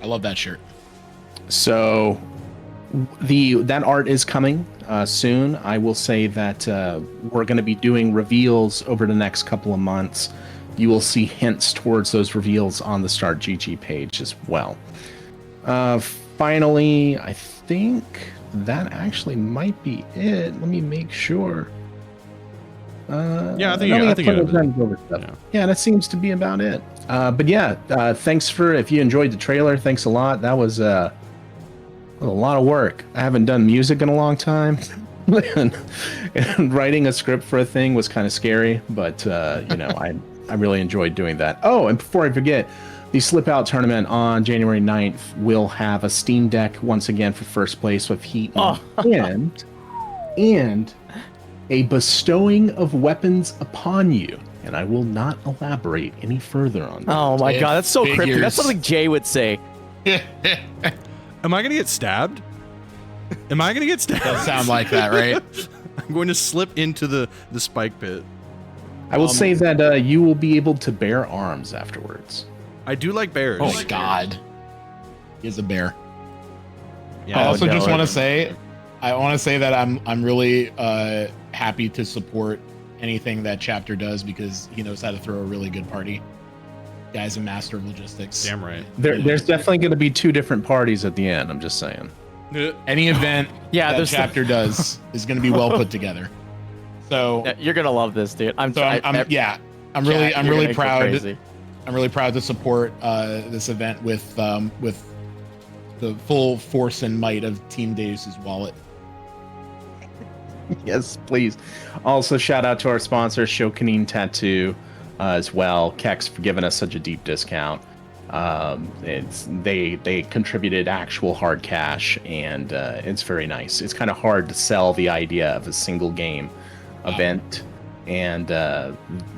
I love that shirt. So that art is coming soon. I will say that we're going to be doing reveals over the next couple of months. You will see hints towards those reveals on the Start GG page as well. Finally, I think that actually might be it. Let me make sure. Yeah, I think Yeah, that seems to be about it. But yeah, thanks if you enjoyed the trailer, thanks a lot. That was a lot of work. I haven't done music in a long time. and writing a script for a thing was kind of scary, but I really enjoyed doing that. Oh, and before I forget, the Slip Out tournament on January 9th will have a Steam Deck once again for first place with Heat and a bestowing of weapons upon you. And I will not elaborate any further on that. Oh my god, that's so cryptic. That's something Jay would say. Am I gonna get stabbed? Does sound like that, right? I'm going to slip into the spike pit. I will say that you will be able to bear arms afterwards. I do like bears. Oh my god. He is a bear. Yeah, I also just want to say that I'm really happy to support anything that Chapter does, because he knows how to throw a really good party. Guy's a master of logistics. Damn right. There's definitely going to be two different parties at the end. I'm just saying. Any event that Chapter does is going to be well put together. So you're gonna love this, dude. I'm really proud. I'm really proud to support this event with the full force and might of Team Deus's wallet. Yes, please. Also, shout out to our sponsor, Shokanin Tattoo, as well. Kex for giving us such a deep discount. They contributed actual hard cash, and it's very nice. It's kind of hard to sell the idea of a single game event, and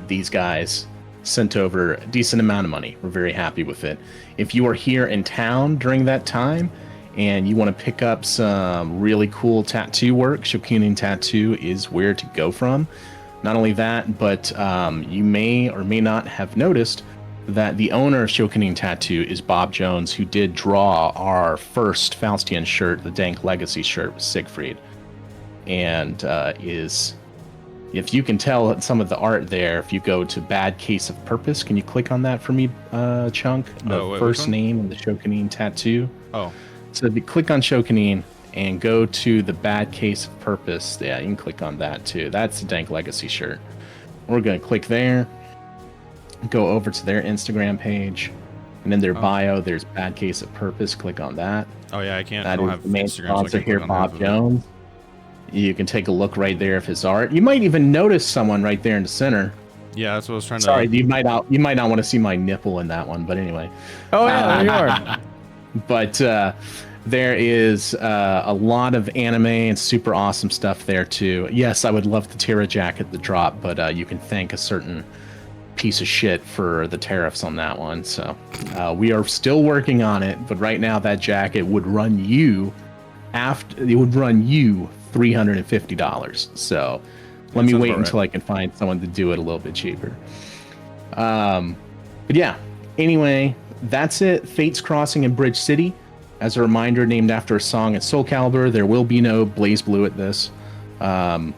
these guys sent over a decent amount of money. We're very happy with it. If you are here in town during that time and you want to pick up some really cool tattoo work, Shokunin Tattoo is where to go from. Not only that, but you may or may not have noticed that the owner of Shokunin Tattoo is Bob Jones, who did draw our first Faustian shirt, the Dank Legacy shirt with Siegfried, and if you can tell some of the art there, if you go to Bad Case of Purpose, can you click on that for me, Chunk? The first name and the Shokunin Tattoo. Oh. So if you click on Shokunin and go to the Bad Case of Purpose, yeah, you can click on that too. That's the Dank Legacy shirt. We're going to click there, go over to their Instagram page, and in their bio, there's Bad Case of Purpose. Click on that. Oh, yeah, I can't. That I don't is have the main Instagram, sponsor so I can't here, click on Bob that. Jones. You can take a look right there of his art. You might even notice someone right there in the center. Yeah, that's what I was trying to. Sorry, you might not want to see my nipple in that one, but anyway. Oh yeah, there you are. But there is a lot of anime and super awesome stuff there too. Yes, I would love the Terra jacket to drop, but you can thank a certain piece of shit for the tariffs on that one. So we are still working on it, but right now that jacket would run you $350. So let me wait until I can find someone to do it a little bit cheaper. But yeah, anyway, that's it. Fates Crossing in Bridge City. As a reminder, named after a song at SoulCalibur. There will be no Blaze Blue at this. But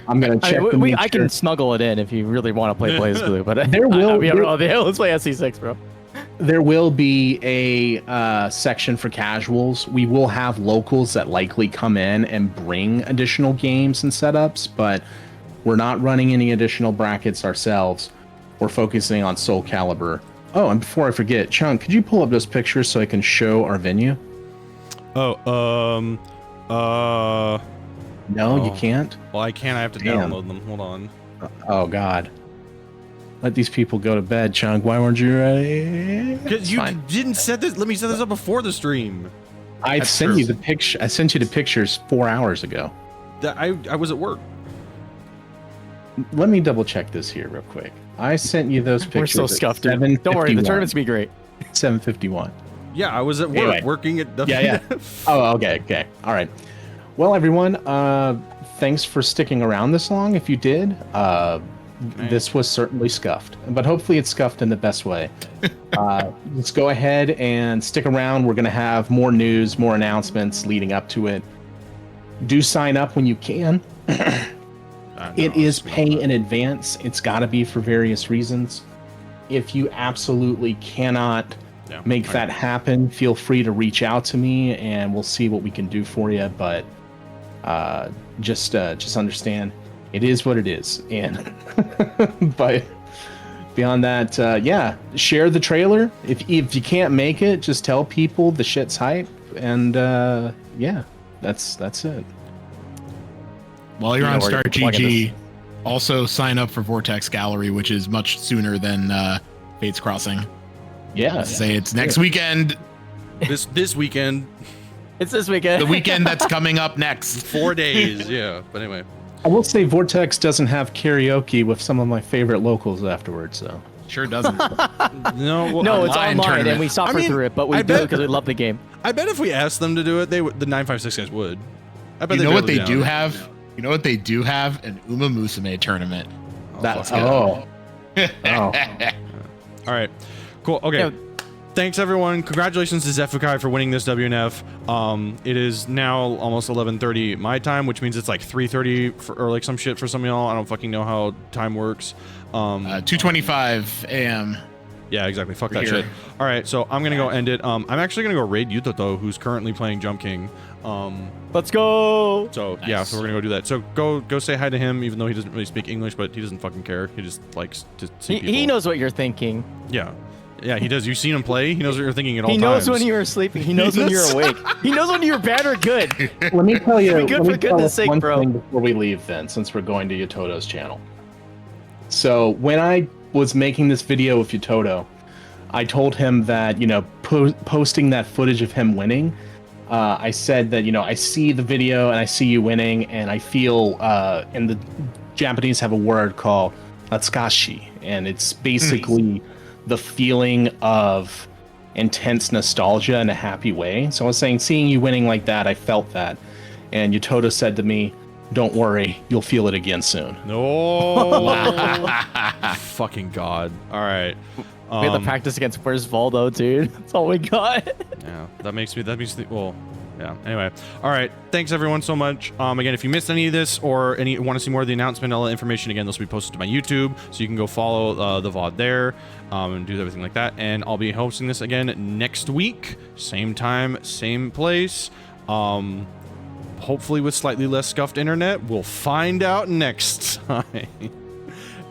I'm going to check. I can snuggle it in if you really want to play Blaze Blue. But there will let's play SC6, bro. There will be a section for casuals. We will have locals that likely come in and bring additional games and setups, but we're not running any additional brackets ourselves. We're focusing on SoulCalibur. Oh, and before I forget, Chunk, could you pull up those pictures so I can show our venue? Oh, No, you can't. Well, I can't. I have to Damn. download them. Hold on. Oh God. Let these people go to bed, Chunk. Why weren't you ready? Because you didn't set this. Let me set this up before the stream. I sent you the picture. I sent you the pictures 4 hours ago. I was at work. Let me double check this here real quick. I sent you those pictures. We're so scuffed, dude. Don't worry, the tournament's gonna be great. 7:51. Yeah, I was at work Anyway. working at. Yeah. Oh, okay. All right. Well, everyone, thanks for sticking around this long. If you did, this was certainly scuffed, but hopefully it's scuffed in the best way. Let's go ahead and stick around. We're going to have more news, more announcements leading up to it. Do sign up when you can. It is pay in advance. It's got to be for various reasons. If you absolutely cannot make that happen, feel free to reach out to me and we'll see what we can do for you. But just understand it is what it is. And but beyond that, share the trailer. If you can't make it, just tell people the shit's hype. And that's it. While you're on Start GG, also sign up for Vortex Gallery, which is much sooner than Fates Crossing. Yeah. Say it's next weekend. This weekend. It's this weekend. The weekend that's coming up next. 4 days, yeah. But anyway. I will say Vortex doesn't have karaoke with some of my favorite locals afterwards, so. Sure doesn't. No, it's online and we suffer through it, but we do it because we love the game. I bet if we asked them to do it, the 956 guys would. I bet you know what they down. do have? You know what they do have? An Uma Musume tournament. All right. Cool. Okay. Yeah. Thanks everyone. Congratulations to Xephukai for winning this WNF. It is now almost 11:30 my time, which means it's like 3:30 or like some shit for some of y'all. I don't fucking know how time works. 2:25 a.m. Yeah, exactly. Fuck that Here. shit. All right, so I'm gonna go end it. I'm actually gonna go raid Yutoto, who's currently playing Jump King. Let's go. So yeah, so we're gonna go do that. So go say hi to him, even though he doesn't really speak English, but he doesn't fucking care. He just likes to see people. He knows what you're thinking. Yeah, he does. You've seen him play. He knows what you're thinking at all He times. knows when you're sleeping. He knows when you're awake. He knows when you're bad or good. Let me tell you, Be good for goodness sake, one bro. thing before we leave then, since we're going to Yototo's channel. So when I was making this video with Yototo, I told him that, posting that footage of him winning, I said that, I see the video and I see you winning, and I feel, and the Japanese have a word called natsukashi, and it's basically the feeling of intense nostalgia in a happy way. So I was saying, seeing you winning like that, I felt that. And Yototo said to me, "Don't worry, you'll feel it again soon." No. Fucking God. All right. We had to practice against where's Voldo, dude. That's all we got. Yeah, that makes me well, yeah. Anyway, all right. Thanks everyone so much. Again, if you missed any of this or want to see more of the announcement, all the information again, those will be posted to my YouTube, so you can go follow the VOD there and do everything like that. And I'll be hosting this again next week, same time, same place. Hopefully with slightly less scuffed internet. We'll find out next time.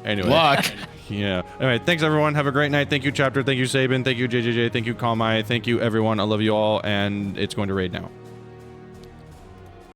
Anyway. Luck. Yeah. Anyway, thanks everyone. Have a great night. Thank you, Chapter. Thank you, Sabin. Thank you, JJJ. Thank you, Konmai. Thank you, everyone. I love you all, and it's going to raid now.